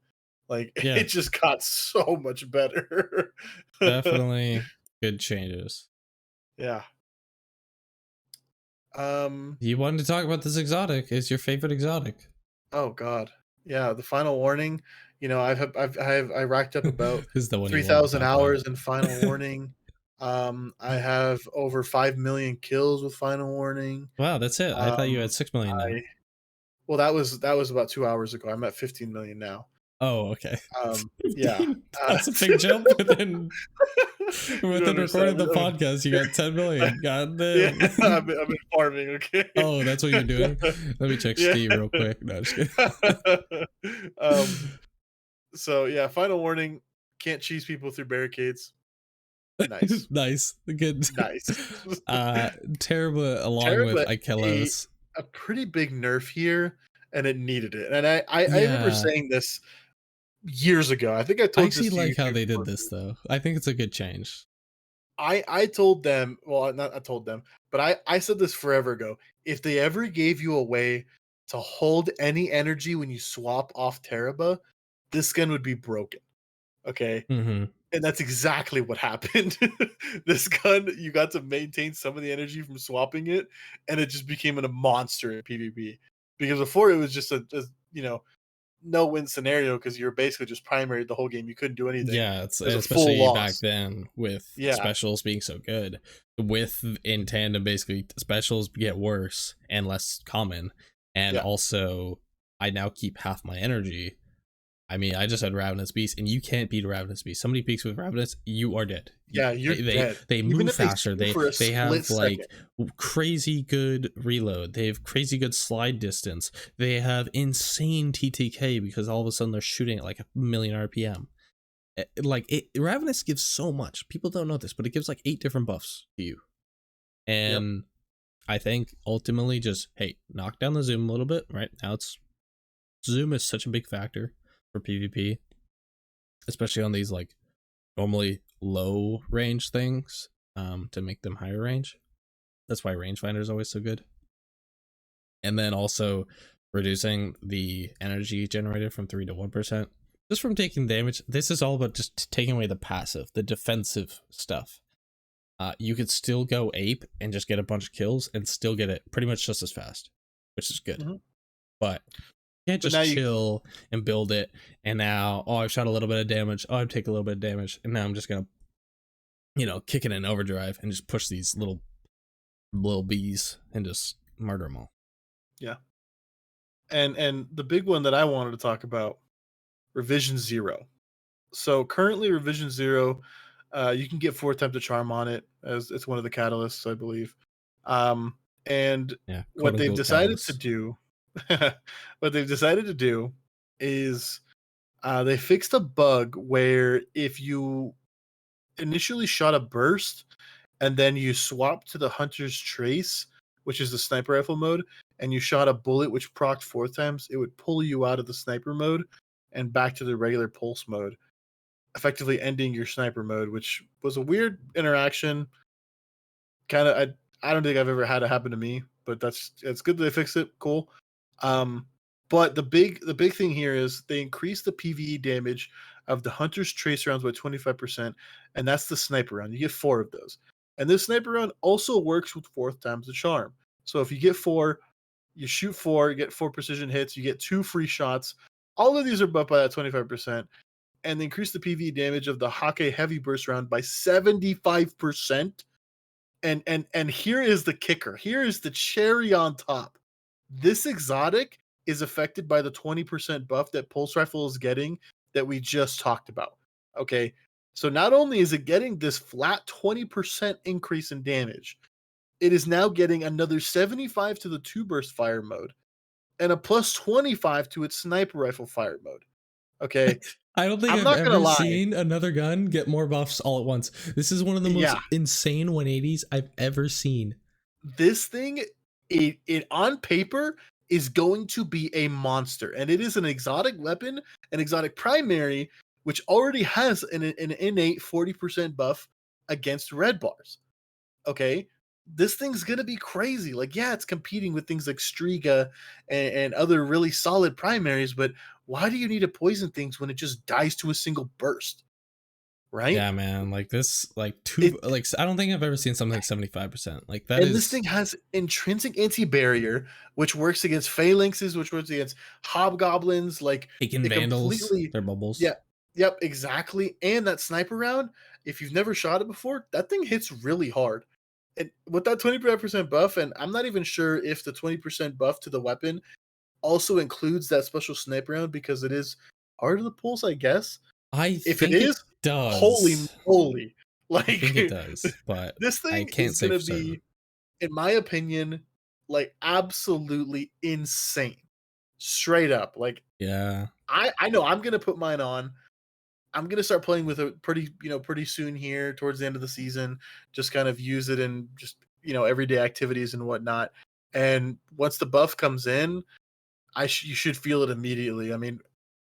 Like Yeah, it just got so much better. definitely good changes. Yeah. Um. You wanted to talk about this exotic. Is your favorite exotic? Oh God. Yeah. The final warning. I racked up about This is the one three you wanted to thousand talk about. hours in final warning. I have over 5 million kills with final warning. Wow, that's it. I thought you Um, had 6 million now. I Well, that was about 2 hours ago. I'm at 15 million now. Oh, okay. Yeah. 15. That's a big jump within You don't recording understand. the podcast. You got 10 million. God Yeah, damn. I've been farming. Okay. Oh, that's what you're doing? Let me check Yeah. Steam real quick. No, just kidding. um. So yeah, final warning: can't cheese people through barricades. Nice, Nice. Good. nice. Uh Terrible along with Terra a Ikelos. a pretty big nerf here, and it needed it. And I remember Yeah. saying this years ago. I think I I told actually this to you like how too they did before. this though. I think it's a good change. I told them, well, not I told them, but I said this forever ago. If they ever gave you a way to hold any energy when you swap off Teraba, this gun would be broken. Okay. Hmm. And that's exactly what happened. This gun, you got to maintain some of the energy from swapping it, and it just became a monster in PvP. Because before it was just a no win scenario because you were basically just primary the whole game. You couldn't do anything. Yeah, it's It was a full especially back loss. then with Yeah, specials being so good. With in tandem, basically specials get worse and less common, and yeah, also I now keep half my energy. I mean, I just had Ravenous Beast, and you can't beat a Ravenous Beast. Somebody peeks with Ravenous, you are dead. yeah. You're dead. They Even move if they see faster. you for a They split have second. like crazy good reload. They have crazy good slide distance. They have insane TTK because all of a sudden they're shooting at like 1,000,000 RPM. Like it, Ravenous gives so much. People don't know this, but it gives like 8 different buffs to you. Yep. And I think ultimately just hey, knock down the zoom a little bit. Right now, it's zoom is such a big factor for PvP, especially on these like normally low range things, to make them higher range. That's why rangefinder is always so good. And then also reducing the energy generated from 3 to 1%, just from taking damage. This is all about just taking away the passive, the defensive stuff. You could still go ape and just get a bunch of kills and still get it pretty much just as fast, which is good. Hmm. But you can't But now just you, chill and build it. And now, oh, I've shot a little bit of damage. Oh, I've taken a little bit of damage. And now I'm just going to, kick it in overdrive and just push these little bees and just murder them all. yeah. And the big one that I wanted to talk about, Revision Zero. So currently, Revision Zero, you can get 4 times the charm on it as it's one of the catalysts, I believe. And Yeah, quote what they've unquote decided to catalyst. do, what they've decided to do is they fixed a bug where if you initially shot a burst and then you swap to the Hunter's Trace, which is the sniper rifle mode, and you shot a bullet which procced 4 times, it would pull you out of the sniper mode and back to the regular pulse mode, effectively ending your sniper mode, which was a weird interaction. Kind of, I don't think I've ever had it happen to me, but it's good that they fixed it. Cool. Um, but the big thing here is they increased the PVE damage of the Hunter's Trace rounds by 25%, and that's the sniper round. You get 4 of those. And this sniper round also works with fourth time's the charm. So if you get 4, you shoot 4, you get 4 precision hits, you get 2 free shots. All of these are buffed by that 25%, and they increase the PvE damage of the Hake heavy burst round by 75%. And here is the kicker. Here is the cherry on top. This exotic is affected by the 20% buff that pulse rifle is getting that we just talked about. Okay. So not only is it getting this flat 20% increase in damage, it is now getting another 75 to the 2 burst fire mode and a plus 25 to its sniper rifle fire mode. Okay. I don't think I'm I've not gonna ever lie. seen another gun get more buffs all at once. This is one of the most Yeah, insane 180s I've ever seen. this thing, it on paper is going to be a monster, and it is an exotic weapon, an exotic primary, which already has an innate 40% buff against red bars. Okay, this thing's gonna be crazy. Like, yeah, it's competing with things like Striga and other really solid primaries, but why do you need to poison things when it just dies to a single burst? Right? Yeah, man. Like this, like It I don't think I've ever seen something like 75%. Like that And this is thing has intrinsic anti-barrier, which works against phalanxes, which works against hobgoblins. Like, taking it vandals, completely, their bubbles. yeah, yep, exactly. And that sniper round, if you've never shot it before, that thing hits really hard. And with that 25% buff, and I'm not even sure if the 20% buff to the weapon also includes that special sniper round because it is harder to pulse, I guess. I If it think it is, holy does. moly! I think it Like, does, but this I thing can't is say gonna for certain. be, in my opinion, like, absolutely insane. Straight up. Like, Yeah. I know I'm gonna put mine on. I'm gonna start playing with it pretty soon here towards the end of the season. Just kind of use it in just, everyday activities and whatnot. And once the buff comes in, you should feel it immediately. I mean,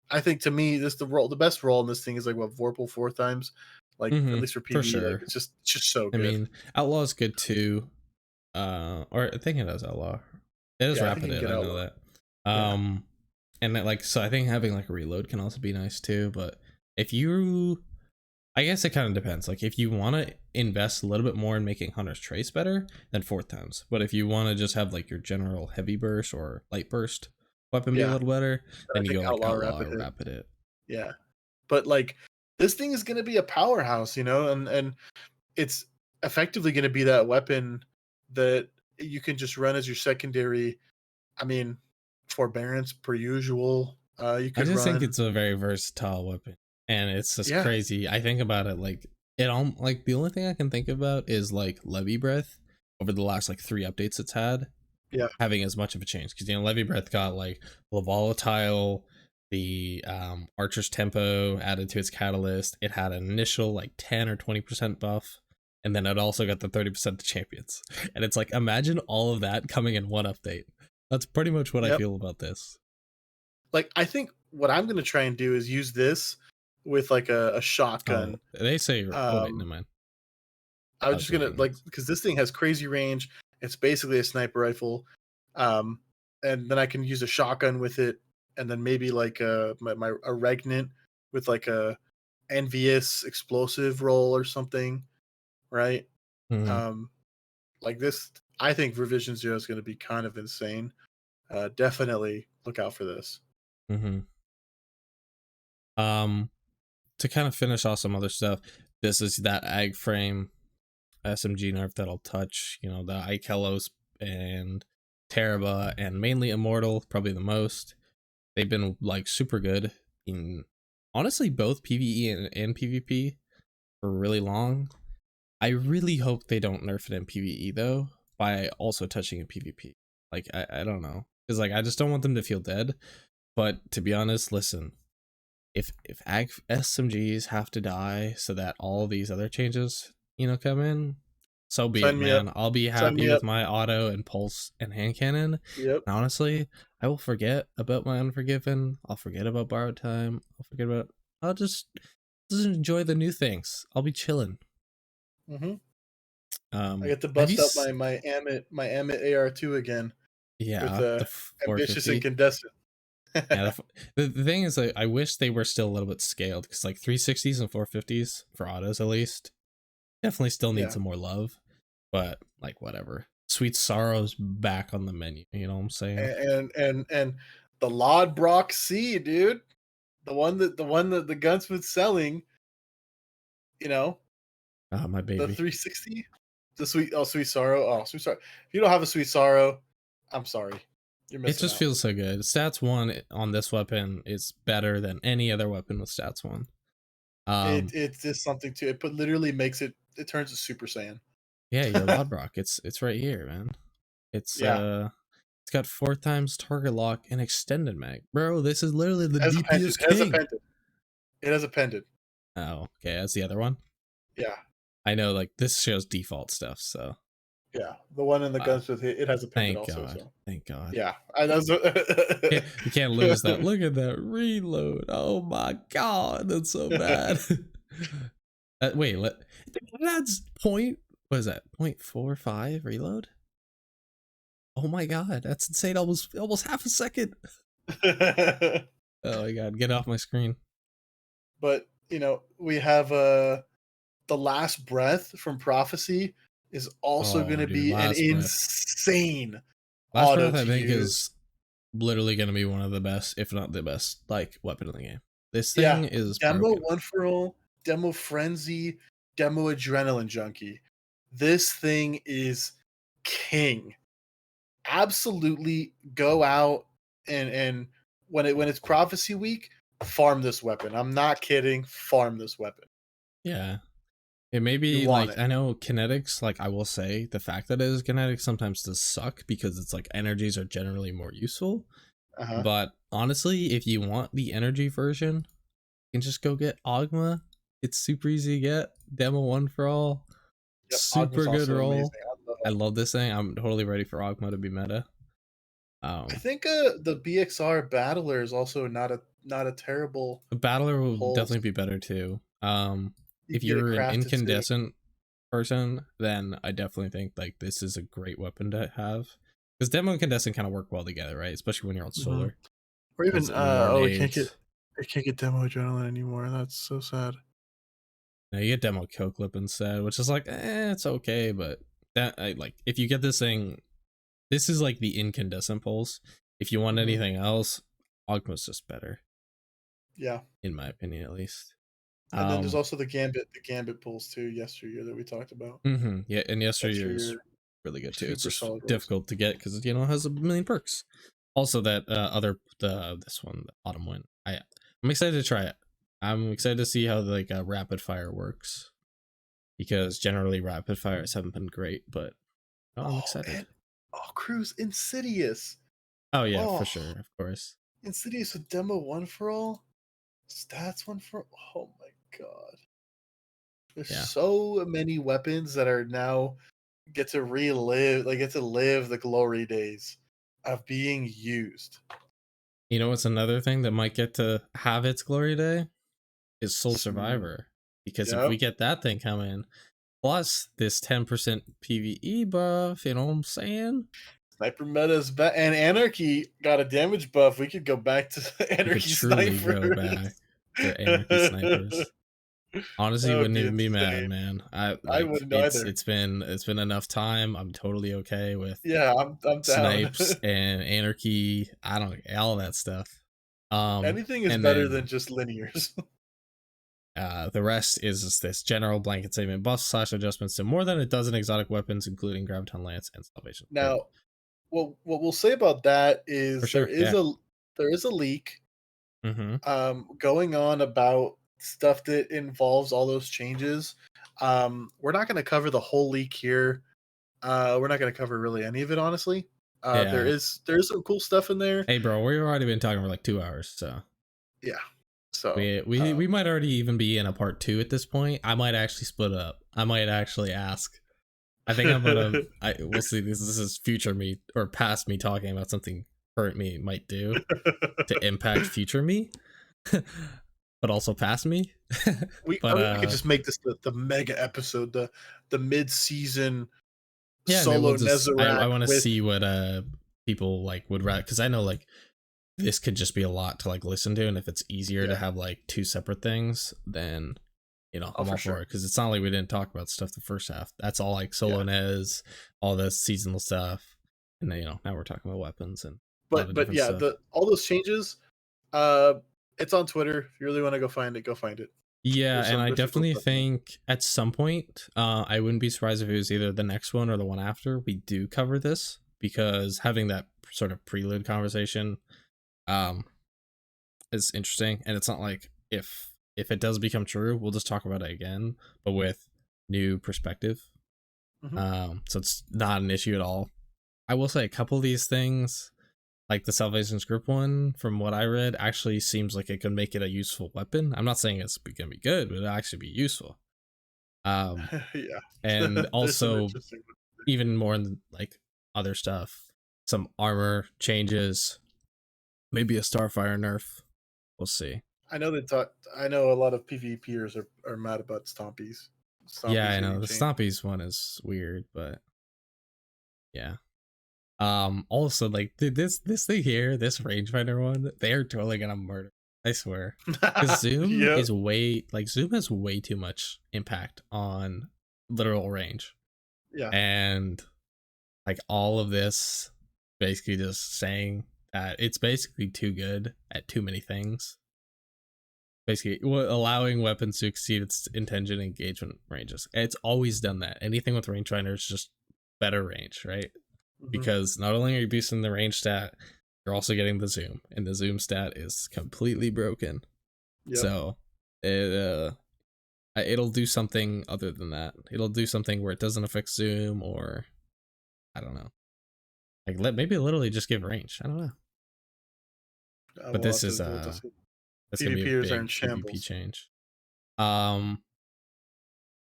I think to me, the best role in this thing is like what Vorpal 4 times, like at least for For PvE. Like, sure. it's just so I good. mean, Outlaw is good too. Or I think it is Outlaw. It is Yeah, I think you can Rapid, get I know Outlaw. that. Yeah, And like, so I think having like a reload can also be nice too. But if you, I guess it kind of depends. Like, if you want to invest a little bit more in making Hunter's Trace better, then fourth times. But if you want to just have like your general heavy burst or light burst weapon be a yeah. little better, But I then you think go like Outlaw Outlaw Rapid or Hit. Rapid Hit. Yeah. But like, this thing is gonna be a powerhouse, and it's effectively gonna be that weapon that you can just run as your secondary. I mean, forbearance per usual. You I could just think run. it's a very versatile weapon, and it's just Yeah, crazy. I think about it like it all like the only thing I can think about is like Levy Breath over the last like 3 updates it's had yeah, having as much of a change because Levy Breath got like the volatile, the Archer's Tempo added to its catalyst. It had an initial like 10 or 20% buff, and then it also got the 30% to champions. And it's like imagine all of that coming in one update. That's pretty much what I yep. feel about this. Like, I think what I'm gonna try and do is use this with like a Oh, shotgun. they say. Oh wait, Um, never mind. I I was was just gonna, making like, notes. because this thing has crazy range. It's basically a sniper rifle, um, and then I can use a shotgun with it, and then maybe like a regnant with like a envious explosive roll or something, right? Mm-hmm. Um, like this, I think Revision Zero is going to be kind of insane. Definitely look out for this. Mm-hmm. Um, to kind of finish off some other stuff, this is that ag frame SMG nerf that I'll touch. The Ikelos and Teraba and mainly Immortal, probably the most. They've been like super good in honestly both PvE and PvP for really long. I really hope they don't nerf it in PvE though by also touching in PvP. Like I don't know. Because like I just don't want them to feel dead. But to be honest, listen, if ag SMGs have to die so that all these other changes, come in, so be it, Sign me up. man. I'll be Sign happy me with up. my auto and pulse and hand cannon. Yep. And honestly, I will forget about my Unforgiven. I'll forget about borrowed time. I'll just enjoy the new things. I'll be chilling. hmm I get to Have you bust out my Amit AR2 again with yeah, the ambitious 450. incandescent. Yeah, the thing is, I wish they were still a little bit scaled because like 360s and 450s for autos at least Definitely still need Yeah, some more love, but like whatever. Sweet Sorrow's back on the menu. You know what I'm saying? and the Lod Brock C, dude, the one that the gunsmith's selling, you know, Ah, my the baby. 360, the Sweet Sorrow. Oh, Sweet Sorrow. If you don't have a Sweet Sorrow, I'm sorry, you're It missing just out. feels so good. Stats 1 on this weapon is better than any other weapon with Stats 1. It's just something to it, but literally makes it turns to Super Saiyan. Yeah, your Lodbrock. It's right here, man. It's Yeah, it's got 4 times target lock and extended mag. Bro, this is literally the it has a pendant. DPS It has a king. pendant. It has a pendant. Oh, okay, that's the other one. Yeah, I know like this shows default stuff, so yeah. The one in the wow. gunsmith, it has a pendant Thank also. God. So Thank God. yeah, I, that's You can't lose that. Look at that reload. Oh my God, that's so bad. Wait, that's point. What is that? 0.45 reload. Oh my God, that's insane. Almost half a second. Oh my God, get off my screen. but we have the last breath from prophecy is also going Oh, to dude, be an last breath. insane Last auto breath, I to think, use. is literally going to be one of the best, if not the best, like weapon in the game. This Yeah, thing is demo broken. one for all, demo frenzy, demo adrenaline junkie. This thing is king. Absolutely go out and when it's prophecy week, farm this weapon. I'm not kidding. Farm this weapon. Yeah, it may You be want like it. I know kinetics. Like I will say, the fact that it is kinetic sometimes does suck because it's like energies are generally more useful. Uh-huh. But honestly, if you want the energy version, you can just go get Ogma. It's super easy to get. Demo one for all. Yep, Ogma's Super good also amazing. roll. I love I Ogma. love this thing. I'm totally ready for Ogma to be meta. I Um, think the BXR Battler is also not a terrible the Battler will pulse. definitely be better too. You If can get it you're an crafted too. incandescent person, then I definitely think like this is a great weapon to have. Because demo and incandescent kind of work well together, right? Especially when you're on Hmm. solar. Or even Because more we can't get nades. demo adrenaline anymore. That's so sad. Now you get demo kill clip instead, which is like, it's okay, but that I like if you get this thing, this is like the incandescent pulse. If you want Hmm. anything else, Ogma's just better, Yeah. in my opinion at least. And then there's Um also the gambit pulls too, yesteryear that we talked about. yeah, and yesteryear is Yesteryear, really good too. It's super just solid rolls. difficult to get because it has a million perks. Also that this one, the autumn wind. I'm excited to try it. I'm excited to see how like rapid fire works because generally rapid fires haven't been great, but I'm Oh, excited. and Cruz Insidious. Oh yeah, for Oh, sure, of course. Insidious with demo one for all, stats one for. Oh my god. There's Yeah. so many weapons that are now get to live the glory days of being used. You know what's another thing that might get to have its glory day is Soul Smooth. Survivor. Because if we Yep. get that thing coming, plus this 10% PvE buff, you know what I'm saying? Sniper meta's back, and Anarchy got a damage buff. We could go back to We could Anarchy truly go snipers. back to Anarchy Snipers. That Honestly, would wouldn't be even be mad, insane. man. I I like wouldn't either. it's been enough time. I'm totally okay with Yeah, I'm down. snipes and anarchy. I don't all that stuff. Anything is And better than then just linears. the rest is just this general blanket statement buffs slash adjustments to more than a dozen exotic weapons, including Graviton Lance and Salvation Sword. Now, what we'll say about that For is sure, yeah. there is a leak Mm-hmm. going on about stuff that involves all those changes. We're not going to cover the whole leak here. We're not going to cover really any of it, honestly. Yeah. There is some cool stuff in there. Hey, bro, we've already been talking for like 2 hours, so Yeah. So we might already even be in a part two at this point. I might actually split up. I might actually ask. I think I'm gonna. We'll see. This is future me or past me talking about something current me might do to impact future me, but also past me. But we could just make this the mega episode, the mid season yeah, maybe we'll solo just. I Nezarec want to with see what people like would rather because I know like this could just be a lot to like listen to, and if it's easier to yeah. have like two separate things, then Oh, I'm for all for sure. it because it's not like we didn't talk about stuff the first half. That's all like Yeah. solo Nez, all the seasonal stuff, and then now we're talking about weapons and a lot of But different yeah, stuff. the all those changes, uh, it's on Twitter. If you really want to go find it, go find it. Yeah, and I There's some cool definitely stuff in there. think at some point, I wouldn't be surprised if it was either the next one or the one after. We do cover this because having that sort of prelude conversation, um, is interesting, and it's not like if it does become true, we'll just talk about it again, but with new perspective. Mhm. So it's not an issue at all. I will say a couple of these things, like the Salvation's Group one, from what I read, actually seems like it could make it a useful weapon. I'm not saying it's gonna be good, but it'll actually be useful. Um, Yeah. and There's some also interesting ones. even more in like other stuff, some armor changes, maybe a Starfire nerf. We'll see. I know a lot of PvPers are mad about Yeah, Stompies I know getting the changed. Stompies one is weird, but yeah. Also like this thing here, this rangefinder one, they're totally gonna murder. I swear. Because Yep. Zoom has way too much impact on literal range. Yeah. And like all of this basically just saying that it's basically too good at too many things. Basically allowing weapons to exceed its intended engagement ranges. It's always done that. Anything with rangefinder is just better range, right? Mhm. Because not only are you boosting the range stat, you're also getting the zoom, and the zoom stat is completely broken. Yep. So it'll do something other than that. It'll do something where it doesn't affect zoom, or I don't know. Like maybe literally just give range. I don't know. But We'll this have is we'll have to see. that's gonna be a PvPers are in big PvP shambles. change. Um,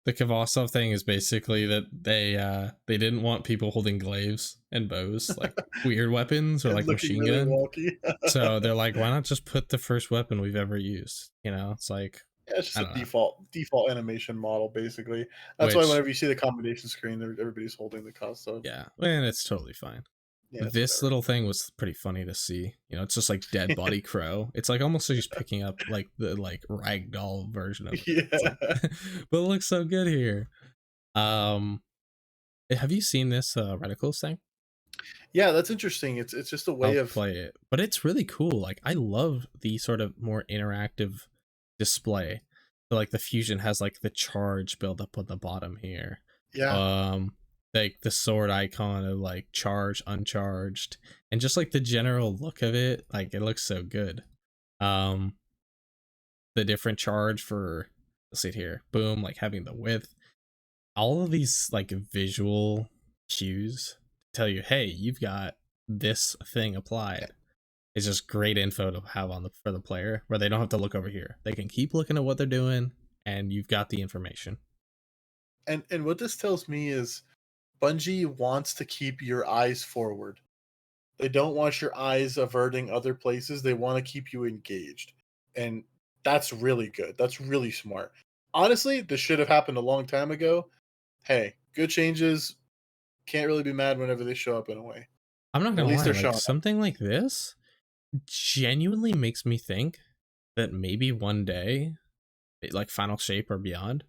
the Kvasov thing is basically that they didn't want people holding glaives and bows, like weird weapons or And like looking machine really gun. wonky. So they're like, why not just put the first weapon we've ever used? It's like, Yeah, it's just I a don't know. default animation model, basically. That's why Which, whenever you see the combination screen, everybody's holding the cost of. yeah, and it's totally fine. Yeah, it's This whatever. little thing was pretty funny to see. It's just like dead body crow. It's like almost like just picking up like the like ragdoll version of it. It's like, Yeah. but it looks so good here. Um, have you seen this reticles thing? Yeah, that's interesting. It's just a way I'll of. play it, but it's really cool. Like I love the sort of more interactive display. So like the fusion has like the charge build up on the bottom here. Yeah. Um, like the sword icon of like charge, uncharged, and just like the general look of it. Like it looks so good. Um, the different charge for, let's see it here, boom, like having the width. All of these like visual cues tell you, hey, you've got this thing applied. It's just great info to have on the for the player where they don't have to look over here. They can keep looking at what they're doing and you've got the information. And what this tells me is Bungie wants to keep your eyes forward. They don't want your eyes averting other places. They want to keep you engaged. And that's really good. That's really smart. Honestly, this should have happened a long time ago. Hey, good changes. Can't really be mad whenever they show up in a way. I'm not And at gonna least lie, they're like showing up. something like this genuinely makes me think that maybe one day, like Final Shape or beyond,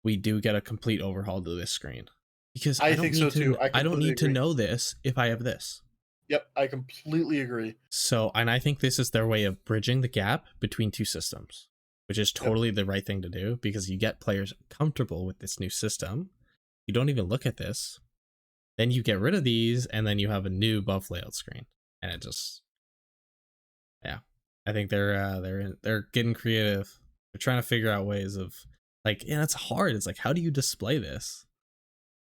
we do get a complete overhaul to this screen. Because I think so too. I I don't completely need to agree. know this if I have this. Yep, I completely agree. So, and I think this is their way of bridging the gap between two systems, which is Yep. totally the right thing to do because you get players comfortable with this new system. You don't even look at this. Then you get rid of these, and then you have a new buff layout screen, and it just, yeah. I think they're getting creative. They're trying to figure out ways of like, yeah, it's hard. It's like, how do you display this?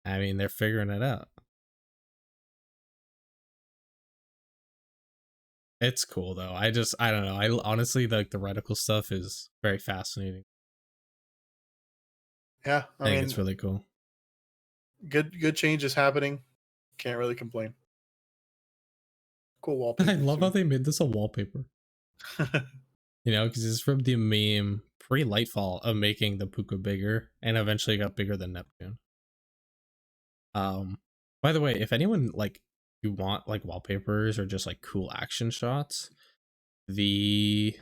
I mean, they're figuring it out. It's cool though. I don't know. I honestly like the reticle stuff is very fascinating. Yeah, I I think it's mean, really cool. good change is happening. Can't really complain. Cool I wallpaper love how too. they made this a wallpaper. Because it's from the meme pre Lightfall of making the Puka bigger, and eventually got bigger than Neptune. Um, by the way, if anyone like you want like wallpapers or just like cool action shots, the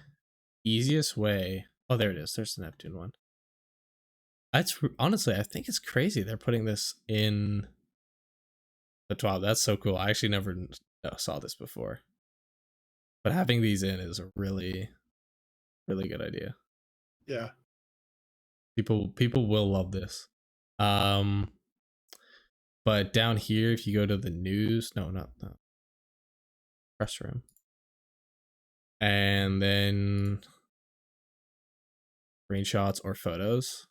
easiest way. Oh, there it is. There's the Neptune one. Honestly, I think it's crazy they're putting this in the 12. That's so cool. I actually never saw this before, but having these in is a really, really good idea. Yeah. People will love this. Um, but down here, if you go to the news, no, not the press room, and then screenshots or photos.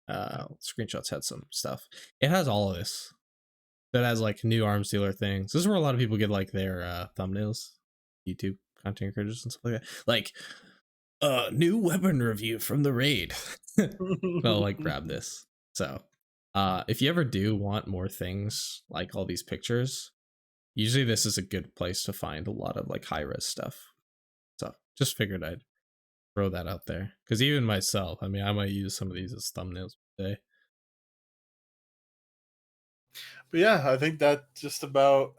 Screenshots had some stuff. It has all of this. That has like new arms dealer things. This is where a lot of people get like their thumbnails, YouTube content creators and stuff like that. Like, new weapon review from the raid. They'll like grab this. So, if you ever do want more things like all these pictures, usually this is a good place to find a lot of like high res stuff. So, just figured I'd throw that out there because even myself, I mean, I might use some of these as thumbnails today. But yeah, I think that just about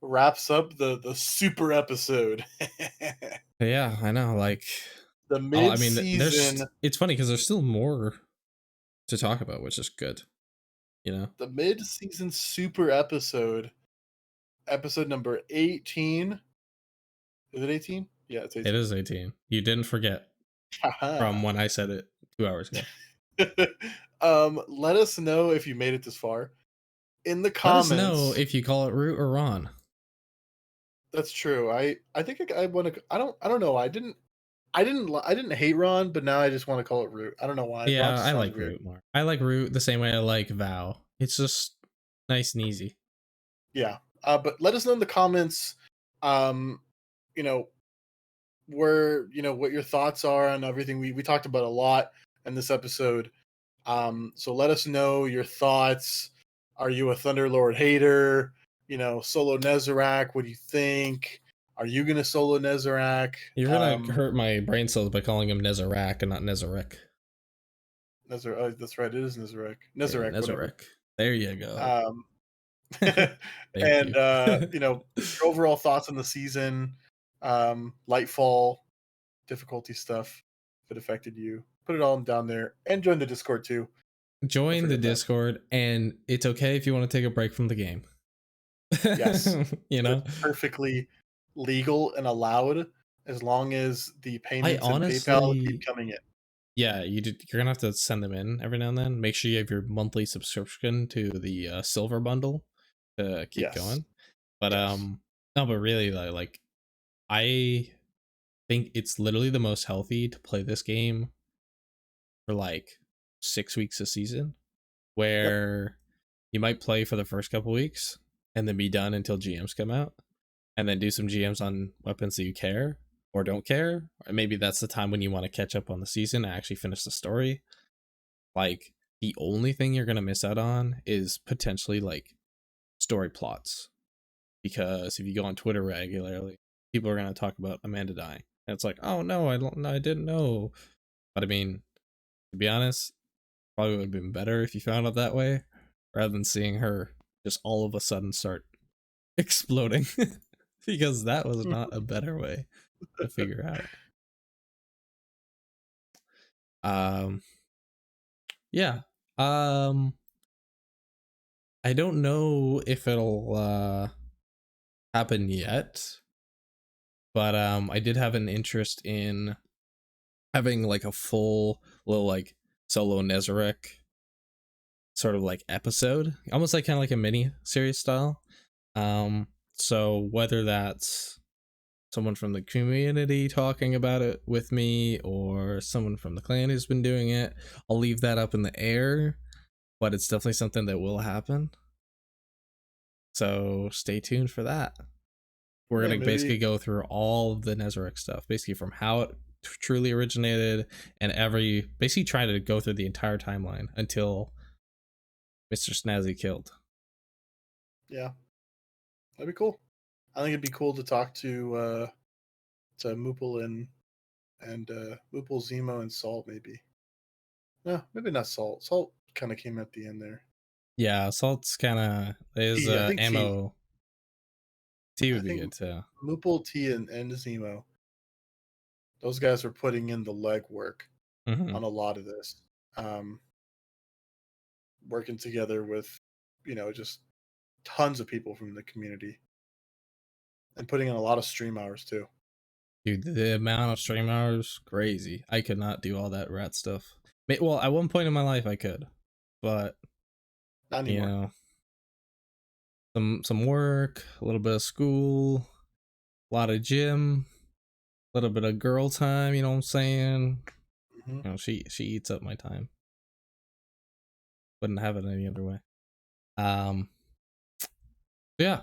wraps up the super episode. But yeah, I know. Like, The oh, I mid mean, season, it's funny because there's still more to talk about, which is good. You know, the mid season super episode, episode number 18. Is it 18? Yeah, it's it 18. is 18. You didn't forget from Haha. when I said it 2 hours ago. Let us know if you made it this far in the Let us know comments. if you call it Root or Ron. That's true. I think I want to. I don't know. I didn't hate Ron, but now I just want to call it Root. I don't know why. Ron Yeah, just I sounds like weird. Root more. I like Root the same way I like Vow. It's just nice and easy. Yeah. But let us know in the comments. Um, you know where what your thoughts are on everything we talked about a lot in this episode. So let us know your thoughts. Are you a Thunderlord hater? Solo Nezarec. What do you think? Are you gonna solo Nezarec? You're gonna hurt my brain cells by calling him Nezarec and not Nezarec. Oh, that's right. It is Nezarec. Yeah, Nezarec, whatever. Nezarec. There you go. Um, Thank and you. your overall thoughts on the season, Lightfall, difficulty stuff, if it affected you. Put it all down there, and join the Discord too. Don't Join the forget that. Discord, and it's okay if you want to take a break from the game. Yes, You know, it's perfectly legal and allowed as long as the I payments and PayPal keep honestly, coming in. yeah, you're gonna have to send them in every now and then. Make sure you have your monthly subscription to the silver bundle to keep Yes, going. But yes, no, but really, like I think it's literally the most healthy to play this game for like 6 weeks a season, yep, where you might play for the first couple weeks and then be done until GMs come out, and then do some GMs on weapons that you care or don't care. Or maybe that's the time when you want to catch up on the season and actually finish the story. Like, the only thing you're gonna miss out on is potentially like story plots. Because if you go on Twitter regularly, people are gonna talk about Amanda dying. And it's like, oh no, I didn't know. But I mean, to be honest, probably would have been better if you found out that way, rather than seeing her just all of a sudden start exploding. Because that was not a better way to figure out. Um yeah. Um I don't know if it'll happen yet, but I did have an interest in having like a full little like solo Nezarec sort of like episode, almost like kind of like a mini series style. So whether that's someone from the community talking about it with me or someone from the clan who's been doing it, I'll leave that up in the air, but it's definitely something that will happen. So stay tuned for that. We're yeah, gonna maybe, basically go through all of the Nezarec stuff, basically from how it truly originated and basically try to go through the entire timeline until Mr. Snazzy killed. yeah, that'd be cool. I think it'd be cool to talk to Moople and Moople, Zemo, and Salt maybe. No, maybe not Salt. Salt kind of came at the end there. Yeah, Salt's kind of his T, I think T. ammo. T I would be think good too. Moople, T, and Zemo. Those guys are putting in the legwork Hmm. on a lot of this. um, working together with, just tons of people from the community and putting in a lot of stream hours too. Dude, the amount of stream hours, crazy. I could not do all that rat stuff. Well, at one point in my life I could, but Not you anymore. know, some work, a little bit of school, a lot of gym, a little bit of girl time. You know what I'm saying? Hmm. She eats up my time. Wouldn't have it any other way. Um, yeah.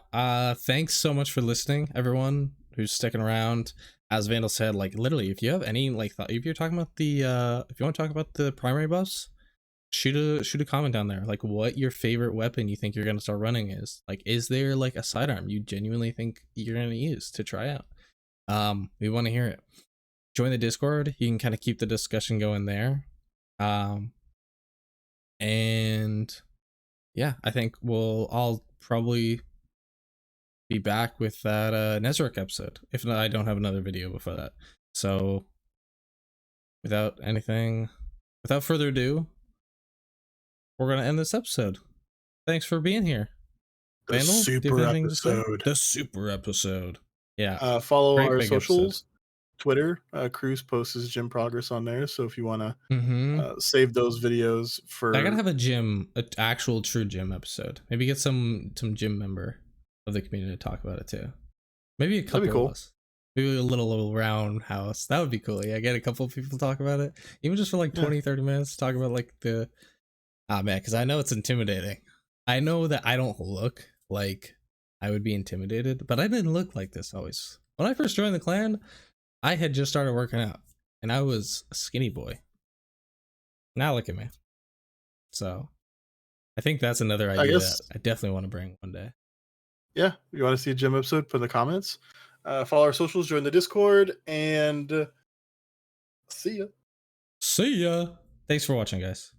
Thanks so much for listening, everyone who's sticking around. As Vandal said, like literally, if you have any like if you're talking about the if you want to talk about the primary buffs, shoot a comment down there, like what your favorite weapon you think you're gonna start running is. Like, is there like a sidearm you genuinely think you're gonna use to try out? We want to hear it. Join the Discord. You can kind of keep the discussion going there. And yeah, I think I'll probably be back with that Nezarec episode. If not, I don't have another video before that. So without further ado, we're gonna end this episode. Thanks for being here. The Vandal, do you have super anything to say? episode. The super episode. Yeah, Follow great our big episode. socials. Twitter, Cruz posts his gym progress on there. So if you want to Mm-hmm. save those videos I gotta for, have an actual true gym episode. Maybe get some gym member of the community to talk about it too. Maybe a that'd be couple of cool. us. Maybe a little roundhouse. That would be cool. Yeah, get a couple of people to talk about it. Even just for like Yeah. 20-30 minutes, talk about like man, because I know it's intimidating. I know that I don't look like I would be intimidated, but I didn't look like this always. When I first joined the clan, I had just started working out and I was a skinny boy. Now look at me. So I think that's another I idea that guess, I definitely want to bring one day. yeah, you want to see a gym episode, put in the comments. Follow our socials, join the Discord, and see ya. See ya. Thanks for watching, guys.